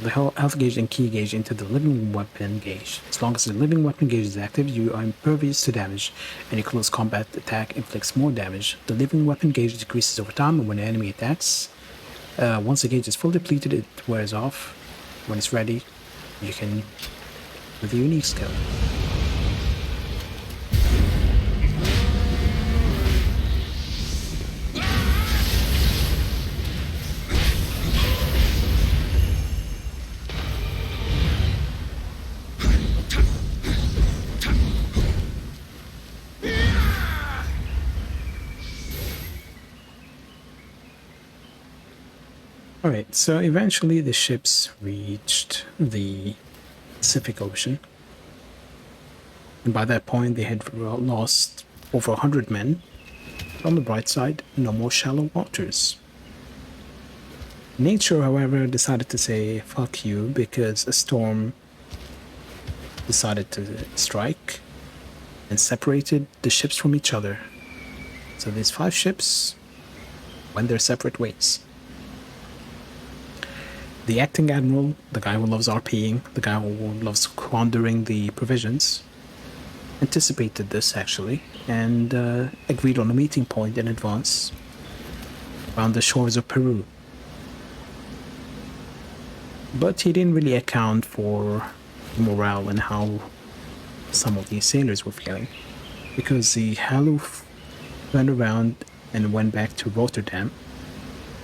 The health gauge and key gauge into the living weapon gauge. As long as the living weapon gauge is active, you are impervious to damage. Any close combat attack inflicts more damage. The living weapon gauge decreases over time and when an enemy attacks. Once the gauge is fully depleted, it wears off. When it's ready, you can with a unique skill. Alright, so eventually the ships reached the Pacific Ocean. And by that point they had lost over 100 men. On the bright side, no more shallow waters. Nature, however, decided to say fuck you because a storm decided to strike and separated the ships from each other. So these 5 ships went their separate ways. The acting admiral, the guy who loves RPing, the guy who loves squandering the provisions, anticipated this actually and agreed on a meeting point in advance around the shores of Peru. But he didn't really account for morale and how some of these sailors were feeling. because the Haluf turned around and went back to Rotterdam,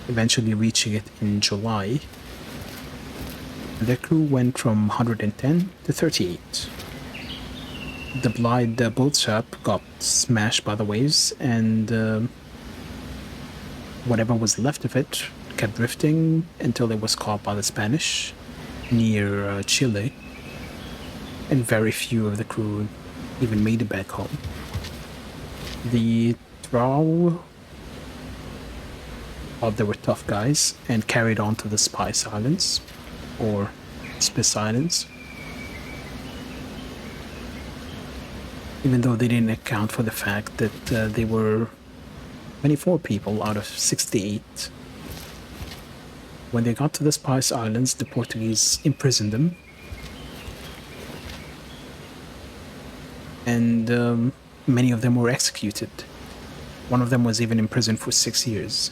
eventually reaching it in July. Their crew went from 110 to 38. The Blide boatship got smashed by the waves, and whatever was left of it kept drifting until it was caught by the Spanish near Chile, and very few of the crew even made it back home. The Drow thought they were tough guys and carried on to the Spice Islands, or Spice Islands, even though they didn't account for the fact that they were 24 people out of 68. When they got to the Spice Islands, the Portuguese imprisoned them, and many of them were executed. One of them was even imprisoned for 6 years.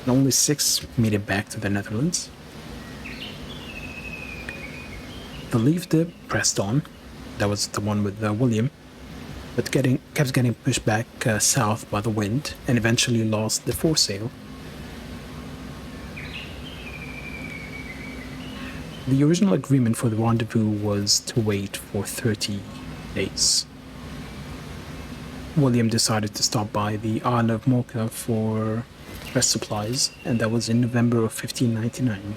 And only 6 made it back to the Netherlands. The Liefde pressed on. That was the one with William, but kept getting pushed back south by the wind, and eventually lost the foresail. The original agreement for the rendezvous was to wait for 30 days. William decided to stop by the Isle of Mocha for fresh supplies, and that was in November of 1599.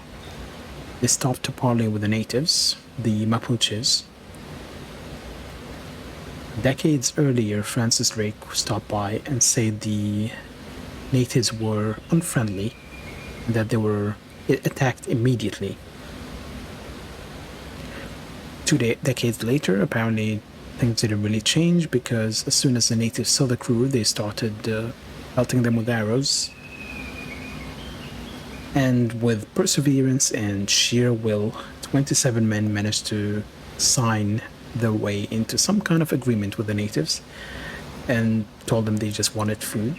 They stopped to parley with the natives, the Mapuches. Decades earlier, Francis Drake stopped by and said the natives were unfriendly and that they were attacked immediately. 2 decades later, apparently things didn't really change, because as soon as the natives saw the crew, they started pelting them with arrows. And with perseverance and sheer will, 27 men managed to sign their way into some kind of agreement with the natives and told them they just wanted food.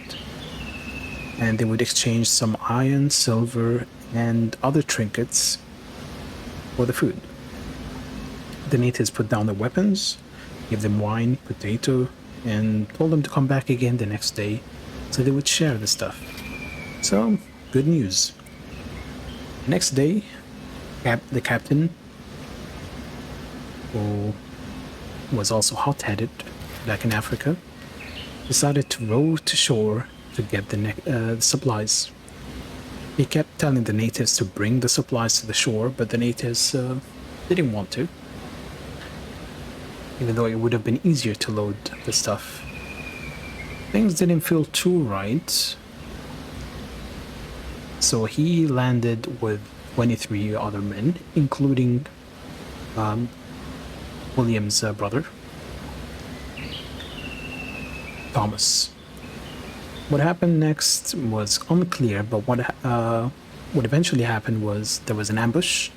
And they would exchange some iron, silver, and other trinkets for the food. The natives put down their weapons, gave them wine, potato, and told them to come back again the next day so they would share the stuff. So, good news. Next day, the captain, who was also hot-headed back in Africa, decided to row to shore to get the supplies. He kept telling the natives to bring the supplies to the shore, but the natives didn't want to, even though it would have been easier to load the stuff. Things didn't feel too right, so he landed with 23 other men, including William's brother, Thomas. What happened next was unclear, but what eventually happened was there was an ambush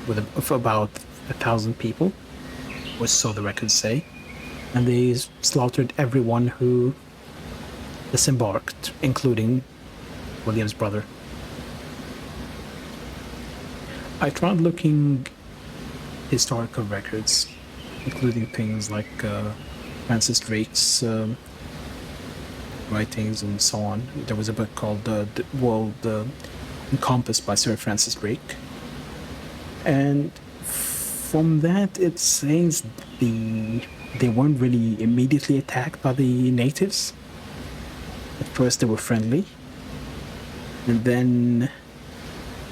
of about 1,000 people, or so the records say, and they slaughtered everyone who disembarked, including William's brother. I tried looking historical records, including things like Francis Drake's writings and so on. There was a book called The World Encompassed by Sir Francis Drake, and from that it says they weren't really immediately attacked by the natives. At first they were friendly, and then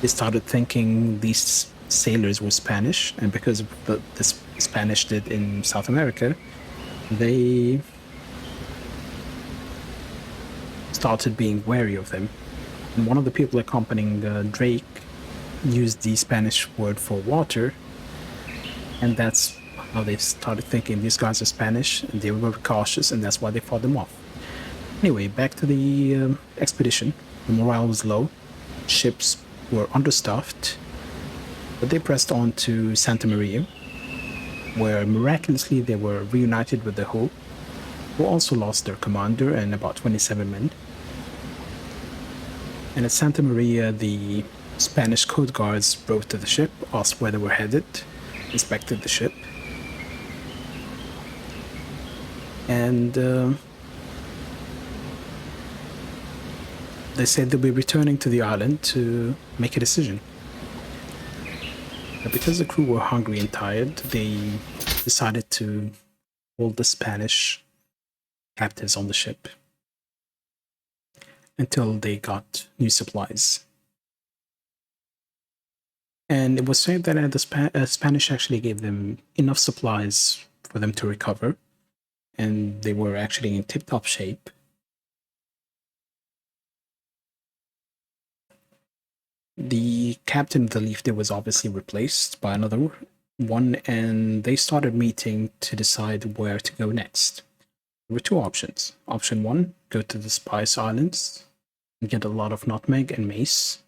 they started thinking these sailors were Spanish, and because of the Spanish did in South America, they started being wary of them. And one of the people accompanying Drake used the Spanish word for water, and that's how they started thinking these guys are Spanish, and they were cautious, and that's why they fought them off. Anyway, back to the expedition. The morale was low, ships were understaffed, but they pressed on to Santa Maria, where miraculously they were reunited with the Hope, who also lost their commander and about 27 men. And at Santa Maria, the Spanish coast guards rode to the ship, asked where they were headed, inspected the ship, And they said they'll be returning to the island to make a decision. But because the crew were hungry and tired, they decided to hold the Spanish captives on the ship until they got new supplies. And it was said that the Spanish actually gave them enough supplies for them to recover, and they were actually in tip-top shape. The captain of the Leaf was obviously replaced by another one, and they started meeting to decide where to go next. There were two options. Option one, go to the Spice Islands and get a lot of nutmeg and mace.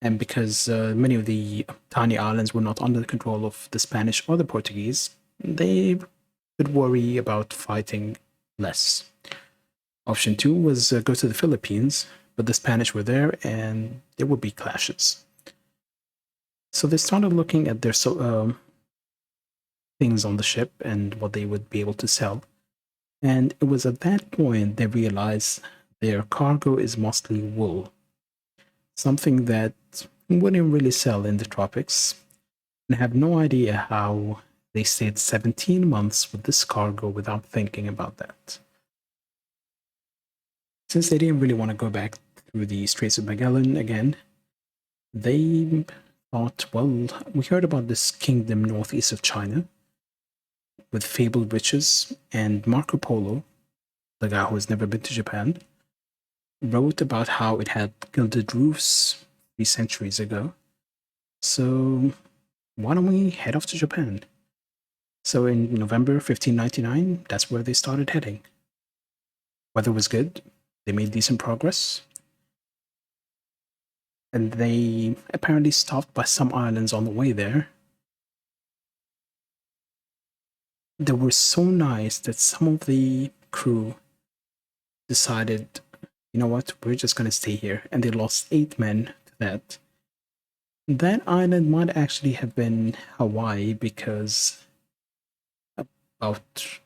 And because many of the tiny islands were not under the control of the Spanish or the Portuguese, they could worry about fighting less. Option two was go to the Philippines, but the Spanish were there and there would be clashes. So they started looking at their things on the ship and what they would be able to sell. And it was at that point they realized their cargo is mostly wool, something that wouldn't really sell in the tropics, and have no idea how they stayed 17 months with this cargo without thinking about that. Since they didn't really want to go back through the Straits of Magellan again, they thought, well, we heard about this kingdom northeast of China with fabled riches, and Marco Polo, the guy who has never been to Japan, wrote about how it had gilded roofs 3 centuries ago. So why don't we head off to Japan? So in November 1599, that's where they started heading. Weather was good. They made decent progress. And they apparently stopped by some islands on the way there. They were so nice that some of the crew decided, you know what, we're just going to stay here. And they lost 8 men to that. That island might actually have been Hawaii, because about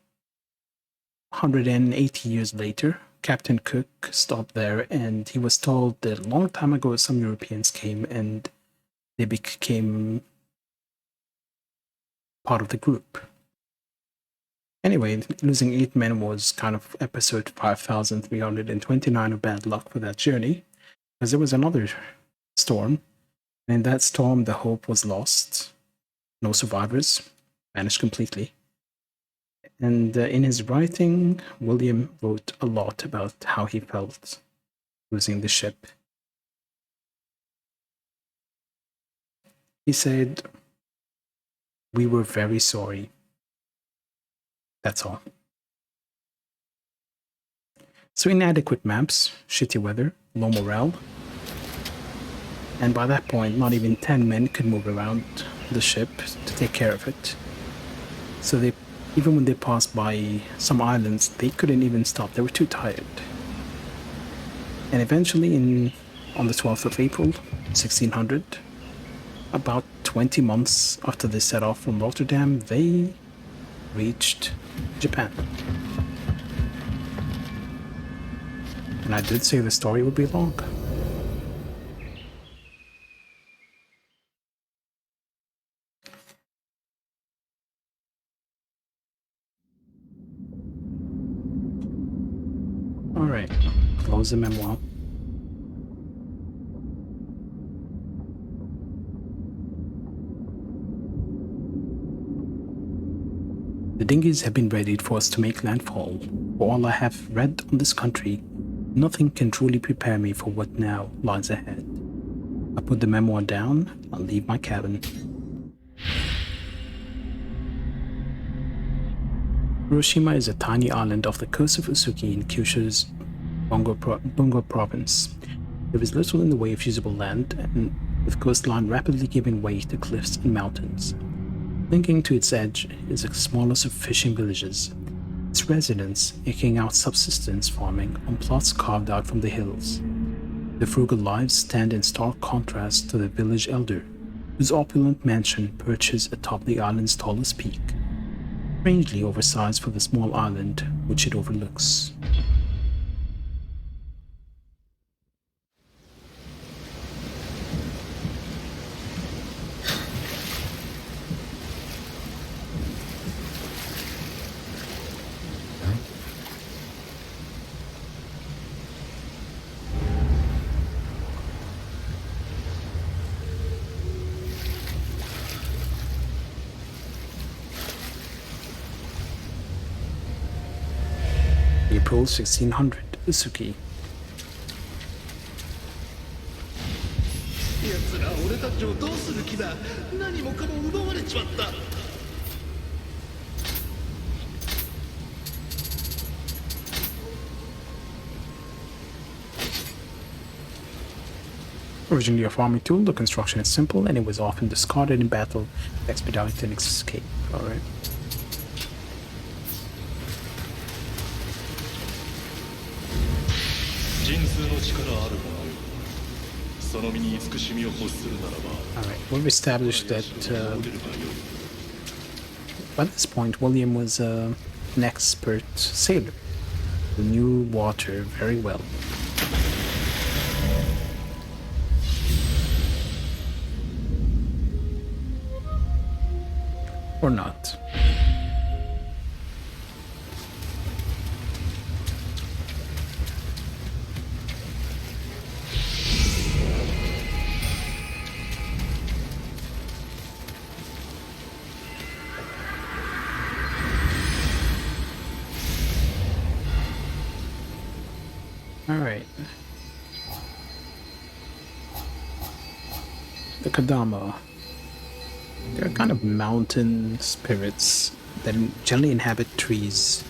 180 years later, Captain Cook stopped there, and he was told that a long time ago some Europeans came and they became part of the group. Anyway, losing 8 men was kind of episode 5329 of bad luck for that journey, because there was another storm, and in that storm the Hope was lost. No survivors, vanished completely. And in his writing, William wrote a lot about how he felt losing the ship. He said, "We were very sorry. That's all." So inadequate maps, shitty weather, low morale, and by that point, not even 10 men could move around the ship to take care of it. So they, even when they passed by some islands, they couldn't even stop. They were too tired. And eventually, on the 12th of April, 1600, about 20 months after they set off from Rotterdam, they reached Japan. And I did say the story would be long. Alright, close the memoir. The dinghies have been readied for us to make landfall. For all I have read on this country, nothing can truly prepare me for what now lies ahead. I put the memoir down, I'll leave my cabin. Hiroshima is a tiny island off the coast of Usuki in Kyushu's Bungo province. There is little in the way of usable land, and with coastline rapidly giving way to cliffs and mountains. Linking to its edge is the smallest of fishing villages, its residents eking out subsistence farming on plots carved out from the hills. The frugal lives stand in stark contrast to the village elder, whose opulent mansion perches atop the island's tallest peak. strangely oversized for the small island which it overlooks. April 1600, Usuki. 奴ら俺たちをどうする気だ。何もかも奪われちまった。 Originally a farming tool, the construction is simple and it was often discarded in battle to expedite an escape. Alright. Alright, we've established that by this point William was an expert sailor who knew water very well. Or not. All right. The Kadama. They're kind of mountain spirits that generally inhabit trees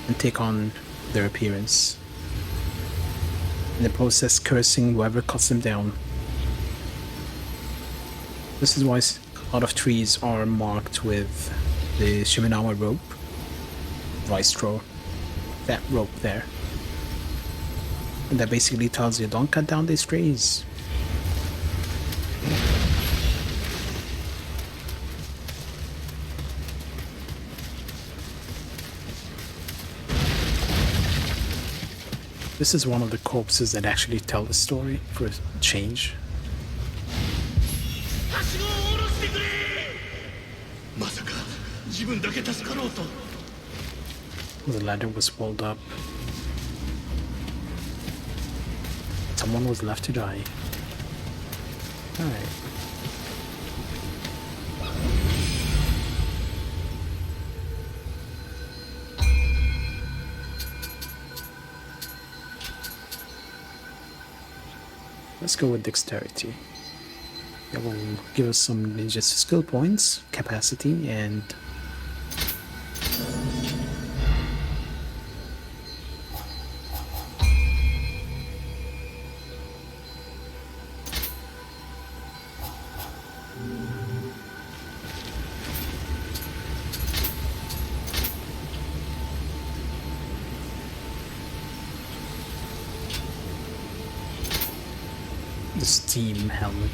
and take on their appearance. In the process, cursing whoever cuts them down. This is why a lot of trees are marked with the Shimenawa rope, Vice-Straw, that rope there. And that basically tells you, don't cut down these trees. This is one of the corpses that actually tell the story for a change. The ladder was walled up. Someone was left to die. Alright. Let's go with dexterity. That will give us some ninja skill points, capacity, and the steam helmet.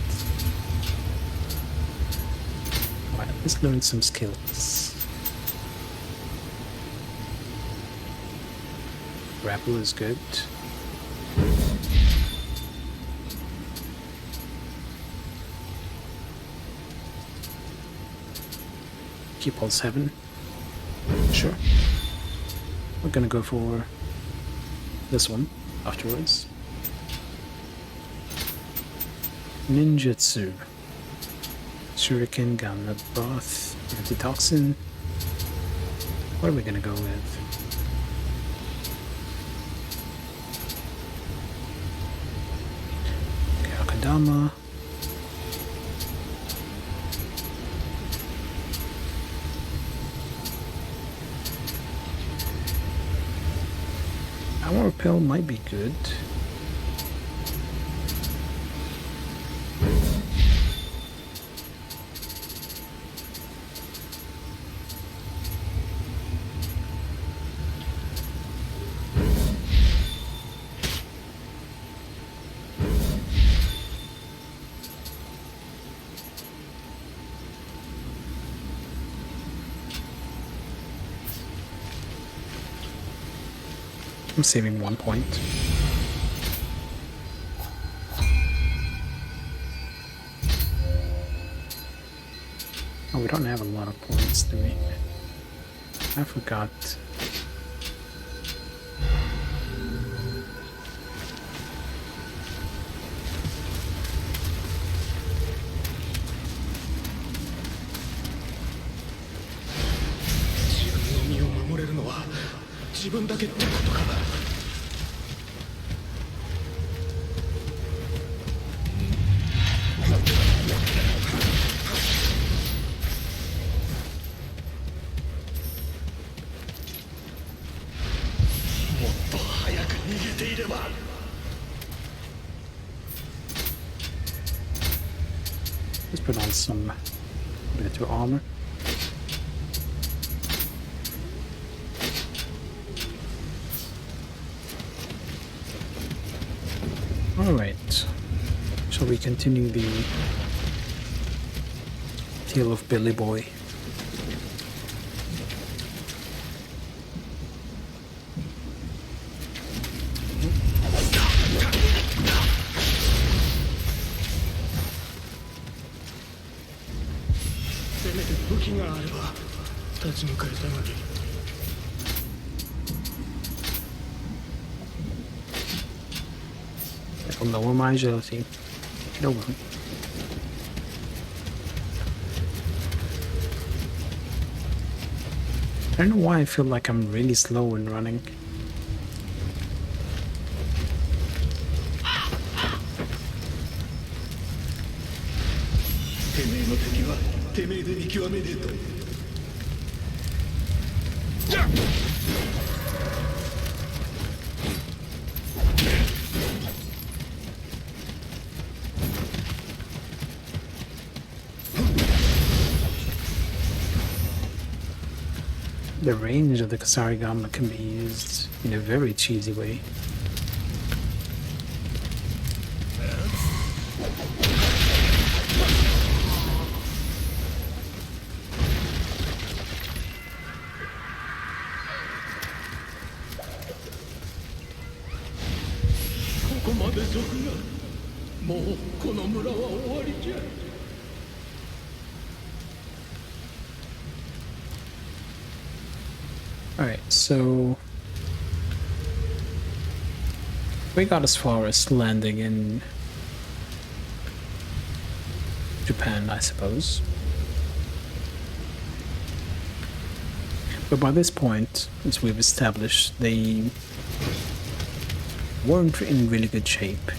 Alright, let's learn some skills. Grapple is good. Key pulse heaven. Sure. We're gonna go for this one afterwards. Ninjutsu. Shuriken, Gauntlet, Broth, Antitoxin. What are we gonna go with? Okay, Akadama. Our repel might be good. I'm saving 1 point. Oh, we don't have a lot of points, do we? I forgot. Let's put on some better armor. Alright. Shall we continue the tale of Billy Boy? That'll lower my agility. No one. I don't know why I feel like I'm really slow when running. The range of the Kasarigama can be used in a very cheesy way. Alright, so we got as far as landing in Japan, I suppose. But by this point, as we've established, they weren't in really good shape.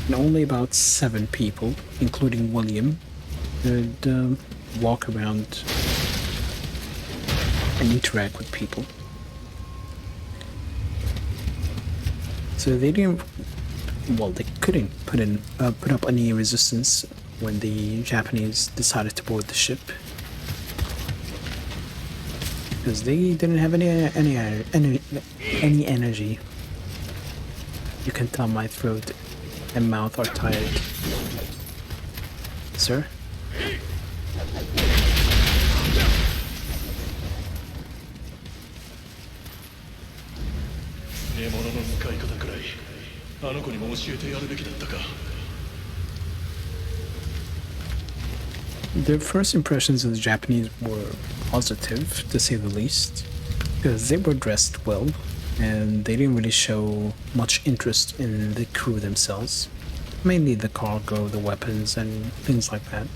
And only about 7 people, including William, could walk around and interact with people. So they didn't, well, they couldn't put up any resistance when the Japanese decided to board the ship, because they didn't have any energy. You can tell my throat and mouth are tired. Sir? Their first impressions of the Japanese were positive, to say the least, because they were dressed well, and they didn't really show much interest in the crew themselves. Mainly the cargo, the weapons, and things like that.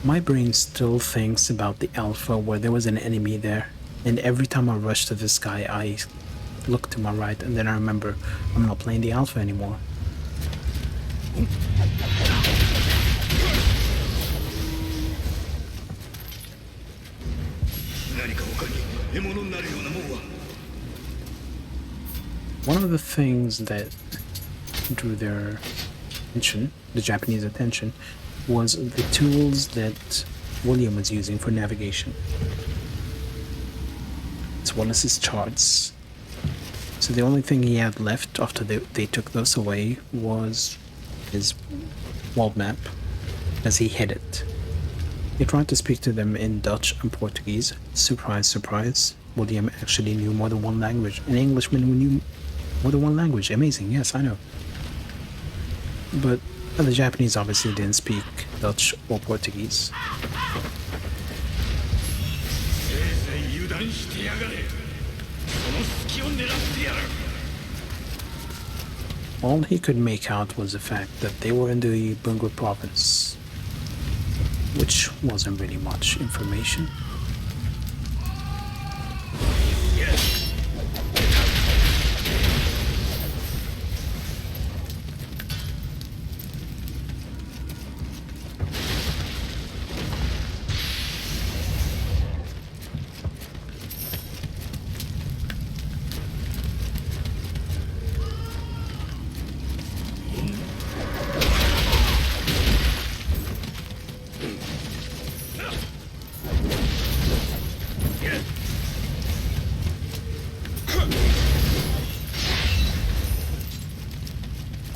My brain still thinks about the Alpha where there was an enemy there, and every time I rush to this guy, I look to my right, and then I remember I'm not playing the Alpha anymore. One of the things that drew their attention, the Japanese attention, was the tools that William was using for navigation, as well as his charts. So the only thing he had left after they took those away was his world map, as he hid it. He tried to speak to them in Dutch and Portuguese. Surprise, surprise. William actually knew more than one language. An Englishman who knew more than one language. Amazing, yes, I know. But the Japanese obviously didn't speak Dutch or Portuguese. All he could make out was the fact that they were in the Bungo province, which wasn't really much information.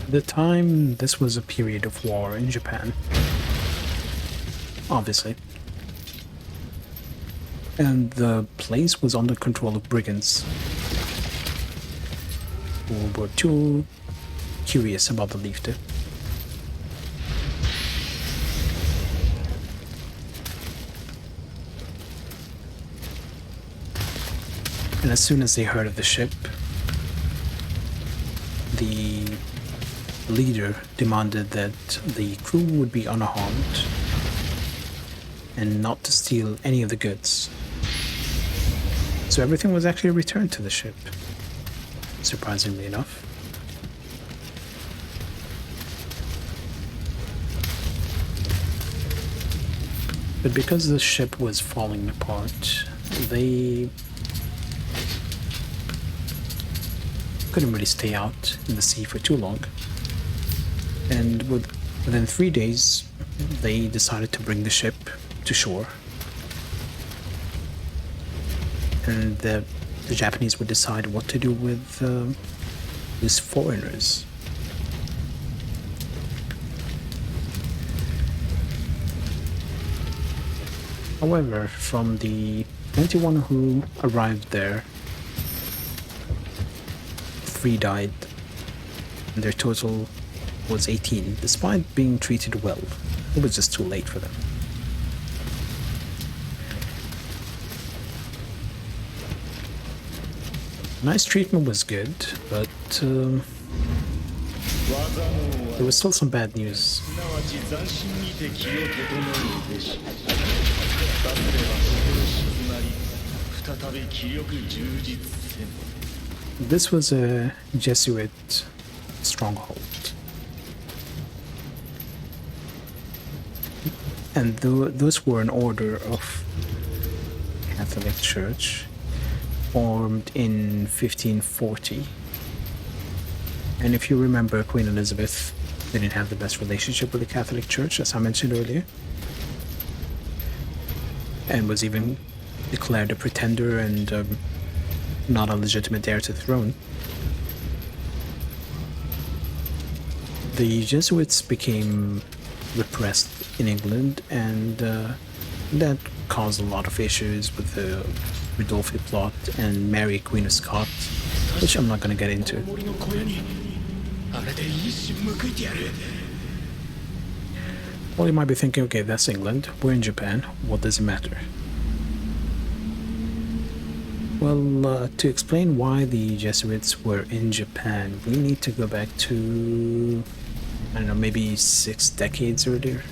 At the time, this was a period of war in Japan, obviously. And the place was under control of brigands who were too curious about the liefde. And as soon as they heard of the ship, the leader demanded that the crew would be unharmed and not to steal any of the goods. So everything was actually returned to the ship, surprisingly enough. But because the ship was falling apart, they couldn't really stay out in the sea for too long. And within 3 days, they decided to bring the ship to shore. And the Japanese would decide what to do with these foreigners. However, from the 21 who arrived there, 3 died, and their total was 18, despite being treated well. It was just too late for them. Nice treatment was good, but there was still some bad news. This was a Jesuit stronghold. And those were an order of Catholic Church formed in 1540. And if you remember, Queen Elizabeth didn't have the best relationship with the Catholic Church, as I mentioned earlier, and was even declared a pretender and not a legitimate heir to the throne. The Jesuits became repressed in England, and that caused a lot of issues with the Ridolfi plot and Mary, Queen of Scots, which I'm not going to get into. Well, you might be thinking, okay, that's England, we're in Japan, what does it matter? Well, to explain why the Jesuits were in Japan, we need to go back to, I don't know, maybe 6 decades earlier.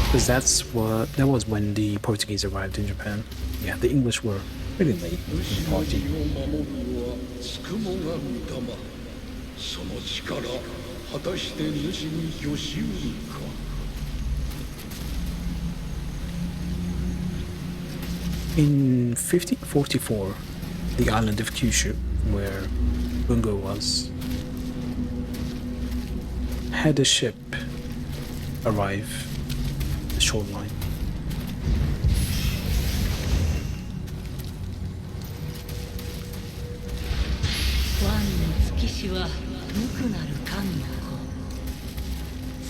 Because that was when the Portuguese arrived in Japan. Yeah, the English were pretty late in the party. In 1544, the island of Kyushu, where Bungo was, had a ship arrive at the shoreline.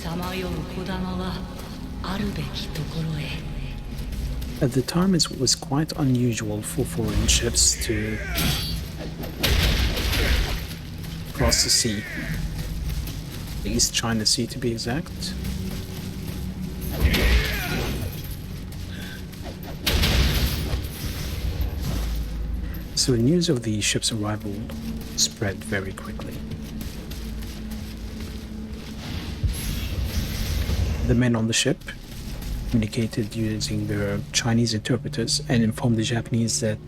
さまよう小玉はあるべきところへ。 At the time, it was quite unusual for foreign ships to cross the sea, the East China Sea to be exact. So news of the ship's arrival spread very quickly. The men on the ship communicated using their Chinese interpreters and informed the Japanese that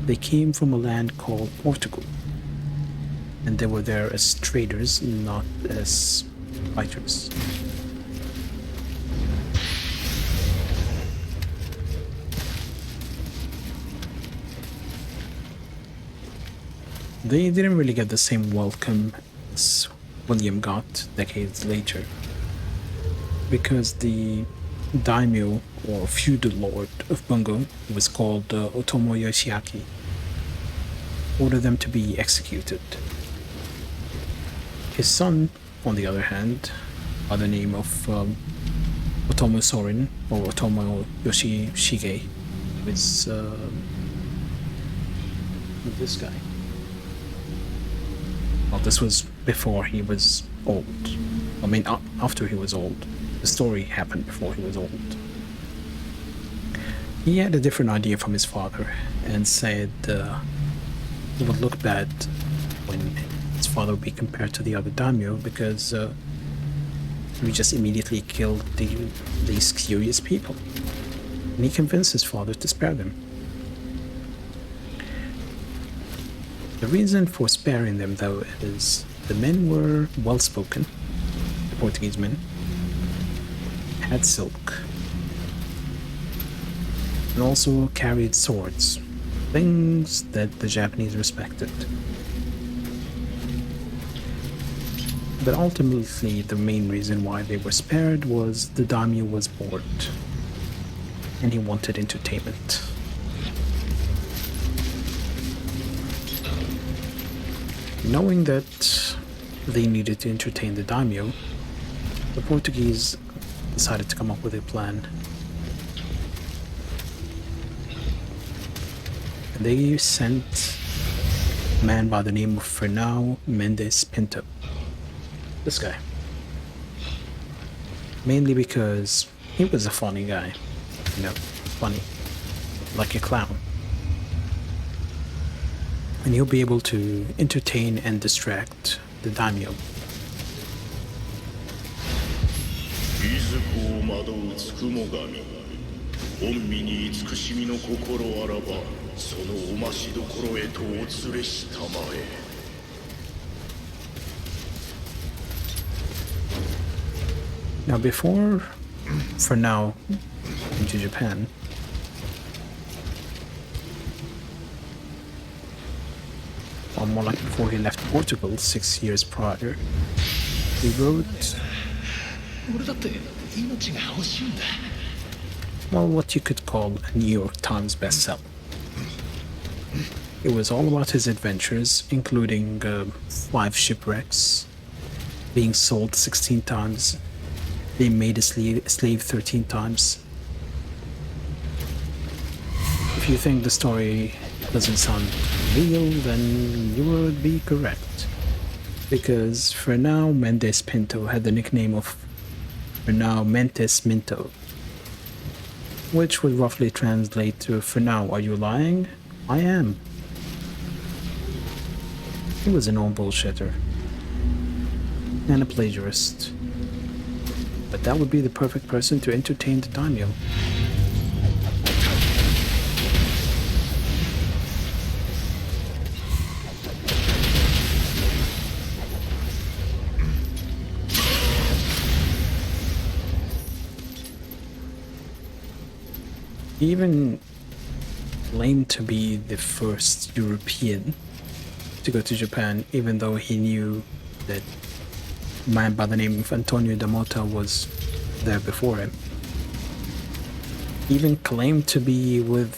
they came from a land called Portugal, and they were there as traders, not as fighters. They didn't really get the same welcome as William got decades later, because the daimyo, or feudal lord of Bungo, who was called Otomo Yoshiaki, ordered them to be executed. His son, on the other hand, by the name of Otomo Sorin, or Otomo Yoshishige, was this guy. Well, this was before he was old. I mean, after he was old. The story happened before he was old. He had a different idea from his father and said it would look bad when his father would be compared to the other daimyo because we just immediately killed these curious people. And he convinced his father to spare them. The reason for sparing them, though, is the men were well-spoken, the Portuguese men, had silk, and also carried swords, things that the Japanese respected. But ultimately, the main reason why they were spared was the daimyo was bored, and he wanted entertainment. Knowing that they needed to entertain the daimyo, the Portuguese decided to come up with a plan. And they sent a man by the name of Fernão Mendes Pinto. This guy. Mainly because he was a funny guy. You know, funny. Like a clown. And he'll be able to entertain and distract the daimyo. Now before, for now, into Japan, or more like before he left Portugal 6 years prior, he wrote, well, what you could call a New York Times bestseller. It was all about his adventures, including 5 shipwrecks, being sold 16 times, being made a slave 13 times. If you think the story doesn't sound real, then you would be correct. Because Fernão Mendes Pinto had the nickname of Fernão Mendes Minto, which would roughly translate to Fernão, are you lying? I am. He was an old bullshitter and a plagiarist. But that would be the perfect person to entertain the daimyo. He even claimed to be the first European to go to Japan, even though he knew that a man by the name of Antonio da Mota was there before him. He even claimed to be with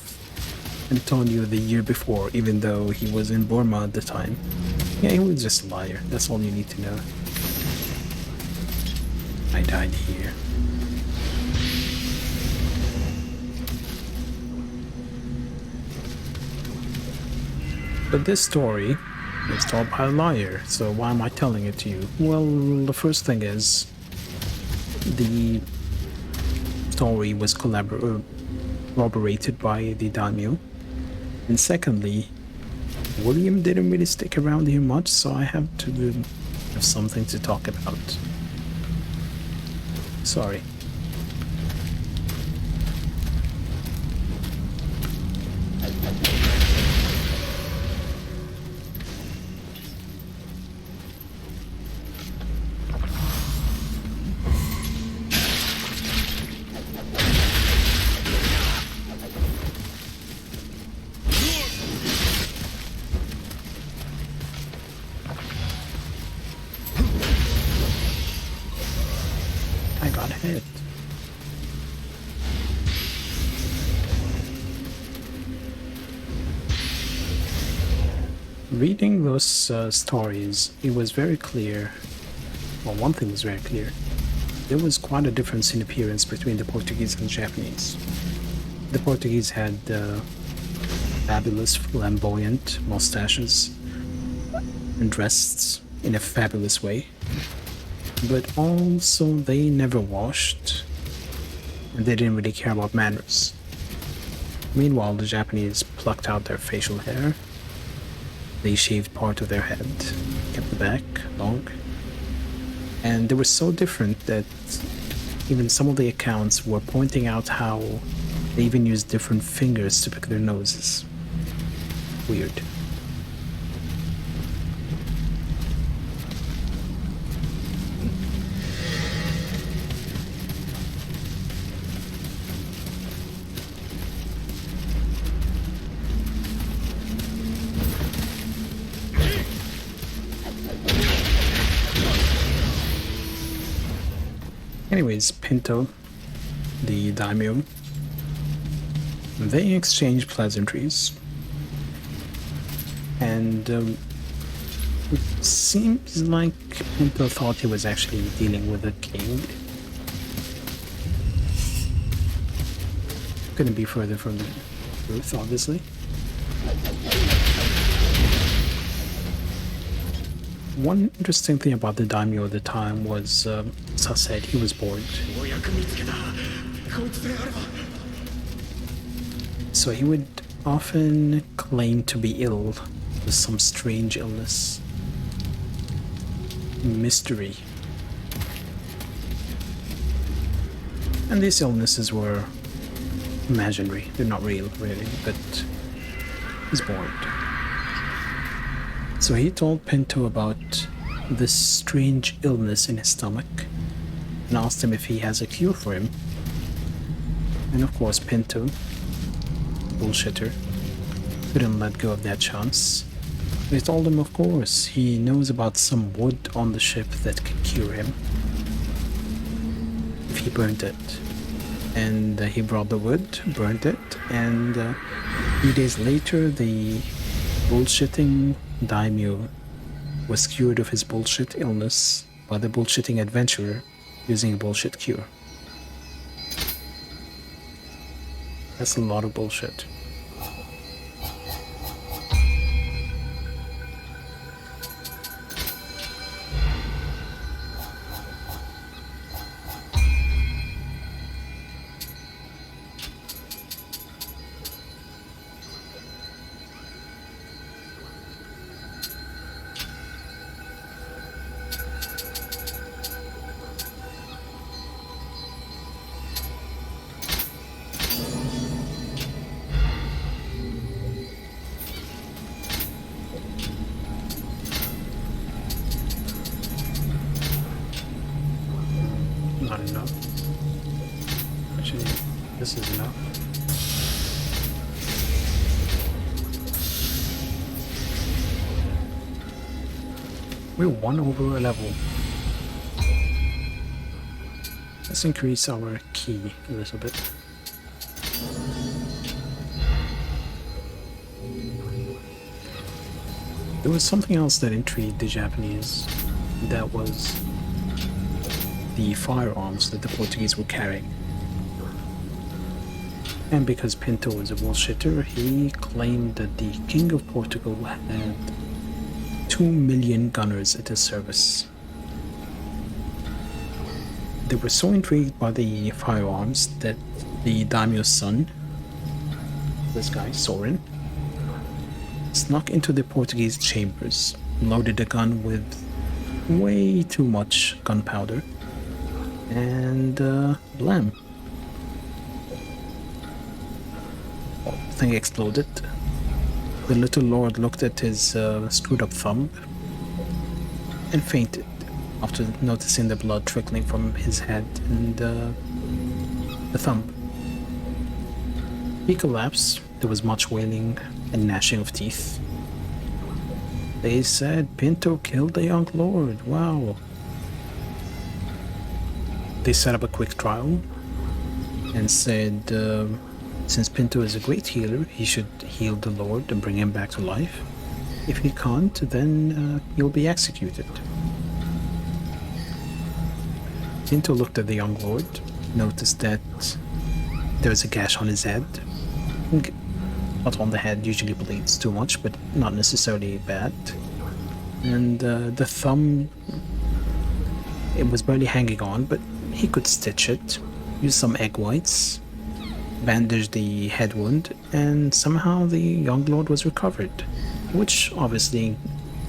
Antonio the year before, even though he was in Burma at the time. Yeah, he was just a liar. That's all you need to know. I died here. But this story is told by a liar, so why am I telling it to you? Well, the first thing is, the story was corroborated by the daimyo. And secondly, William didn't really stick around here much, so I have to have something to talk about. Sorry. I got hit. Reading those stories, it was very clear, well, one thing was very clear. There was quite a difference in appearance between the Portuguese and Japanese. The Portuguese had fabulous, flamboyant mustaches and dressed in a fabulous way. But also, they never washed, and they didn't really care about manners. Meanwhile, the Japanese plucked out their facial hair, they shaved part of their head, kept the back long, and they were so different that even some of the accounts were pointing out how they even used different fingers to pick their noses. Weird. Anyways, Pinto, the daimyo, they exchanged pleasantries, and it seems like Pinto thought he was actually dealing with a king. Couldn't be further from the truth, obviously. One interesting thing about the daimyo at the time was, as I said, he was bored. So he would often claim to be ill with some strange illness. Mystery. And these illnesses were imaginary. They're not real, really, but he's bored. So he told Pinto about this strange illness in his stomach and asked him if he has a cure for him. And of course, Pinto, bullshitter, couldn't let go of that chance. He told him, of course, he knows about some wood on the ship that could cure him if he burnt it. And he brought the wood, burnt it, and a few days later, the bullshitting daimyo was cured of his bullshit illness by the bullshitting adventurer using a bullshit cure. That's a lot of bullshit. Not enough. Actually, this is enough. We're 1 over a level. Let's increase our key a little bit. There was something else that intrigued the Japanese. That was the firearms that the Portuguese were carrying. And because Pinto was a bullshitter, he claimed that the King of Portugal had 2 million gunners at his service. They were so intrigued by the firearms that the daimyo's son, this guy, Sorin, snuck into the Portuguese chambers, loaded a gun with way too much gunpowder, and blam. The thing exploded. The little lord looked at his screwed up thumb and fainted after noticing the blood trickling from his head and the thumb. He collapsed. There was much wailing and gnashing of teeth. They said Pinto killed the young lord. Wow. They set up a quick trial and said since Pinto is a great healer, he should heal the lord and bring him back to life. If he can't, then he'll be executed. Pinto looked at the young lord, noticed that there's a gash on his head. Not on the head, usually bleeds too much, but not necessarily bad. And the thumb, it was barely hanging on, but he could stitch it, use some egg whites, bandage the head wound, and somehow the young lord was recovered, which obviously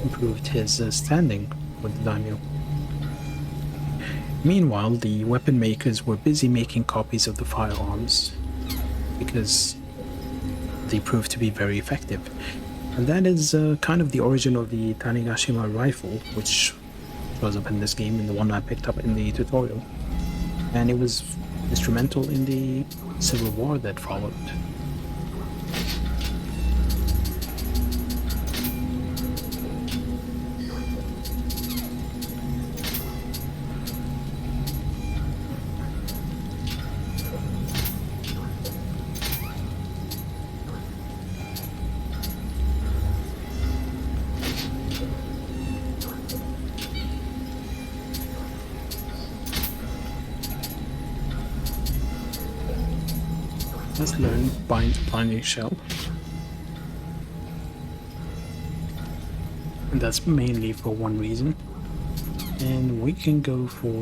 improved his standing with the daimyo. Meanwhile, the weapon makers were busy making copies of the firearms because they proved to be very effective. And that is kind of the origin of the Tanegashima rifle, which shows up in this game, in the one I picked up in the tutorial. And it was instrumental in the civil war that followed. Let's learn binding shell. And that's mainly for one reason. And we can go for... I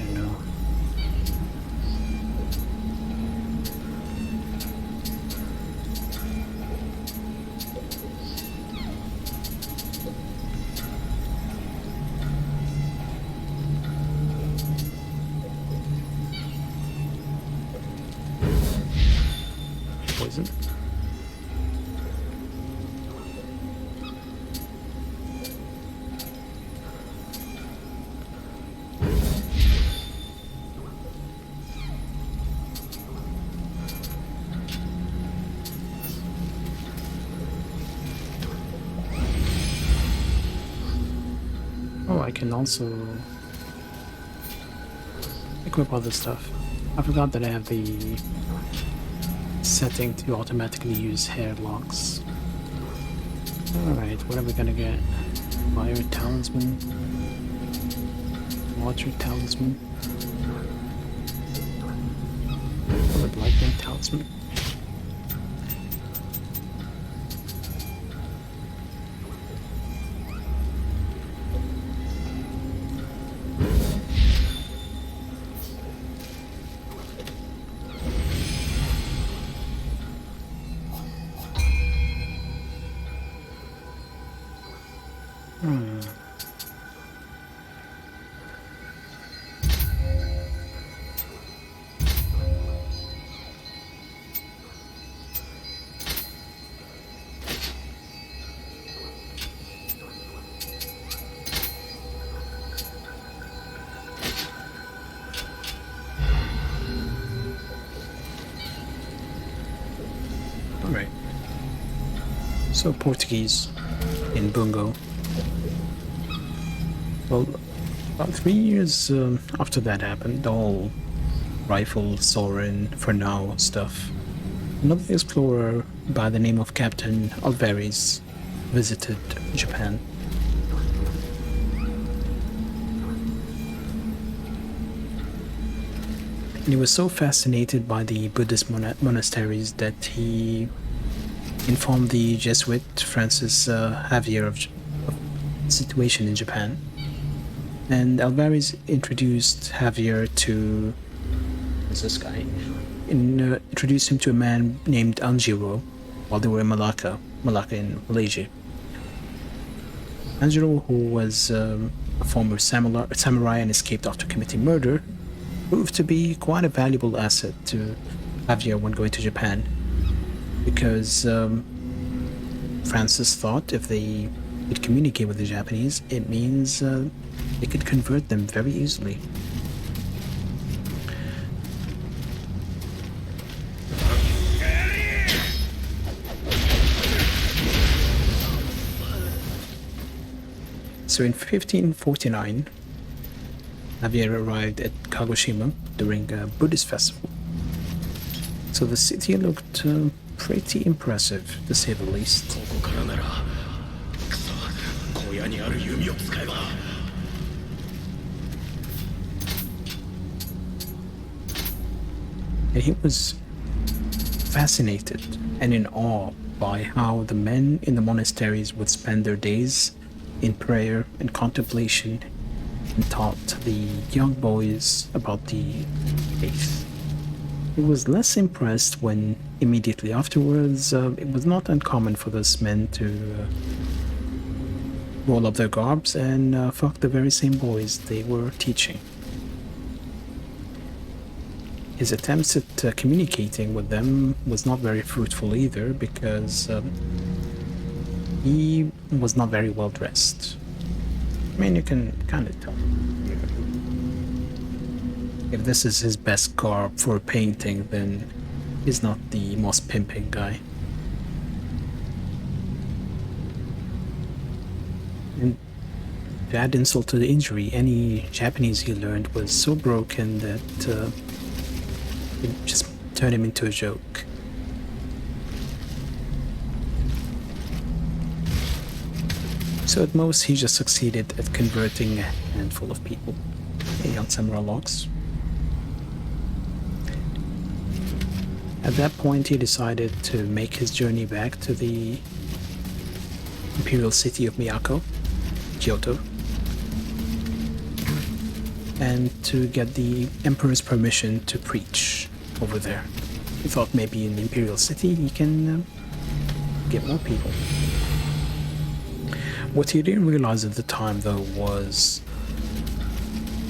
don't know. Poison. Oh, I can also equip other stuff. I forgot that I have the setting to automatically use hair locks. Alright, what are we gonna get? Fire Talisman, Water Talisman, Bullet Lightning Talisman. Alright. So Portuguese in Bungo. Well, about 3 years after that happened, the whole rifle, Sorin, for now stuff, another explorer by the name of Captain Alvarez visited Japan. And he was so fascinated by the Buddhist monasteries that he informed the Jesuit Francis Xavier of the situation in Japan. And Alvarez introduced Javier to this guy, introduced him to a man named Anjiro while they were in Malacca in Malaysia. Anjiro, who was a former samurai and escaped after committing murder, proved to be quite a valuable asset to Javier when going to Japan, because Francis thought if they could communicate with the Japanese, it means they could convert them very easily. So in 1549, Javier arrived at Kagoshima during a Buddhist festival. So the city looked pretty impressive, to say the least. And he was fascinated and in awe by how the men in the monasteries would spend their days in prayer and contemplation, and taught the young boys about the faith. He was less impressed when immediately afterwards it was not uncommon for those men to roll up their garbs and fuck the very same boys they were teaching. His attempts at communicating with them was not very fruitful either, because he was not very well dressed. I mean, you can kind of tell. If this is his best garb for a painting, then he's not the most pimping guy. And to add insult to the injury, any Japanese he learned was so broken that it just turned him into a joke. So at most, he just succeeded at converting a handful of people, young samurai logs. At that point, he decided to make his journey back to the imperial city of Miyako, Kyoto, and to get the emperor's permission to preach over there. He thought maybe in the imperial city he can get more people. What he didn't realize at the time, though, was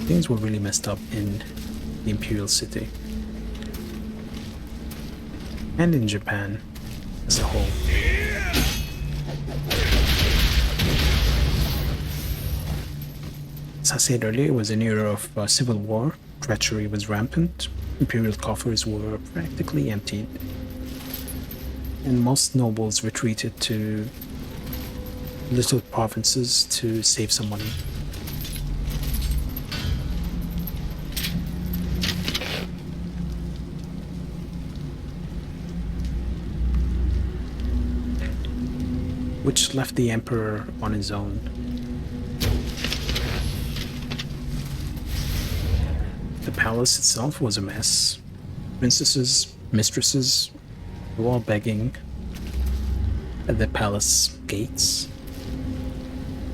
things were really messed up in the imperial city and in Japan as a whole. As I said earlier, it was an era of civil war. Treachery was rampant. Imperial coffers were practically emptied, and most nobles retreated to little provinces to save some money. Which left the emperor on his own. The palace itself was a mess. Princesses, mistresses were all begging at the palace gates.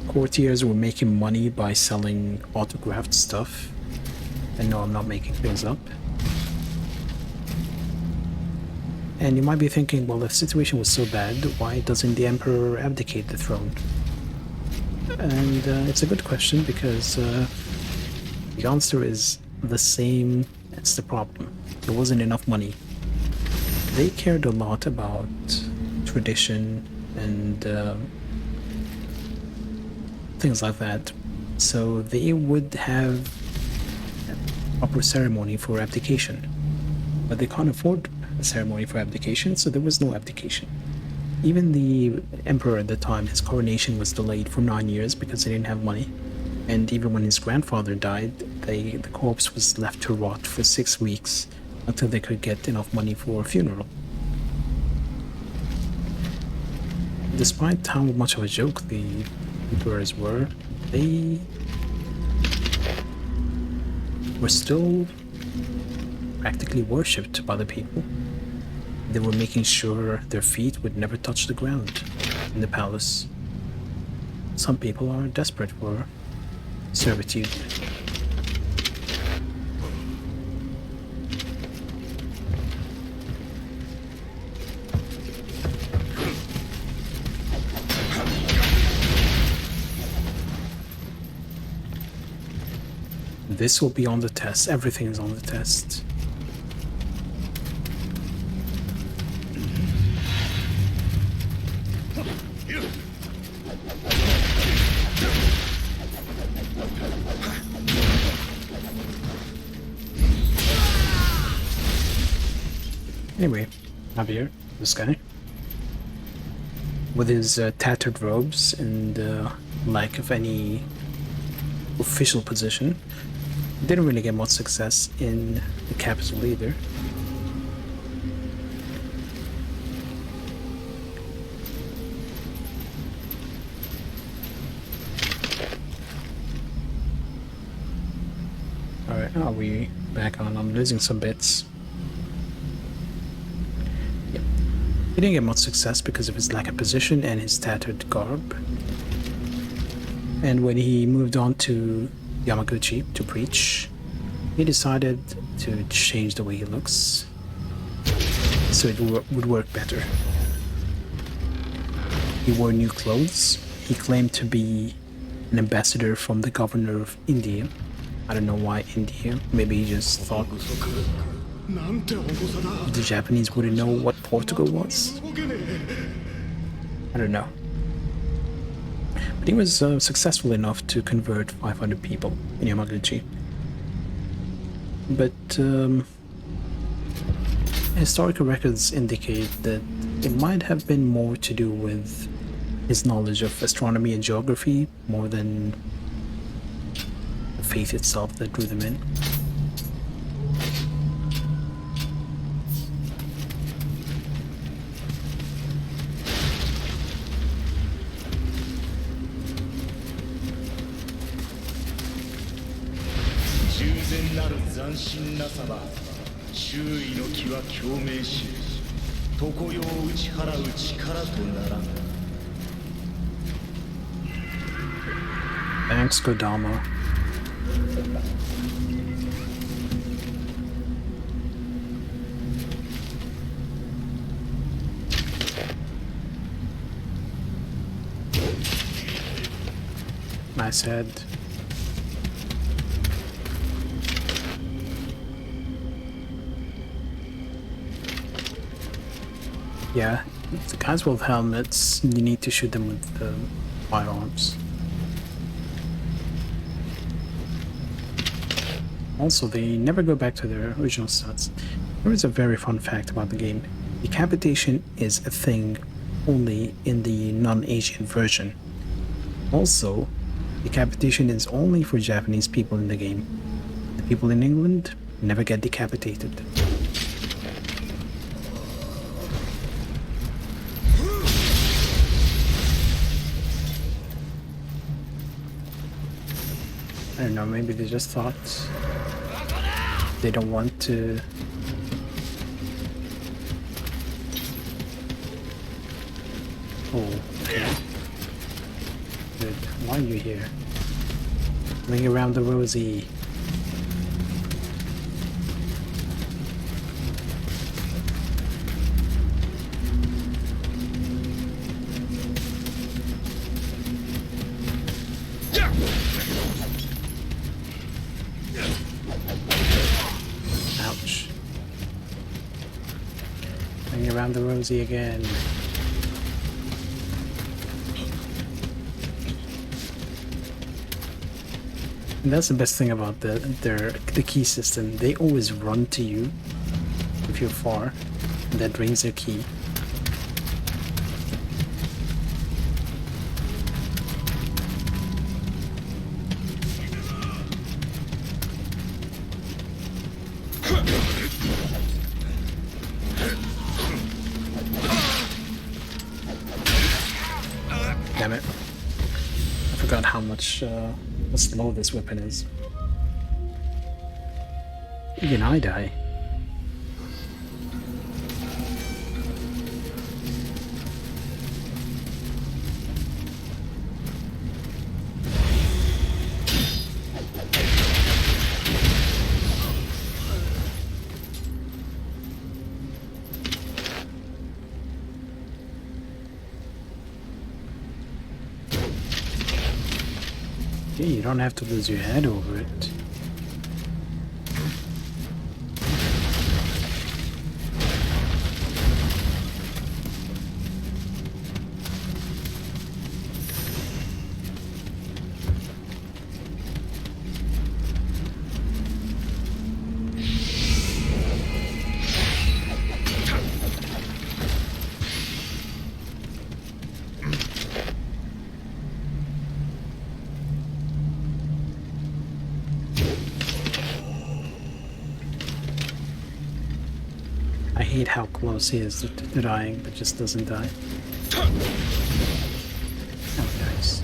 Courtiers were making money by selling autographed stuff. And no, I'm not making things up. And you might be thinking, well, if the situation was so bad, why doesn't the emperor abdicate the throne? And it's a good question, because the answer is the same. That's the problem. There wasn't enough money. They cared a lot about tradition and things like that. So they would have a proper ceremony for abdication. But they can't afford a ceremony for abdication, so there was no abdication. Even the emperor at the time, his coronation was delayed for 9 years because they didn't have money. And even when his grandfather died, the corpse was left to rot for 6 weeks until they could get enough money for a funeral. Despite how much of a joke the emperors were, they were still practically worshipped by the people. They were making sure their feet would never touch the ground in the palace. Some people are desperate for servitude. This will be on the test. Everything is on the test. Anyway, Javier, this guy, with his tattered robes and lack of any official position, didn't really get much success in the capital either. Alright, are we back on? I'm losing some bits. Yep. He didn't get much success because of his lack of position and his tattered garb. And when he moved on to Yamaguchi to preach, he decided to change the way he looks so it would work better. He wore new clothes. He claimed to be an ambassador from the governor of India. I don't know why India. Maybe he just thought the Japanese wouldn't know what Portugal was. I don't know. But he was successful enough to convert 500 people in Yamaguchi. But historical records indicate that it might have been more to do with his knowledge of astronomy and geography more than the faith itself that drew them in. Thanks, Kodama. Nice head. Yeah, the guys with helmets, you need to shoot them with firearms. Also, they never go back to their original stats. There is a very fun fact about the game. Decapitation is a thing only in the non-Asian version. Also, decapitation is only for Japanese people in the game. The people in England never get decapitated. I don't know, maybe they just thought they don't want to. Oh, okay. Good. Why are you here? Ring around the rosy. Ouch. Ring around the rosy again. And that's the best thing about the key system. They always run to you if you're far. And that drains their key. Damn it. I forgot how slow this weapon is. Even I die. Okay, you don't have to lose your head over it. I hate how close he is to dying, but just doesn't die. Oh, nice.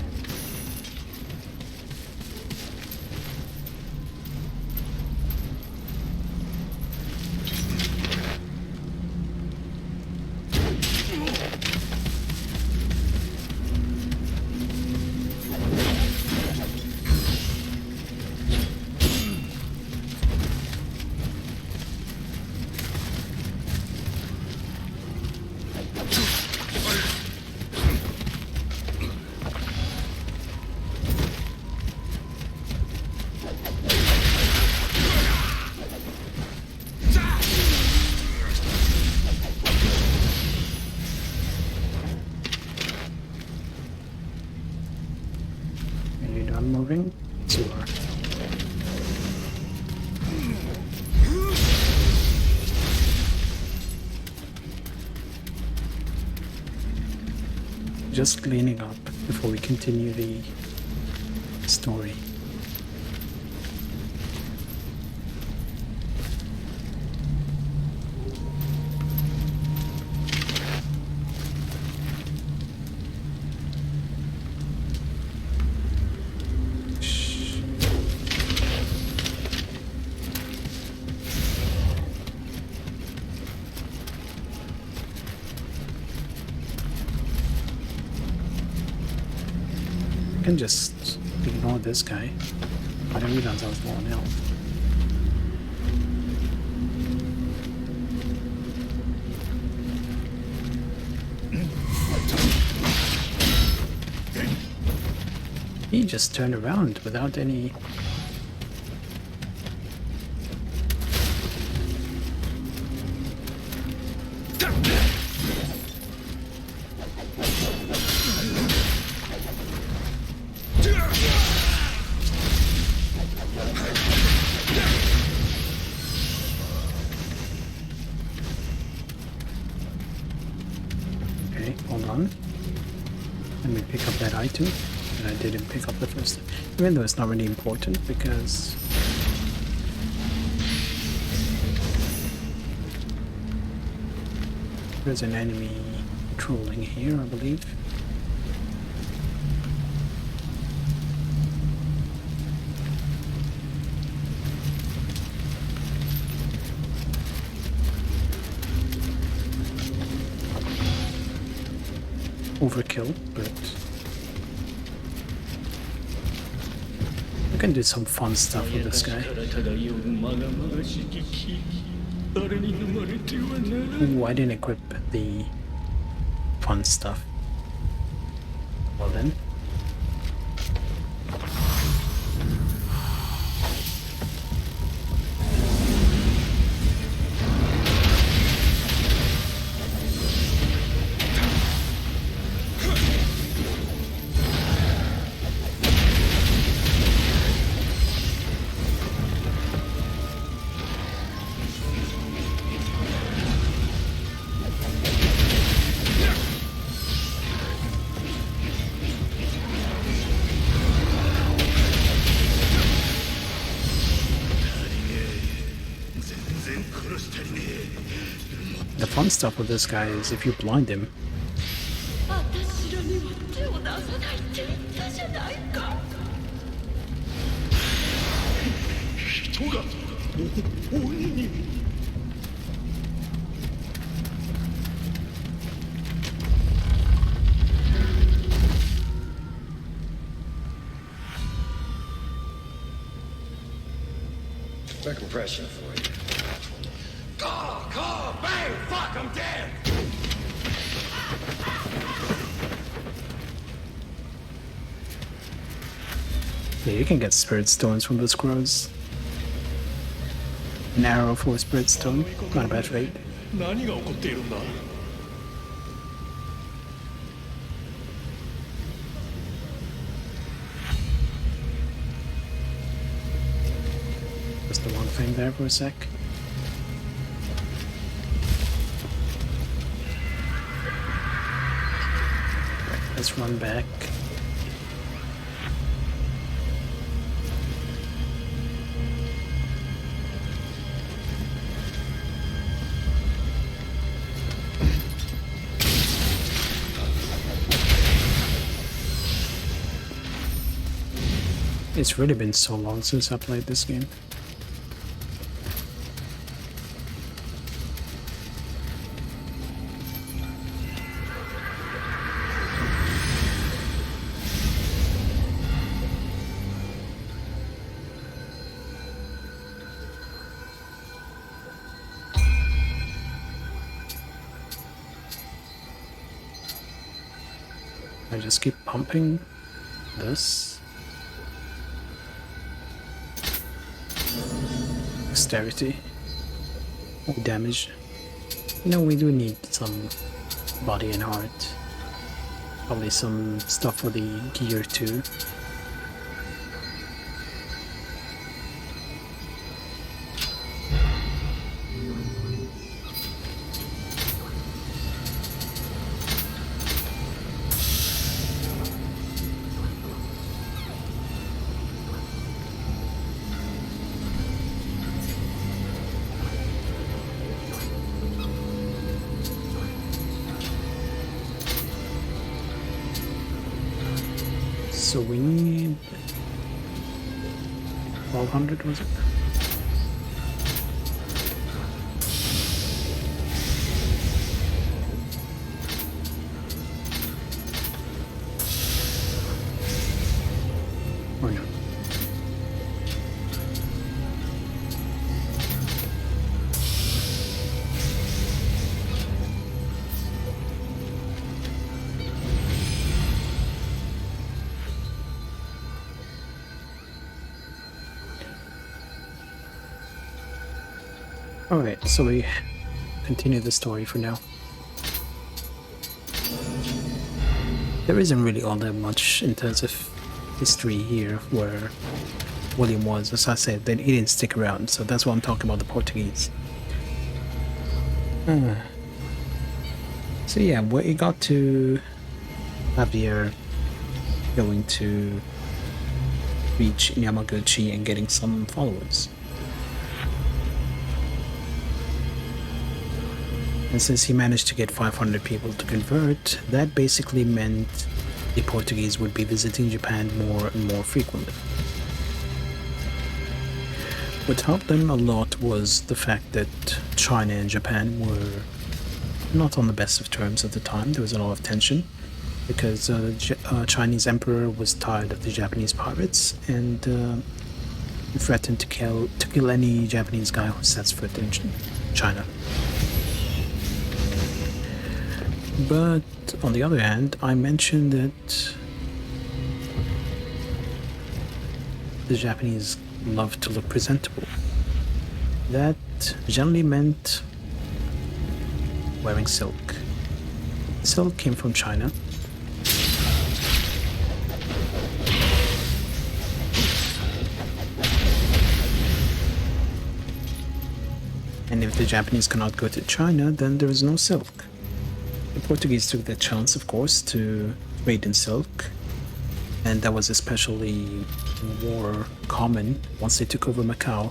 Are you done moving? Yes, you are. Just cleaning up before we continue the story. Shh. I can just ignore this guy. I didn't realize I was low on health. He just turned around without any... Okay, hold on. Let me pick up that item. And I didn't pick up the first, even though it's not really important because there's an enemy patrolling here, I believe. Overkill, but I can do some fun stuff with this guy. Ooh, I didn't equip the fun stuff. Well then. The fun stuff with this guy is if you blind him, 私らには手を出さないって言ったじゃないか。人が鬼に。Quick impression for you. Call, bang, fuck, I'm dead! Yeah, you can get spirit stones from the scrolls. An arrow for a spirit stone. Not a bad trade. 何が起こっているんだ Just the one thing there for a sec. Right, let's run back. It's really been so long since I played this game. I just keep pumping this. Dexterity. Oh, damage. You know, we do need some body and heart. Probably some stuff for the gear too. So we need 1200, was it? Or no? Alright, so we continue the story for now. There isn't really all that much in terms of history here where William was. As I said, then he didn't stick around, so that's why I'm talking about the Portuguese. So yeah, we got to Javier going to reach Yamaguchi and getting some followers. And since he managed to get 500 people to convert, that basically meant the Portuguese would be visiting Japan more and more frequently. What helped them a lot was the fact that China and Japan were not on the best of terms at the time. There was a lot of tension because the Chinese emperor was tired of the Japanese pirates and threatened to kill any Japanese guy who sets foot in China. But on the other hand, I mentioned that the Japanese love to look presentable. That generally meant wearing silk. Silk came from China. And if the Japanese cannot go to China, then there is no silk. The Portuguese took that chance, of course, to trade in silk, and that was especially more common once they took over Macau.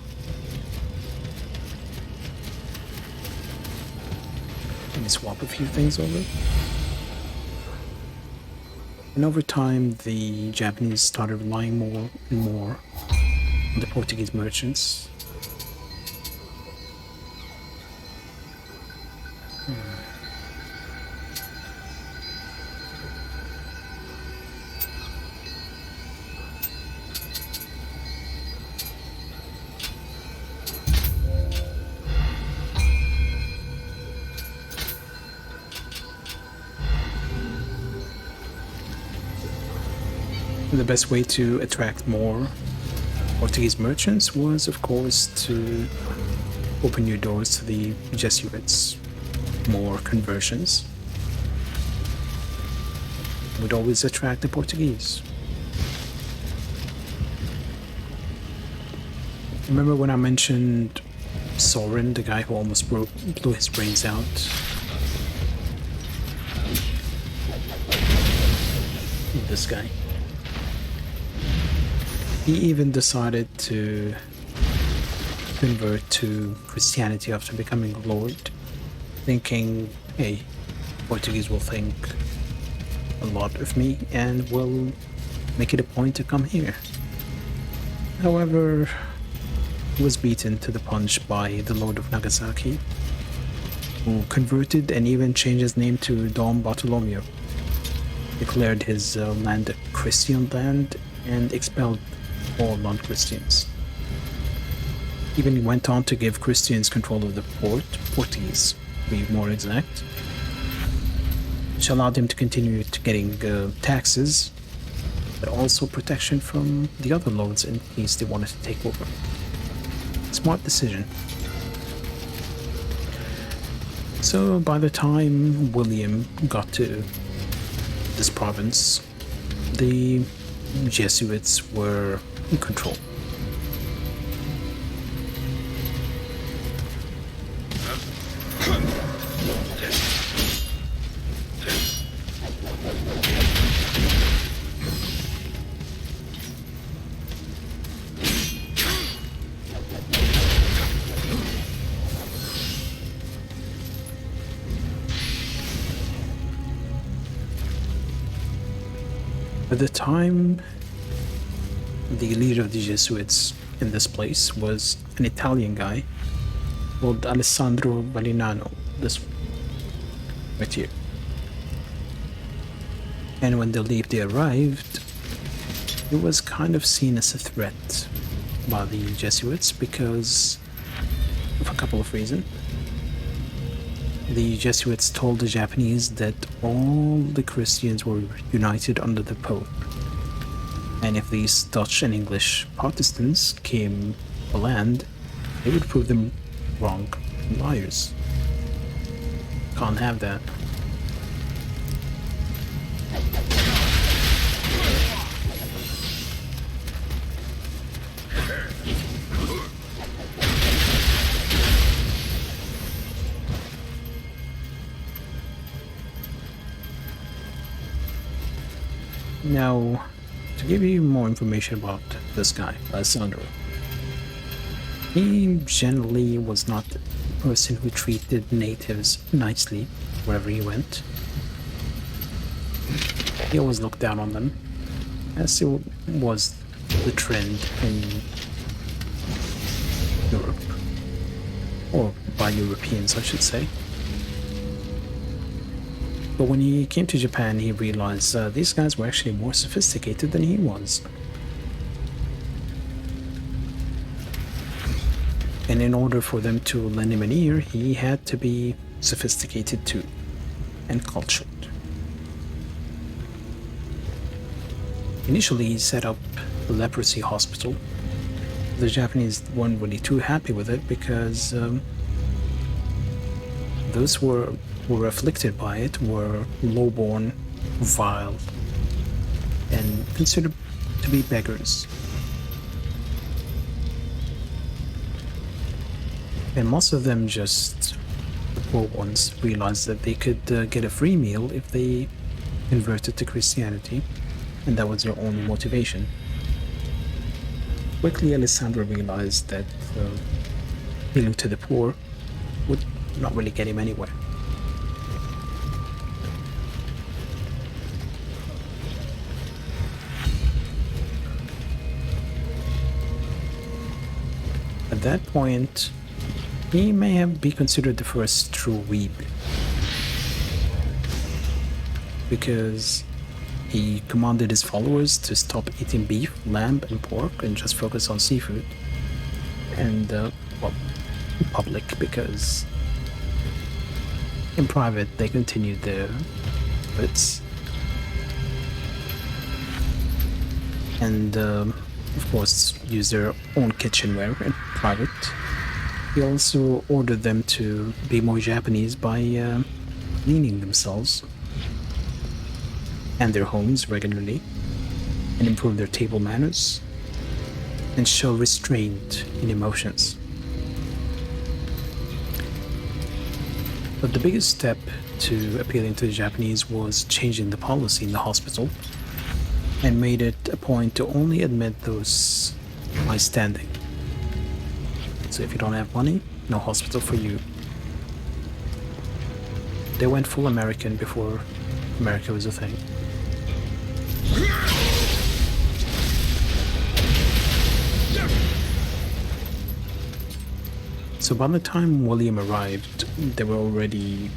Let me swap a few things over. And over time, the Japanese started relying more and more on the Portuguese merchants. The best way to attract more Portuguese merchants was, of course, to open new doors to the Jesuits. More conversions would always attract the Portuguese. Remember when I mentioned Soren, the guy who almost blew his brains out? This guy. He even decided to convert to Christianity after becoming a lord, thinking, hey, Portuguese will think a lot of me and will make it a point to come here. However, he was beaten to the punch by the Lord of Nagasaki, who converted and even changed his name to Dom Bartolomeo, declared his land a Christian land, and expelled all non-Christians. Even went on to give Christians control of the port, Portuguese to be more exact, which allowed him to continue to getting taxes, but also protection from the other lords in case they wanted to take over. Smart decision. So by the time William got to this province, the Jesuits were in control. At the time, the leader of the Jesuits in this place was an Italian guy called Alessandro Valignano, this right here. And when they arrived, it was kind of seen as a threat by the Jesuits because of a couple of reasons. The Jesuits told the Japanese that all the Christians were united under the Pope, and if these Dutch and English Protestants came to land, they would prove them wrong, liars. Can't have that. Now, to give you more information about this guy, Alessandro, he generally was not the person who treated natives nicely wherever he went. He always looked down on them, as it was the trend in Europe, or by Europeans, I should say. But when he came to Japan, he realized these guys were actually more sophisticated than he was. And in order for them to lend him an ear, he had to be sophisticated too, and cultured. Initially, he set up a leprosy hospital. The Japanese weren't really too happy with it because those who were afflicted by it were lowborn, vile, and considered to be beggars. And most of them, just the poor ones, realized that they could get a free meal if they converted to Christianity, and that was their only motivation. Quickly, Alessandro realized that appealing to the poor would not really get him anywhere. At that point, he may have been considered the first true weeb, because he commanded his followers to stop eating beef, lamb, and pork and just focus on seafood. And, well, in public, because in private they continued their habits. and of course use their own kitchenware in private. He also ordered them to be more Japanese by cleaning themselves and their homes regularly, and improve their table manners, and show restraint in emotions. But the biggest step to appealing to the Japanese was changing the policy in the hospital, and made it a point to only admit those high standing. So if you don't have money, no hospital for you. They went full American before America was a thing. So by the time William arrived, there were already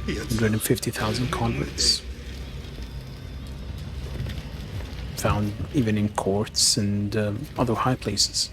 150,000 converts, found even in courts and other high places.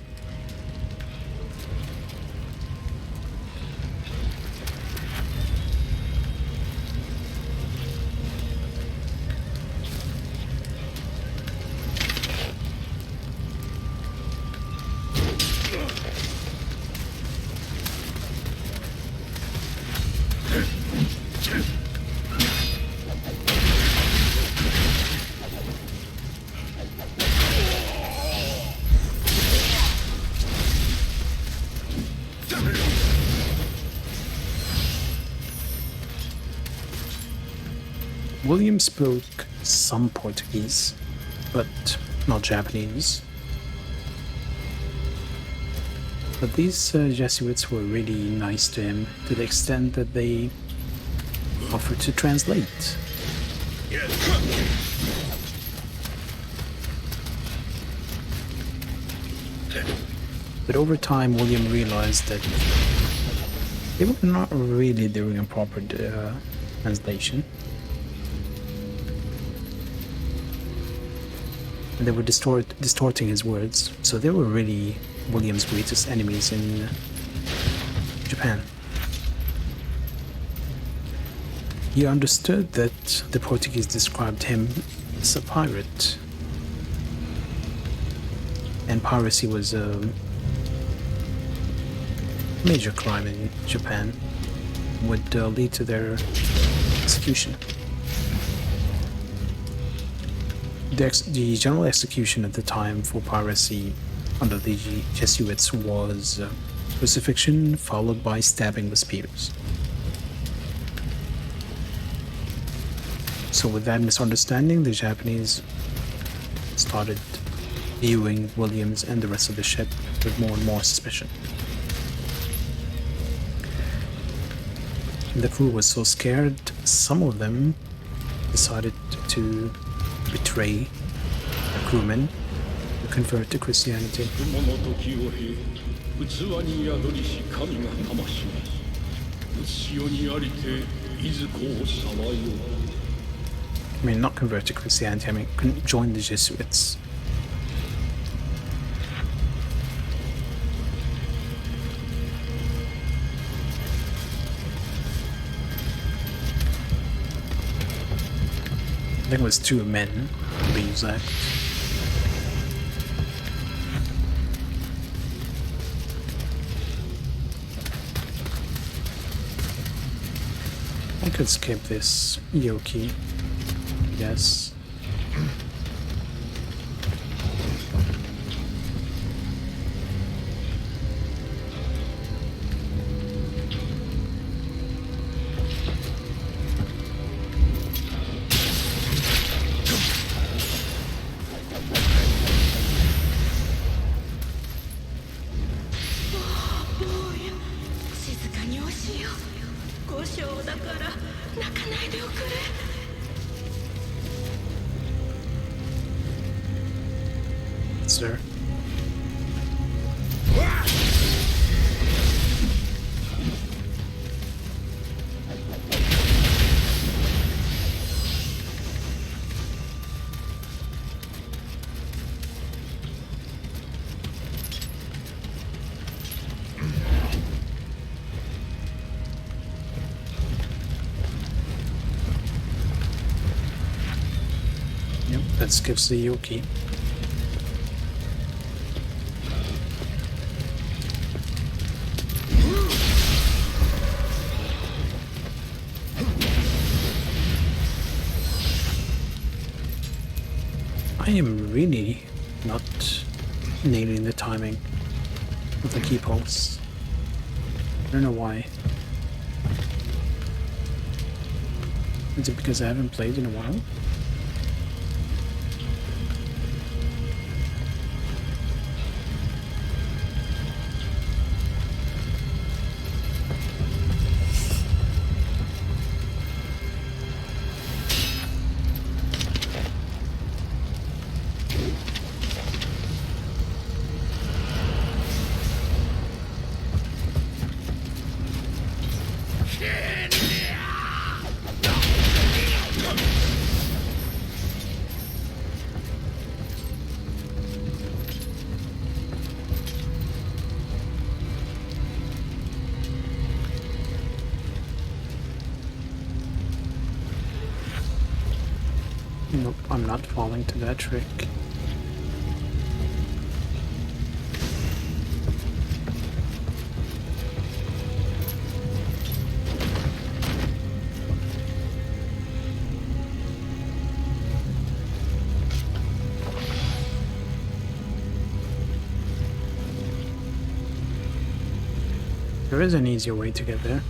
William spoke some Portuguese, but not Japanese. But these Jesuits were really nice to him, to the extent that they offered to translate. But over time, William realized that they were not really doing a proper translation. And they were distorting his words, so they were really William's greatest enemies in Japan. He understood that the Portuguese described him as a pirate, and piracy was a major crime in Japan, would lead to their execution. The general execution at the time for piracy under the Jesuits was crucifixion followed by stabbing with spears. So with that misunderstanding, the Japanese started viewing Williams and the rest of the ship with more and more suspicion. The crew was so scared, some of them decided to betray the crewmen to convert to Christianity. I mean, not convert to Christianity, I mean, join the Jesuits. I think it was 2 men, to be exact. I could skip this Yoki, yes. Sir. Yep. Let's give the Yuki. I am really not nailing the timing of the key pulse. I don't know why. Is it because I haven't played in a while? Nope, I'm not falling to that trick. There is an easier way to get there.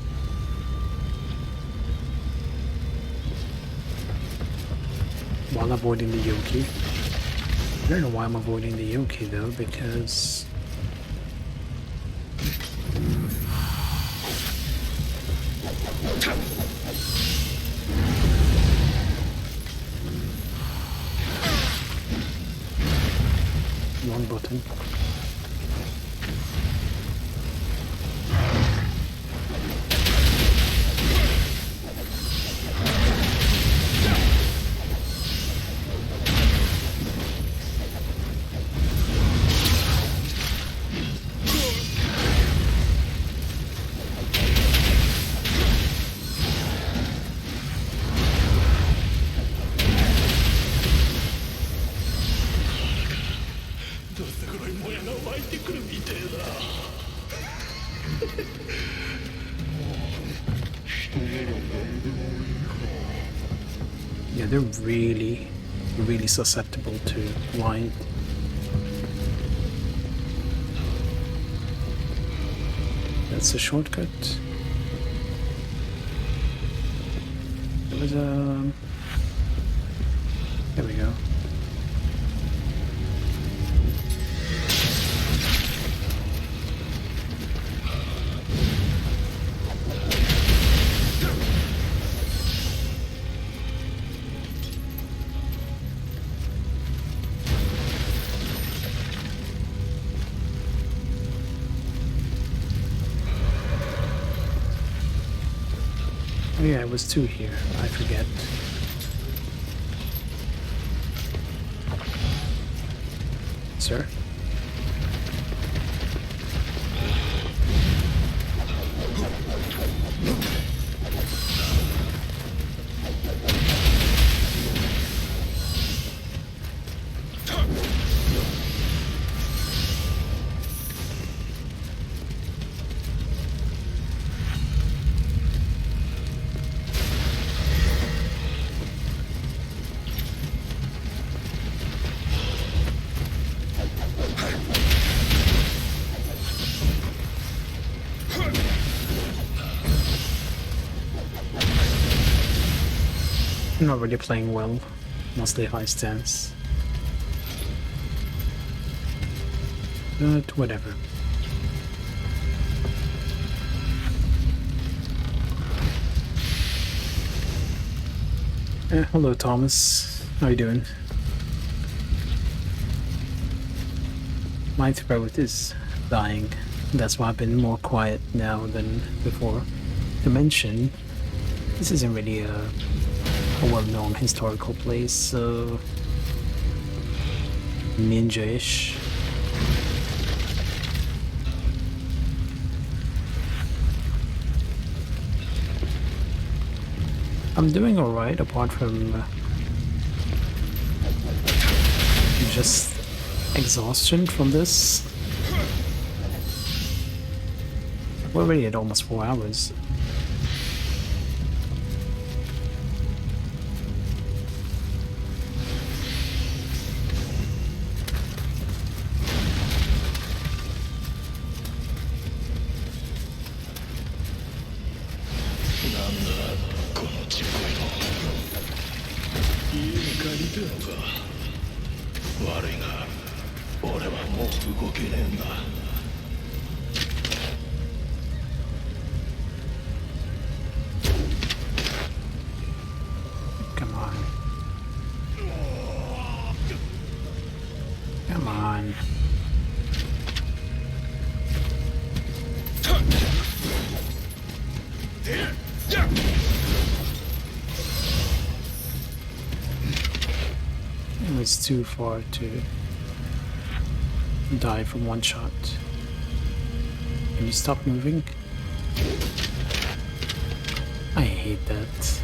While avoiding the Yoki. I don't know why I'm avoiding the Yoki though, because wrong button. Yeah, they're really susceptible to light. That's a shortcut. There was a... There we go. Oh yeah, it was 2 here. I forget. Sir? I'm not really playing well, mostly high stance. But whatever. Hello Thomas, how you doing? My throat is dying, that's why I've been more quiet now than before. To mention, this isn't really a well-known historical place, so ninja-ish. I'm doing alright apart from just exhaustion from this. We're already at almost 4 hours. Come on. Come on. It was too far to die from one shot. Can you stop moving? I hate that.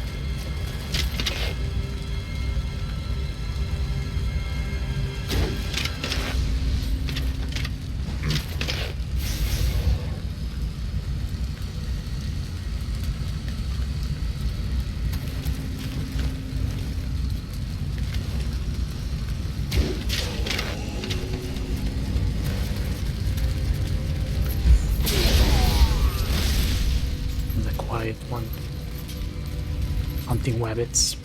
One hunting rabbits.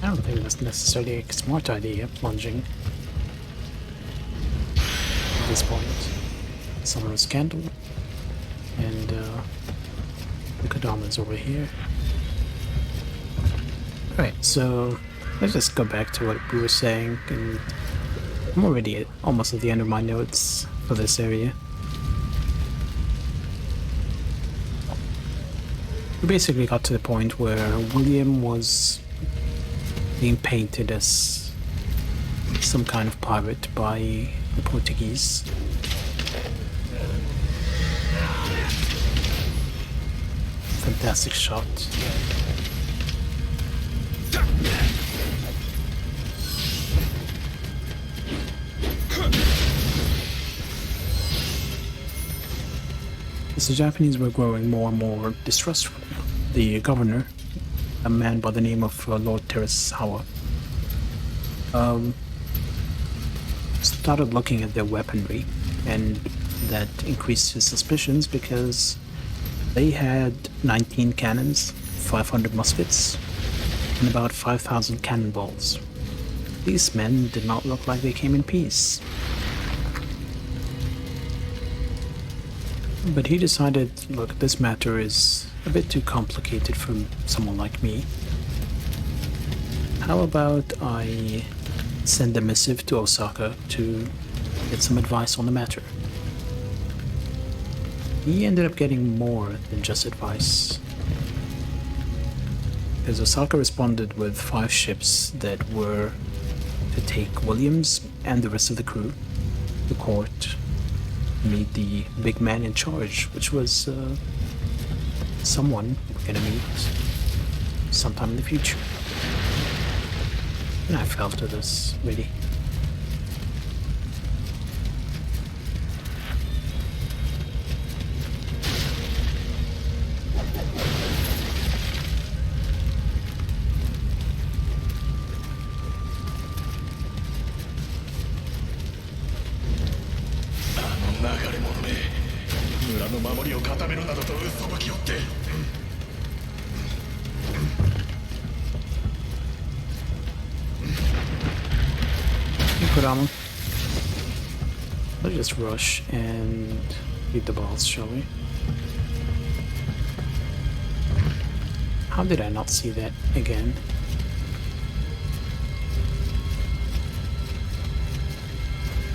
I don't think that's necessarily a smart idea, plunging at this point. Summer's candle, and the Kodama's over here. Alright, so let's just go back to what we were saying, and I'm already almost at the end of my notes for this area. We basically got to the point where William was being painted as some kind of pirate by the Portuguese. Fantastic shot. As the Japanese were growing more and more distrustful, the governor, a man by the name of Lord Terasawa, started looking at their weaponry, and that increased his suspicions because they had 19 cannons, 500 muskets, and about 5,000 cannonballs. These men did not look like they came in peace. But he decided, look, this matter is a bit too complicated for someone like me. How about I send a missive to Osaka to get some advice on the matter? He ended up getting more than just advice, because Osaka responded with 5 ships that were to take Williams and the rest of the crew to court, meet the big man in charge, which was someone we're gonna meet sometime in the future. And I fell to this, really. Kodama. Let's just rush and beat the boss, shall we? How did I not see that again?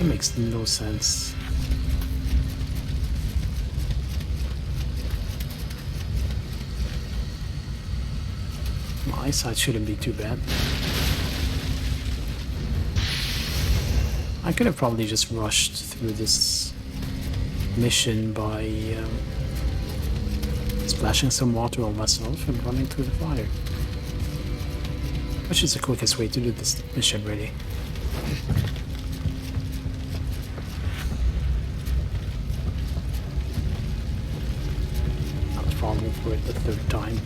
That makes no sense. My eyesight shouldn't be too bad. I could have probably just rushed through this mission by splashing some water on myself and running through the fire. Which is the quickest way to do this mission, really. Not falling for it the third time.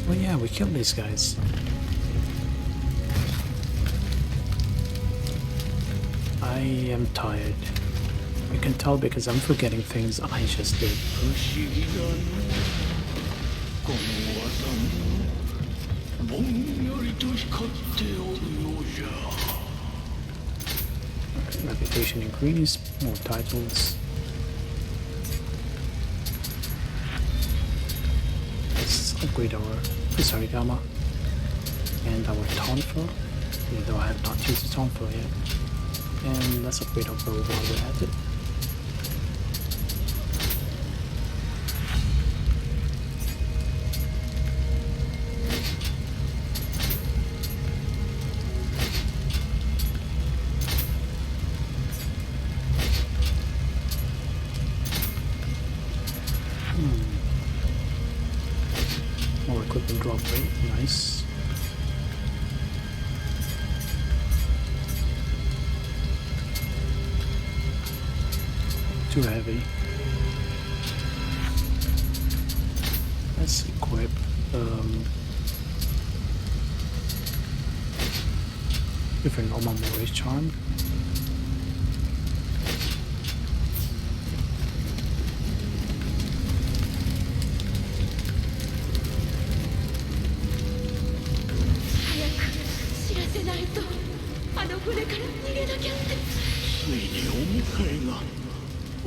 Well, yeah, we killed these guys. I am tired. You can tell because I'm forgetting things I just did. 不思議だのこの技もぼんやりと光っておるようじゃ Reputation increased, more titles. Let's upgrade our Kusarigama and our Tonfa, even though I have not used the Tonfa yet. And let's upgrade our bow while we're at it. More equipment drop rate, nice. Too heavy. Let's equip different normal Moorish charm.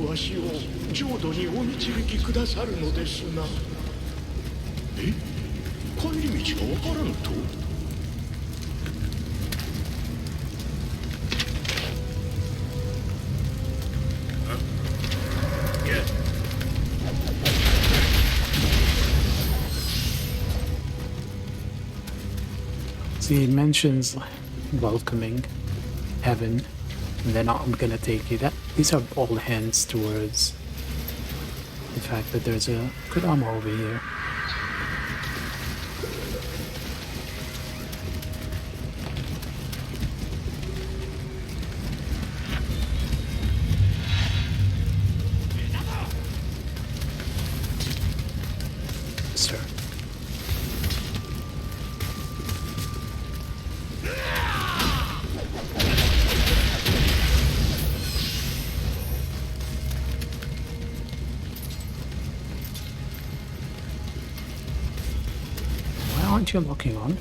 「わしを浄土にお導きくださるのですな」え？帰り道がわからんと？ See, it mentions welcoming heaven, and then I'm gonna take you. These are all hints towards the fact that there's a Kodama over here. Sir. Aren't you locking on?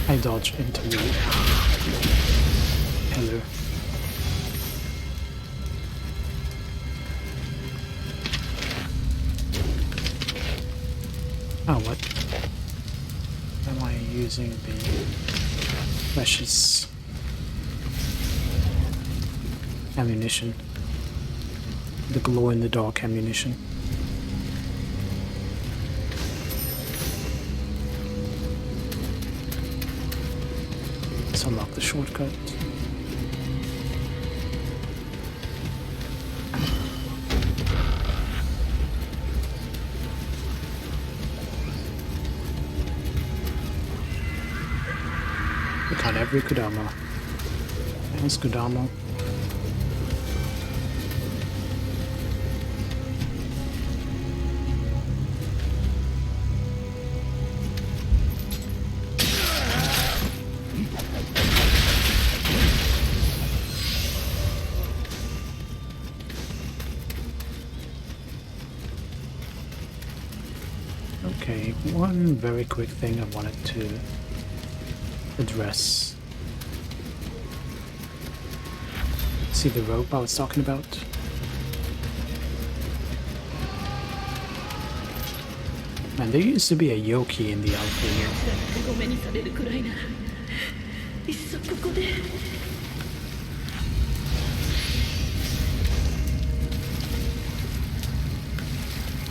I dodged into the pillar. Oh, what? Am I using the precious ammunition? The glow-in-the-dark ammunition. Let's unlock the shortcut. We got every Kodama. Thanks, Kodama. Okay, one very quick thing I wanted to address. See the rope I was talking about? Man, there used to be a Yoki in the alpha here. ごめにされるくらいならいっそここで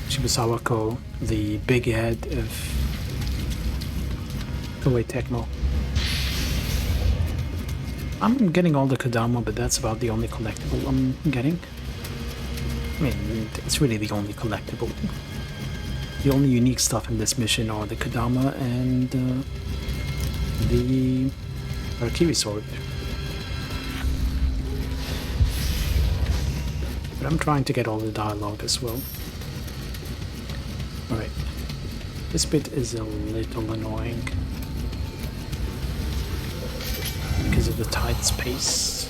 Shibasawako, the big head of Toei Tecmo. I'm getting all the Kodama, but that's about the only collectible I'm getting. I mean, it's really the only collectible. The only unique stuff in this mission are the Kodama and the Harakiri sword. But I'm trying to get all the dialogue as well. Alright. This bit is a little annoying because of the tight space.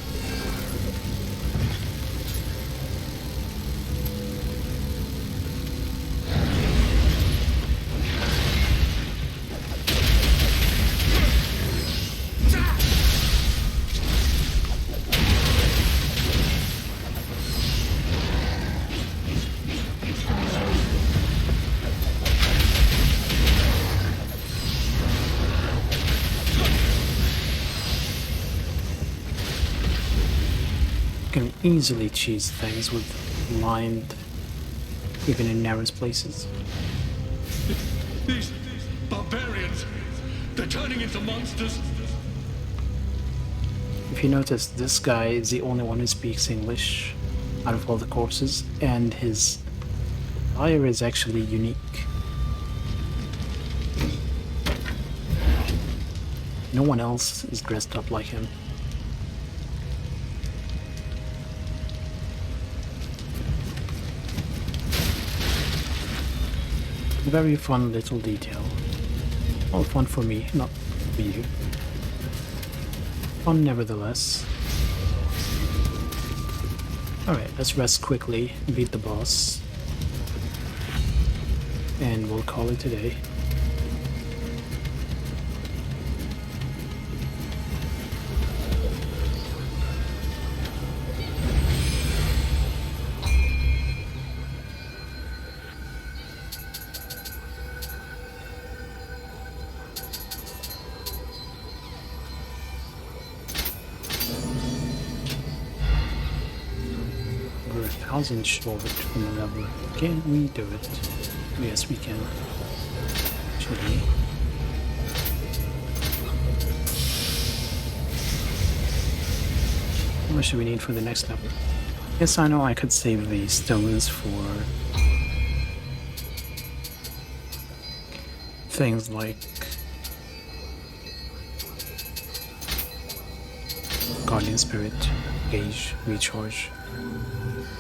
Can easily cheese things with lined, even in narrow places. These barbarians, they're turning into monsters. If you notice, this guy is the only one who speaks English out of all the corpses, and his attire is actually unique. No one else is dressed up like him. Very fun little detail. Well, fun for me, not for you. Fun nevertheless. Alright, let's rest quickly, beat the boss. And we'll call it a day. We're 1,000 short from the level. Can we do it? Yes, we can. Should we? How much do we need for the next level? Yes, I know I could save the stones for things like Guardian Spirit, Gauge, Recharge.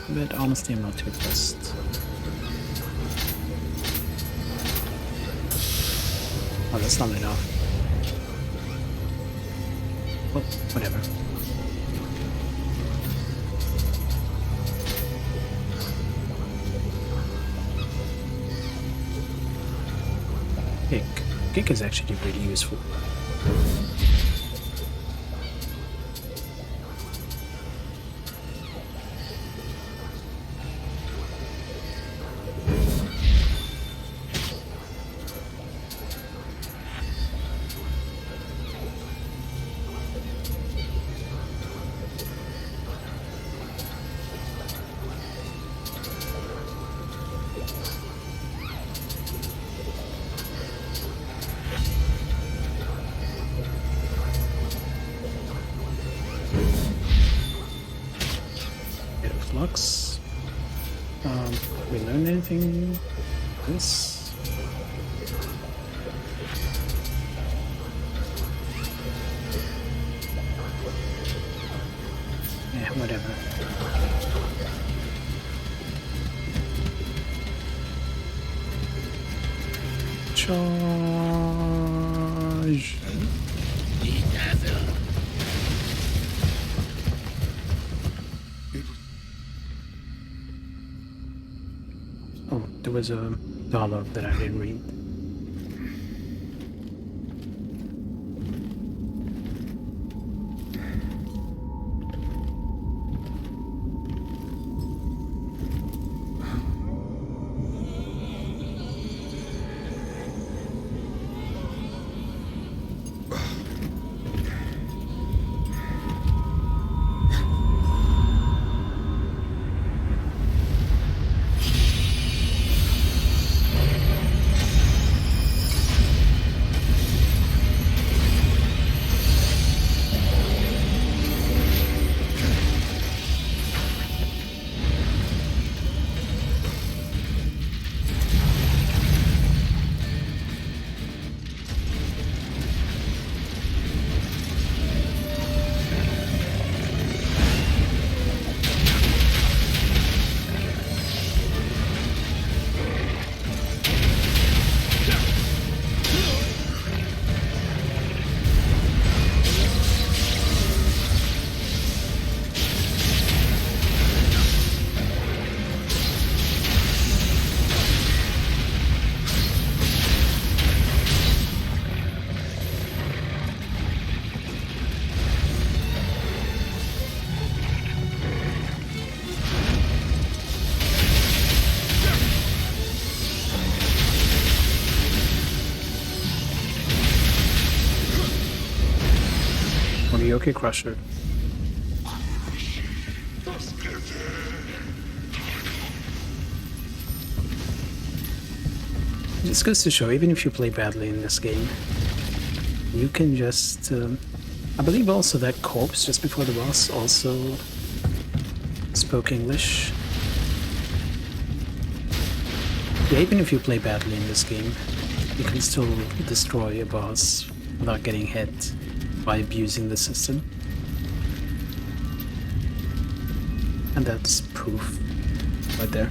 But honestly, I'm not too impressed. Oh, that's not enough. Well, whatever. Kick. Kick is actually pretty useful. Flux. We learn anything? This. Yeah, whatever. Charge. Oh, there was a dialogue that I didn't read. Yoki Crusher. It goes to show, even if you play badly in this game, you can just... I believe also that corpse just before the boss also spoke English. Yeah, even if you play badly in this game, you can still destroy a boss without getting hit by abusing the system. And that's proof right there.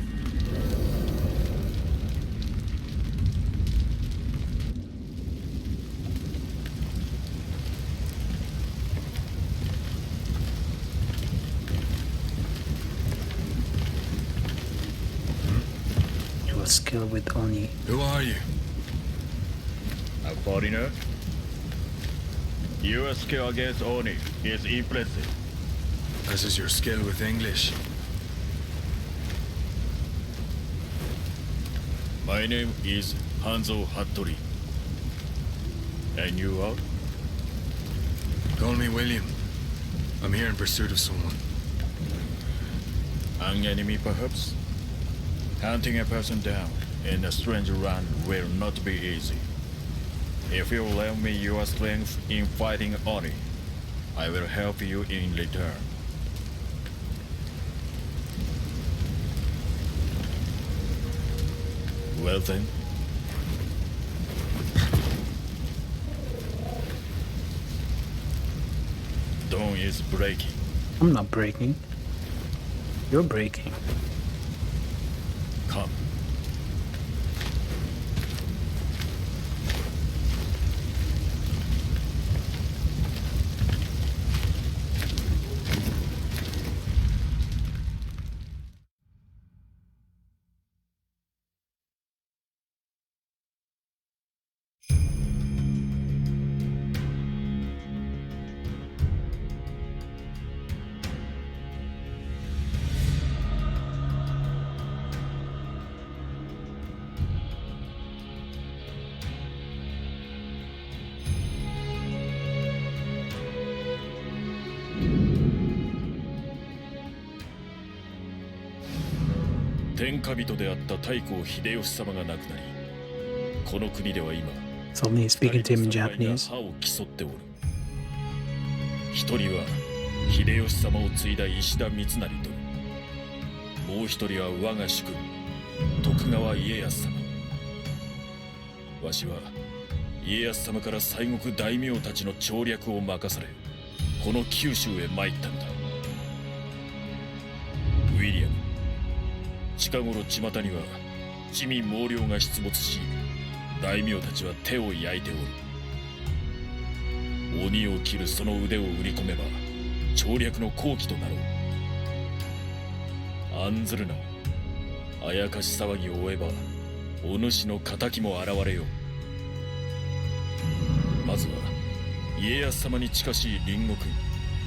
Skill with Oni. Who are you? A foreigner? Your skill against Oni is impressive. As is your skill with English. My name is Hanzo Hattori. And you are? Call me William. I'm here in pursuit of someone. An enemy, perhaps? Hunting a person down in a strange land will not be easy. If you lend me your strength in fighting Oni, I will help you in return. Well then. Dawn is breaking. I'm not breaking. You're breaking. Come.天下人であった太閤秀吉様が亡くなり、この国では今、 Suddenly he's speaking to him in 二人の侍が Japanese. 歯を競っておる。一人は秀吉様を継いだ石田三成と、もう一人は我が主君、徳川家康様。わしは家康様から西国大名たちの調略を任され、この九州へ参ったのだ。ウィリアム、近頃巷には地味猛量が出没し、大名たちは手を焼いておる。鬼を切るその腕を売り込めば調略の好機となろう。案ずるな。あやかし騒ぎを追えばお主の仇も現れよう。まずは家康様に近しい隣国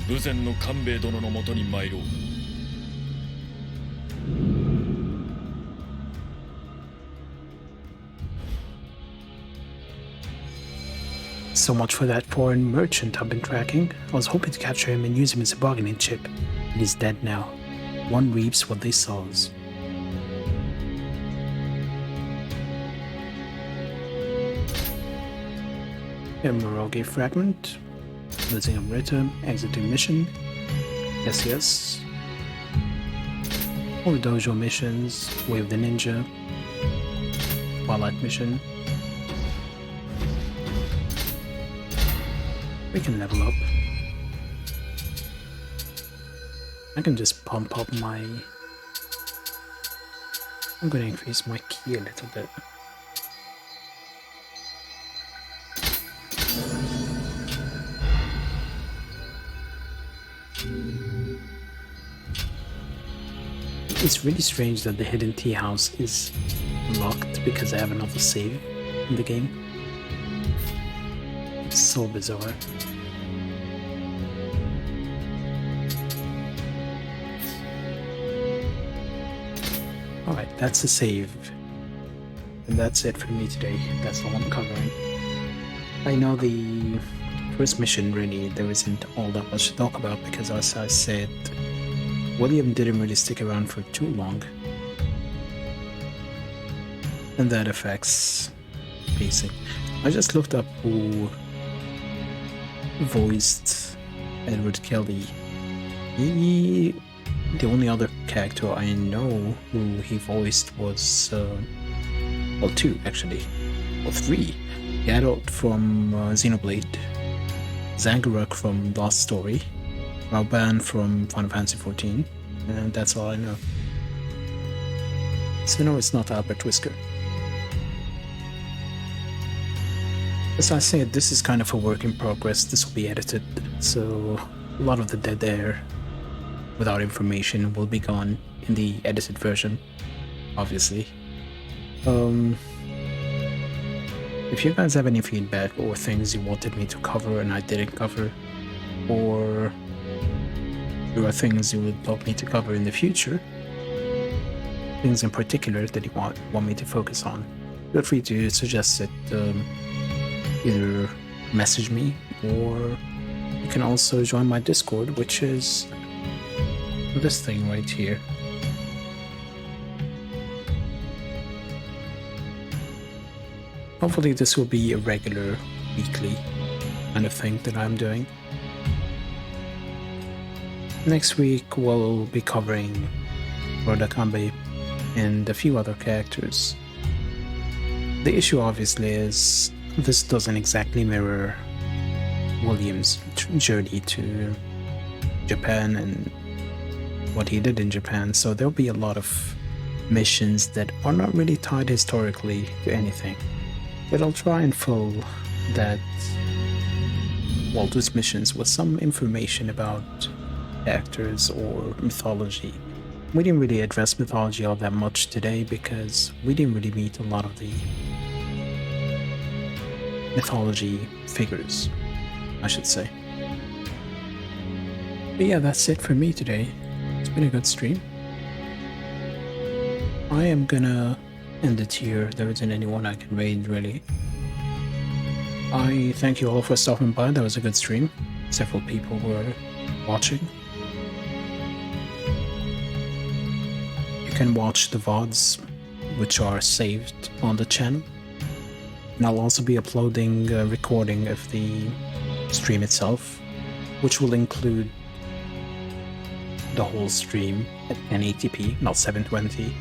豊前の官兵衛殿のもとに参ろう。So much for that foreign merchant I've been tracking. I was hoping to capture him and use him as a bargaining chip. But he's dead now. One reaps what they sows. Emerald fragment. Losing a Ritter. Exiting mission. Yes, yes. All the dojo missions. Way of the Ninja. Twilight mission. We can level up. I can just pump up my... I'm gonna increase my ki a little bit. It's really strange that the hidden tea house is locked because I have another save in the game. It's so bizarre. Alright, that's a save. And that's it for me today. That's all I'm covering. I know the first mission, really, there isn't all that much to talk about because, as I said, William didn't really stick around for too long. And that affects pacing. I just looked up who voiced Edward Kelly. The only other character I know who he voiced was, well, two actually, well, three. Geralt from Xenoblade, Zangarok from Lost Story, Rauban from Final Fantasy XIV, and that's all I know. So no, it's not Albert Whisker. As I said, this is kind of a work in progress. This will be edited, so a lot of the dead air without information will be gone in the edited version, obviously. If you guys have any feedback or things you wanted me to cover and I didn't cover, or there are things you would love me to cover in the future, things in particular that you want me to focus on, feel free to suggest it. Either message me, or you can also join my Discord, which is this thing right here. Hopefully this will be a regular, weekly kind of thing that I'm doing. Next week we'll be covering Rodakambe and a few other characters. The issue obviously is this doesn't exactly mirror William's journey to Japan and what he did in Japan, so there'll be a lot of missions that are not really tied historically to anything. But I'll try and fill that, well, those missions with some information about characters or mythology. We didn't really address mythology all that much today because we didn't really meet a lot of the mythology figures, I should say. But yeah, that's it for me today. It's been a good stream. I am gonna end it here. There isn't anyone I can raid, really. I thank you all for stopping by. That was a good stream. Several people were watching. You can watch the VODs, which are saved on the channel. And I'll also be uploading a recording of the stream itself, which will include the whole stream at 1080p, not 720,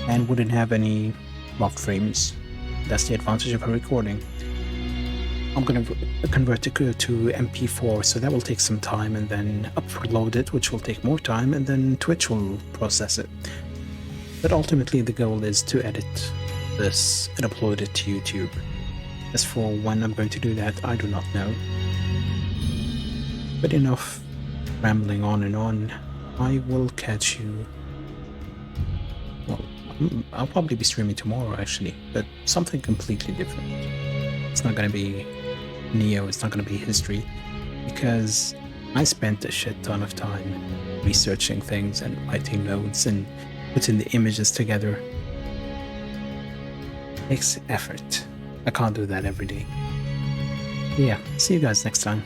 and wouldn't have any locked frames. That's the advantage of a recording. I'm going to convert it to MP4, so that will take some time, and then upload it, which will take more time, and then Twitch will process it. But ultimately the goal is to edit this and upload it to YouTube. As for when I'm going to do that, I do not know. But enough rambling on and on. I will catch you. Well, I'll probably be streaming tomorrow actually, but something completely different. It's not gonna be Nioh, it's not gonna be history, because I spent a shit ton of time researching things and writing notes and putting the images together. Takes effort. I can't do that every day. Yeah, see you guys next time.